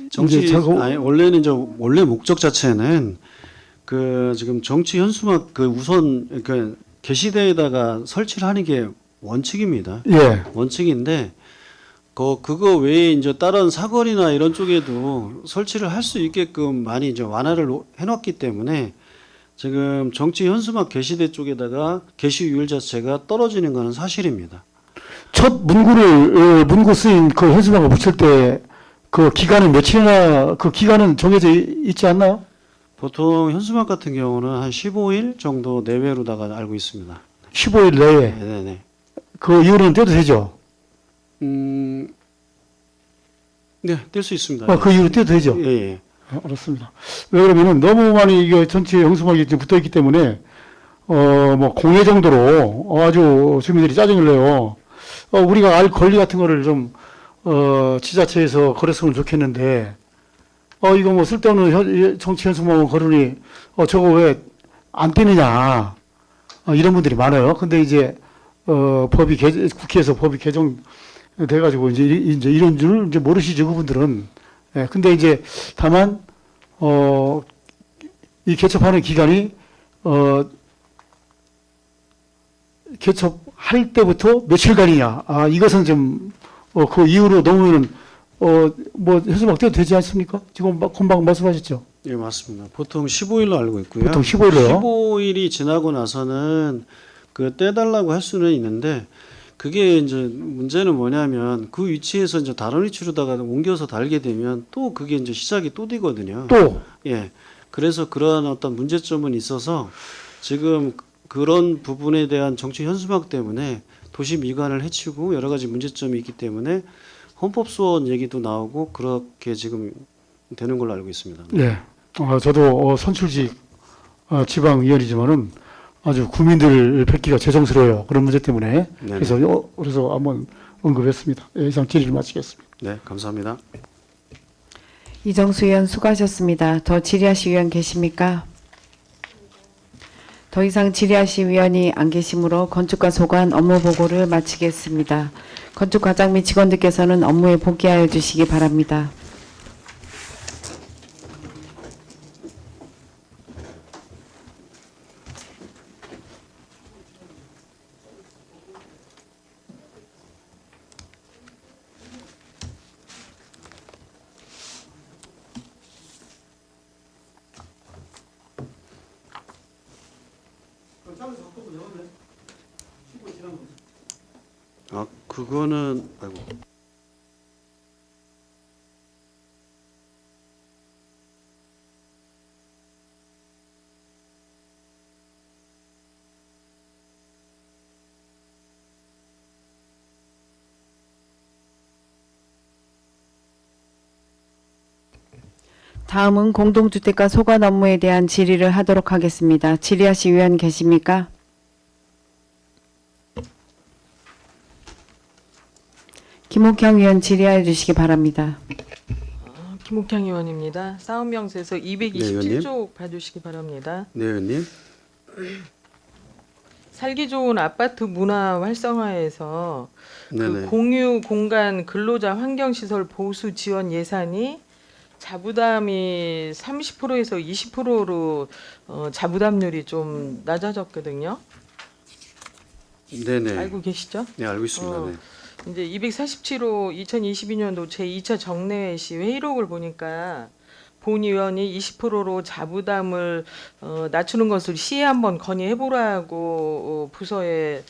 Speaker 7: 정치
Speaker 6: 이제
Speaker 7: 아니 원래는 원래 목적 자체는 그 지금 정치 현수막 그 우선 그 게시대에다가 설치를 하는 게 원칙입니다.
Speaker 6: 예.
Speaker 7: 원칙인데 그거 외에 이제 다른 사거리나 이런 쪽에도 설치를 할 수 있게끔 많이 이제 완화를 해놨기 때문에 지금 정치 현수막 게시대 쪽에다가 게시율 자체가 떨어지는 것은 사실입니다.
Speaker 6: 첫 문구 쓰인 그 현수막을 붙일 때 그 기간은 며칠이나 그 기간은 정해져 있지 않나요?
Speaker 7: 보통 현수막 같은 경우는 한 15일 정도 내외로다가 알고 있습니다.
Speaker 6: 15일 내에.
Speaker 7: 네네.
Speaker 6: 그 이후로는 떼도 되죠?
Speaker 7: 네, 뗄 수 있습니다.
Speaker 6: 그 이후로 떼도 되죠?
Speaker 7: 예, 예.
Speaker 6: 알았습니다. 왜 그러면은 너무 많이 이게 전체 현수막이 지금 붙어 있기 때문에 뭐 공해 정도로 아주 주민들이 짜증을 내요. 우리가 알 권리 같은 거를 좀 지자체에서 걸었으면 좋겠는데 이거 뭐 쓸데없는 정치 현수막을 걸으니 저거 왜 안 떼느냐 이런 분들이 많아요. 근데 이제 국회에서 법이 개정돼가지고 이제 이런 줄 이제 모르시죠 그분들은. 예, 근데 이제 다만 이 개첩하는 기간이 개첩할 때부터 며칠간이냐. 이것은 좀 그 이후로 넘으면은 뭐 현수막 떼도 되지 않습니까? 지금 금방 말씀하셨죠.
Speaker 7: 예, 맞습니다. 보통 15일로 알고 있고요.
Speaker 6: 보통 15일로요.
Speaker 7: 15일이 지나고 나서는 그 떼달라고 할 수는 있는데 그게 이제 문제는 뭐냐면 그 위치에서 이제 다른 위치로다가 옮겨서 달게 되면 또 그게 이제 시작이 또 되거든요.
Speaker 6: 또
Speaker 7: 예. 그래서 그러한 어떤 문제점은 있어서 지금 그런 부분에 대한 정치 현수막 때문에 도시 미관을 해치고 여러 가지 문제점이 있기 때문에 헌법 소원 얘기도 나오고 그렇게 지금 되는 걸로 알고 있습니다.
Speaker 6: 예. 저도 선출직 지방위원이지만은 아주 구민들 뵙기가 죄송스러워요. 그런 문제 때문에.
Speaker 7: 네네.
Speaker 6: 그래서 한번 언급했습니다. 예, 이상 질의를 마치겠습니다.
Speaker 7: 네, 감사합니다.
Speaker 1: 이정수 의원 수고하셨습니다. 더 질의하실 의원 계십니까? 더 이상 질의하실 의원이 안 계시므로 건축과 소관 업무 보고를 마치겠습니다. 건축과장 및 직원들께서는 업무에 복귀하여 주시기 바랍니다.
Speaker 7: 그거는 아이고.
Speaker 1: 다음은 공동주택과 소관 업무에 대한 질의를 하도록 하겠습니다. 질의하실 의원 계십니까? 김옥형 의원 질의하여 주시기 바랍니다.
Speaker 5: 김옥향 의원입니다. 싸움명세서
Speaker 7: 네,
Speaker 5: 227쪽 봐주시기 바랍니다.
Speaker 7: 네, 의원님.
Speaker 5: 살기 좋은 아파트 문화 활성화에서
Speaker 7: 네네.
Speaker 5: 그 공유 공간 근로자 환경시설 보수 지원 예산이 자부담이 30%에서 20%로 자부담률이 좀 낮아졌거든요.
Speaker 7: 네네.
Speaker 5: 알고 계시죠?
Speaker 7: 네, 알고 있습니다. 네.
Speaker 5: 이제 247호 2022년도 제2차 정례시 회의록을 보니까 본 의원이 20%로 자부담을 낮추는 것을 시에 한번 건의해보라고 부서에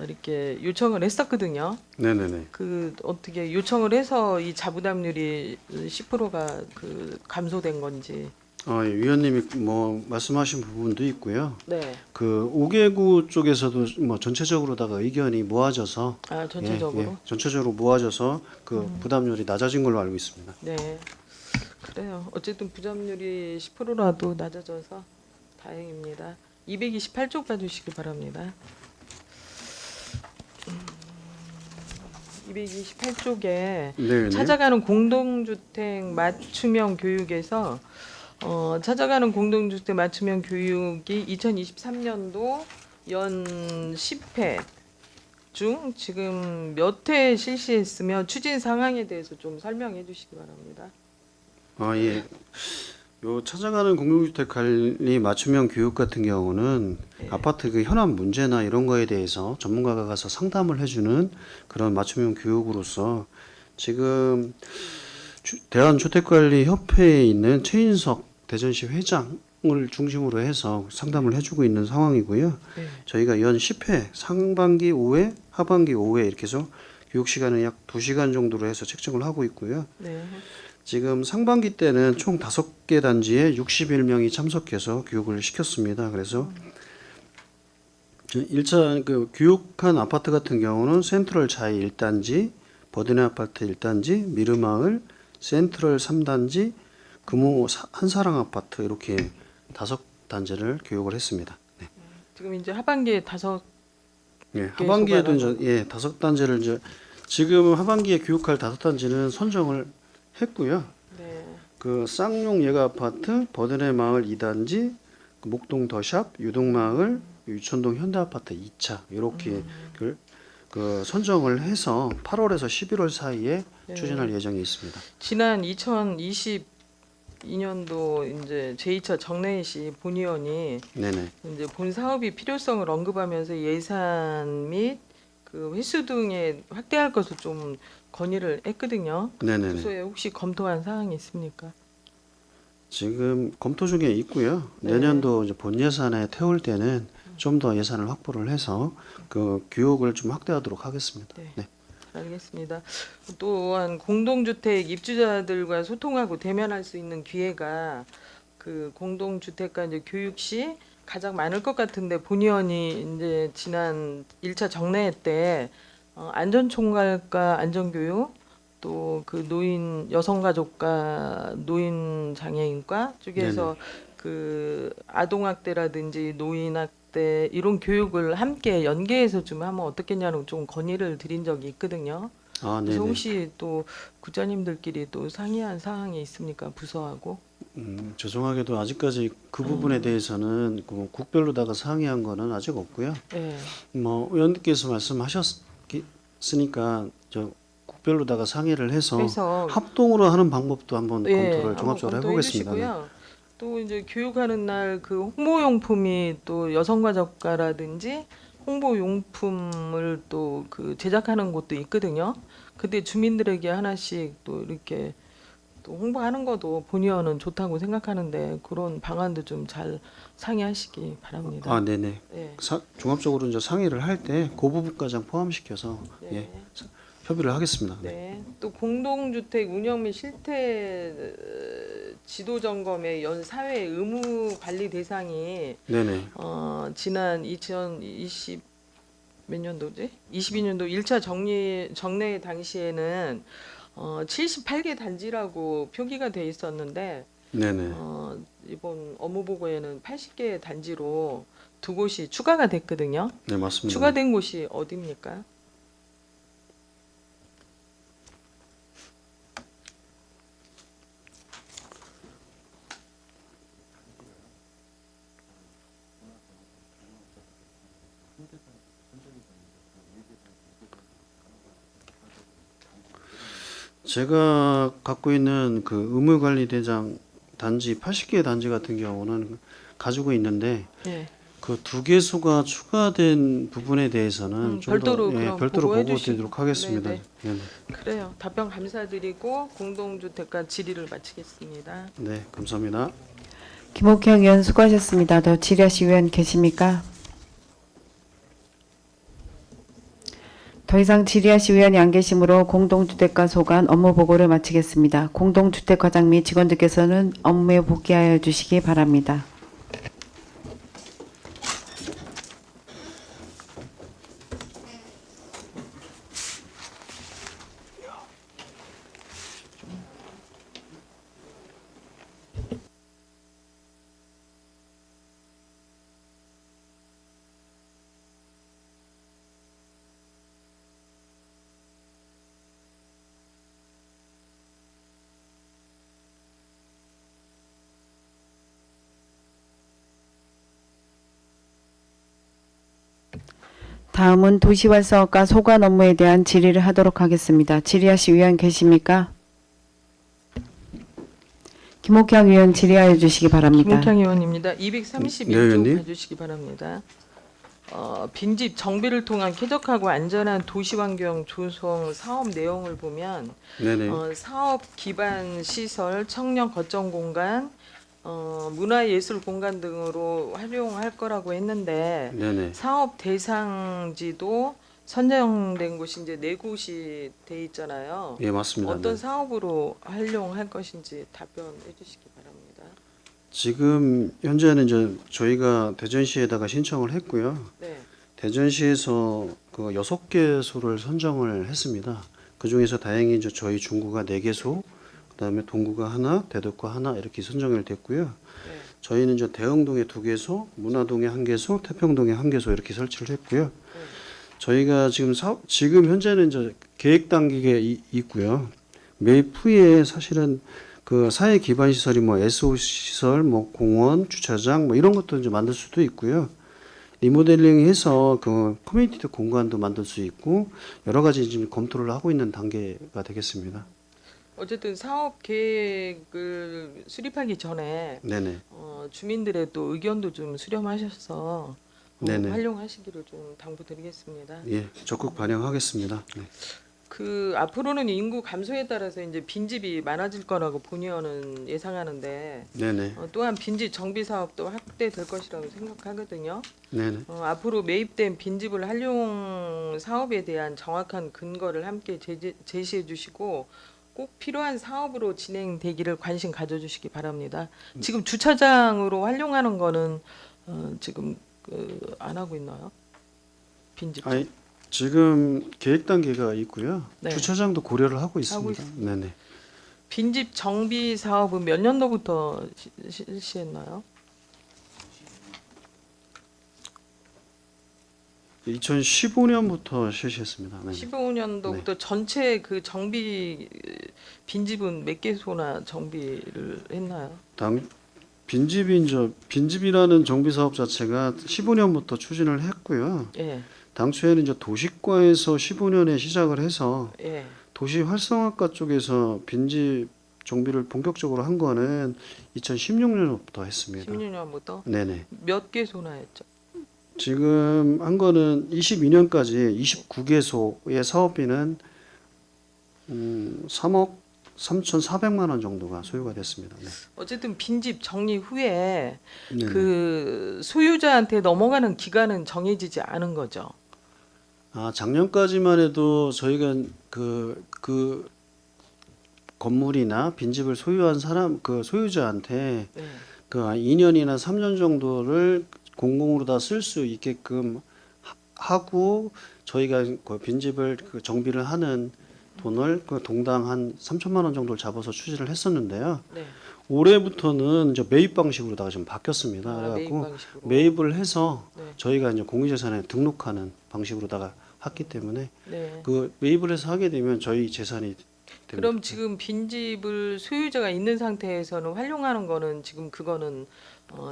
Speaker 5: 이렇게 요청을 했었거든요.
Speaker 7: 네네네.
Speaker 5: 그 어떻게 요청을 해서 이 자부담률이 10%가 그 감소된 건지.
Speaker 7: 예, 위원님이 뭐 말씀하신 부분도 있고요.
Speaker 5: 네.
Speaker 7: 그 5개구 쪽에서도 뭐 전체적으로다가 의견이 모아져서
Speaker 5: 전체적으로.
Speaker 7: 예, 전체적으로 모아져서 그 부담률이 낮아진 걸로 알고 있습니다.
Speaker 5: 네. 그래요. 어쨌든 부담률이 10%라도 낮아져서 다행입니다. 228쪽 봐주시기 바랍니다. 228쪽에
Speaker 7: 네,
Speaker 5: 찾아가는 공동주택 맞춤형 교육에서 찾아가는 공동주택 맞춤형 교육이 2023년도 연 10회 중 지금 몇 회 실시했으며 추진 상황에 대해서 좀 설명해 주시기 바랍니다.
Speaker 7: 아, 예. 요 찾아가는 공동주택 관리 맞춤형 교육 같은 경우는
Speaker 5: 네.
Speaker 7: 아파트 그 현안 문제나 이런 거에 대해서 전문가가 가서 상담을 해주는 그런 맞춤형 교육으로서 지금 대한주택관리협회에 있는 최인석 대전시 회장을 중심으로 해서 상담을 해주고 있는 상황이고요.
Speaker 5: 네.
Speaker 7: 저희가 연 10회 상반기 5회, 하반기 5회 이렇게 해서 교육 시간은 약 2시간 정도로 해서 책정을 하고 있고요.
Speaker 5: 네.
Speaker 7: 지금 상반기 때는 총 5개 단지에 61명이 참석해서 교육을 시켰습니다. 그래서 1차 그 교육한 아파트 같은 경우는 센트럴 자이 1단지, 버드네 아파트 1단지, 미르마을, 센트럴 3단지, 금호 한사랑 아파트 이렇게 5단지를 교육을 했습니다. 네.
Speaker 5: 지금 이제 하반기에 5
Speaker 7: 예, 하반기에도 이제
Speaker 5: 소관하고.
Speaker 7: 5단지를 이제 지금 하반기에 교육할 5단지는 선정을 했고요.
Speaker 5: 네.
Speaker 7: 그 쌍용 예가 아파트, 버드네 마을 2단지, 그 목동 더샵, 유동마을, 유천동 현대 아파트 2차 이렇게 그 선정을 해서 8월에서 11월 사이에
Speaker 5: 네.
Speaker 7: 추진할 예정이 있습니다.
Speaker 5: 지난 2022년도 이제 제2차 정래시 본의원이
Speaker 7: 네네.
Speaker 5: 이제 본 사업이 필요성을 언급하면서 예산 및 그 횟수 등에 확대할 것을 좀 건의를 했거든요.
Speaker 7: 네네네.
Speaker 5: 부서에 혹시 검토한 사항이 있습니까?
Speaker 7: 지금 검토 중에 있고요.
Speaker 5: 네.
Speaker 7: 내년도 이제 본 예산에 태울 때는 좀 더 예산을 확보를 해서 그 교육을 좀 확대하도록 하겠습니다.
Speaker 5: 네.
Speaker 7: 네.
Speaker 5: 알겠습니다. 또한 공동주택 입주자들과 소통하고 대면할 수 있는 기회가 그 공동주택과 이제 교육 시 가장 많을 것 같은데 본의원이 이제 지난 1차 정례회 때 안전총괄과 안전교육 또 그 노인 여성가족과 노인 장애인과 쪽에서 그 아동학대라든지 노인학대 이런 교육을 함께 연계해서 좀 하면 어떻겠냐는 좀 건의를 드린 적이 있거든요.
Speaker 7: 아,
Speaker 5: 그래서
Speaker 7: 네네.
Speaker 5: 혹시 또 구자님들끼리 또 상의한 사항이 있습니까? 부서하고.
Speaker 7: 죄송하게도 아직까지 그 부분에 대해서는 그 국별로다가 상의한 거는 아직 없고요.
Speaker 5: 네.
Speaker 7: 뭐 의원님께서 말씀하셨으니까 저 국별로다가 상의를 해서
Speaker 5: 그래서
Speaker 7: 합동으로 하는 방법도 한번
Speaker 5: 예,
Speaker 7: 검토를
Speaker 5: 한번
Speaker 7: 종합적으로
Speaker 5: 검토해
Speaker 7: 해보겠습니다. 네.
Speaker 5: 주시고요. 또 이제 교육하는 날 그 홍보용품이 또 여성가족과라든지 홍보용품을 또 그 제작하는 곳도 있거든요. 그때 주민들에게 하나씩 또 이렇게 또 홍보하는 것도 본의원은 좋다고 생각하는데 그런 방안도 좀 잘 상의하시기 바랍니다.
Speaker 7: 아, 네네.
Speaker 5: 네.
Speaker 7: 종합적으로 이제 상의를 할 때 그 부분까지 포함시켜서
Speaker 5: 네.
Speaker 7: 예, 협의를 하겠습니다. 네.
Speaker 5: 네. 또 공동주택 운영 및 실태 지도 점검의 연 사회 의무 관리 대상이
Speaker 7: 네네.
Speaker 5: 지난 2020 몇 년도지? 22년도 1차 정례 당시에는 78개 단지라고 표기가 돼 있었는데
Speaker 7: 네네.
Speaker 5: 이번 업무 보고에는 80개 단지로 두 곳이 추가가 됐거든요.
Speaker 7: 네, 맞습니다.
Speaker 5: 추가된 곳이 어디입니까?
Speaker 7: 제가 갖고 있는 그 의무관리대장 단지 80개 단지 같은 경우는 가지고 있는데
Speaker 5: 네.
Speaker 7: 그 두 개소가 추가된 부분에 대해서는 좀
Speaker 5: 별도로
Speaker 7: 더
Speaker 5: 그럼
Speaker 7: 별도로
Speaker 5: 보고해
Speaker 7: 보고드리도록 하겠습니다.
Speaker 5: 네네.
Speaker 7: 네네.
Speaker 5: 그래요. 답변 감사드리고 공동주택과 질의를 마치겠습니다.
Speaker 7: 네, 감사합니다.
Speaker 1: 김옥형 의원 수고하셨습니다. 더 질의하실 의원 계십니까? 더 이상 질의하실 의원이 안 계시므로 공동주택과 소관 업무 보고를 마치겠습니다. 공동주택과장 및 직원들께서는 업무에 복귀하여 주시기 바랍니다. 다음은 도시활성화과 소관 업무에 대한 질의를 하도록 하겠습니다. 질의하실 위원 계십니까? 김옥향 위원 질의하여 주시기 바랍니다.
Speaker 5: 김옥향 의원입니다.
Speaker 7: 네,
Speaker 5: 231조
Speaker 7: 의원님.
Speaker 5: 봐주시기 바랍니다. 빈집 정비를 통한 쾌적하고 안전한 도시환경 조성 사업 내용을 보면
Speaker 7: 네네.
Speaker 5: 사업 기반 시설, 청년 거점 공간, 문화예술 공간 등으로 활용할 거라고 했는데
Speaker 7: 네네.
Speaker 5: 사업 대상지도 선정된 곳이 이제 4곳이 돼 있잖아요.
Speaker 7: 예, 맞습니다.
Speaker 5: 어떤
Speaker 7: 네.
Speaker 5: 사업으로 활용할 것인지 답변해 주시기 바랍니다.
Speaker 7: 지금 현재는 이제 저희가 대전시에다가 신청을 했고요.
Speaker 5: 네.
Speaker 7: 대전시에서 그 6개소를 선정을 했습니다. 그 중에서 다행히 이제 저희 중구가 4개소, 그다음에 동구가 하나, 대덕구가 하나 이렇게 선정이 됐고요.
Speaker 5: 네.
Speaker 7: 저희는 이제 대흥동에 2개소, 문화동에 1개소, 태평동에 1개소 이렇게 설치를 했고요. 저희가 지금 현재는 이제 계획 단계에 있고요. 매입 후에 사실은 그 사회 기반 시설이 뭐 SO 시설, 뭐 공원, 주차장 뭐 이런 것도 이제 만들 수도 있고요. 리모델링해서 그 커뮤니티 공간도 만들 수 있고 여러 가지 지금 검토를 하고 있는 단계가 되겠습니다.
Speaker 5: 어쨌든 사업 계획을 수립하기 전에
Speaker 7: 네네.
Speaker 5: 주민들의 또 의견도 좀 수렴하셔서
Speaker 7: 네네.
Speaker 5: 활용하시기를 좀 당부드리겠습니다.
Speaker 7: 예, 적극 반영하겠습니다. 네.
Speaker 5: 그 앞으로는 인구 감소에 따라서 이제 빈집이 많아질 거라고 본의원은 예상하는데
Speaker 7: 네네.
Speaker 5: 또한 빈집 정비 사업도 확대될 것이라고 생각하거든요.
Speaker 7: 네네.
Speaker 5: 앞으로 매입된 빈집을 활용 사업에 대한 정확한 근거를 함께 제시해 주시고 꼭 필요한 사업으로 진행되기를 관심 가져주시기 바랍니다. 지금 주차장으로 활용하는 거는 지금 안 하고 있나요? 빈집.
Speaker 7: 아니, 지금 계획 단계가 있고요.
Speaker 5: 네.
Speaker 7: 주차장도 고려를 하고 있습니다.
Speaker 5: 있습니다.
Speaker 7: 네네.
Speaker 5: 빈집 정비 사업은 몇 년도부터 실시했나요?
Speaker 7: 2015년부터 실시했습니다. 네네.
Speaker 5: 15년도부터 전체 그 정비 빈집은 몇 개소나 정비를 했나요?
Speaker 7: 빈집이라는 정비 사업 자체가 15년부터 추진을 했고요.
Speaker 5: 예,
Speaker 7: 당초에는 이제 도시과에서 15년에 시작을 해서
Speaker 5: 예.
Speaker 7: 도시 활성화과 쪽에서 빈집 정비를 본격적으로 한 거는 2016년부터 했습니다.
Speaker 5: 16년부터
Speaker 7: 네네.
Speaker 5: 몇 개소나 했죠?
Speaker 7: 지금 한 거는 22년까지 29개소의 사업비는 3억 3,400만 원 정도가 소요가 됐습니다. 네.
Speaker 5: 어쨌든 빈집 정리 후에
Speaker 7: 네네.
Speaker 5: 그 소유자한테 넘어가는 기간은 정해지지 않은 거죠.
Speaker 7: 작년까지만 해도 저희가 그 건물이나 빈집을 소유한 사람 그 소유자한테
Speaker 5: 네.
Speaker 7: 그 2년이나 3년 정도를 공공으로 다 쓸 수 있게끔 하고 저희가 그 빈집을 그 정비를 하는 돈을 그 동당 한 3천만 원 정도를 잡아서 추진을 했었는데요.
Speaker 5: 네.
Speaker 7: 올해부터는 이제 매입 방식으로다가 좀 바뀌었습니다.
Speaker 5: 매입
Speaker 7: 그래갖고
Speaker 5: 방식으로.
Speaker 7: 매입을 해서
Speaker 5: 네.
Speaker 7: 저희가 이제 공유재산에 등록하는 방식으로다가 했기 때문에
Speaker 5: 네.
Speaker 7: 그 매입을 해서 하게 되면 저희 재산이 됩니다.
Speaker 5: 그럼 지금 빈집을 소유자가 있는 상태에서는 활용하는 거는 지금 그거는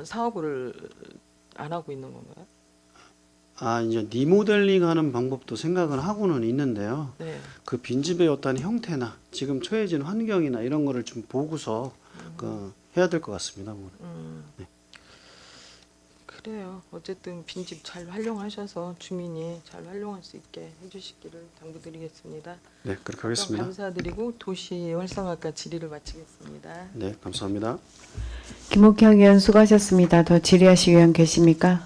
Speaker 5: 사업을 안 하고 있는 건가요?
Speaker 7: 이제 리모델링 하는 방법도 생각을 하고는 있는데요.
Speaker 5: 네.
Speaker 7: 그 빈집의 어떤 형태나 지금 처해진 환경이나 이런 거를 좀 보고서 해야 될 것 같습니다. 네.
Speaker 5: 그래요. 어쨌든 빈집 잘 활용하셔서 주민이 잘 활용할 수 있게 해주시기를 당부드리겠습니다.
Speaker 7: 네, 그렇게 하겠습니다.
Speaker 5: 감사드리고 도시 활성화과 질의를 마치겠습니다.
Speaker 7: 네, 감사합니다.
Speaker 1: 김옥향 위원 수고하셨습니다. 더 질의하실 위원 계십니까?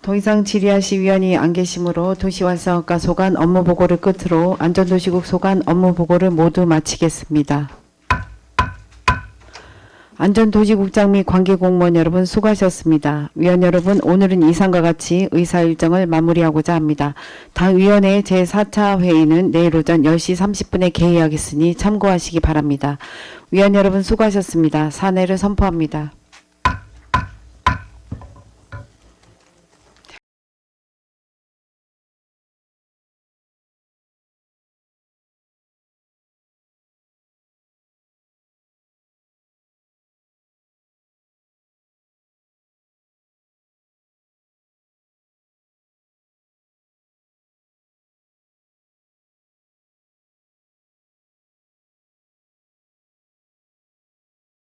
Speaker 1: 더 이상 질의하실 위원이 안 계시므로 도시활성화과 소관 업무 보고를 끝으로 안전도시국 소관 업무 보고를 모두 마치겠습니다. 안전도시국장 및 관계공무원 여러분 수고하셨습니다. 위원 여러분, 오늘은 이상과 같이 의사 일정을 마무리하고자 합니다. 당 위원회 제4차 회의는 내일 오전 10시 30분에 개의하겠으니 참고하시기 바랍니다. 위원 여러분 수고하셨습니다. 사내를 선포합니다.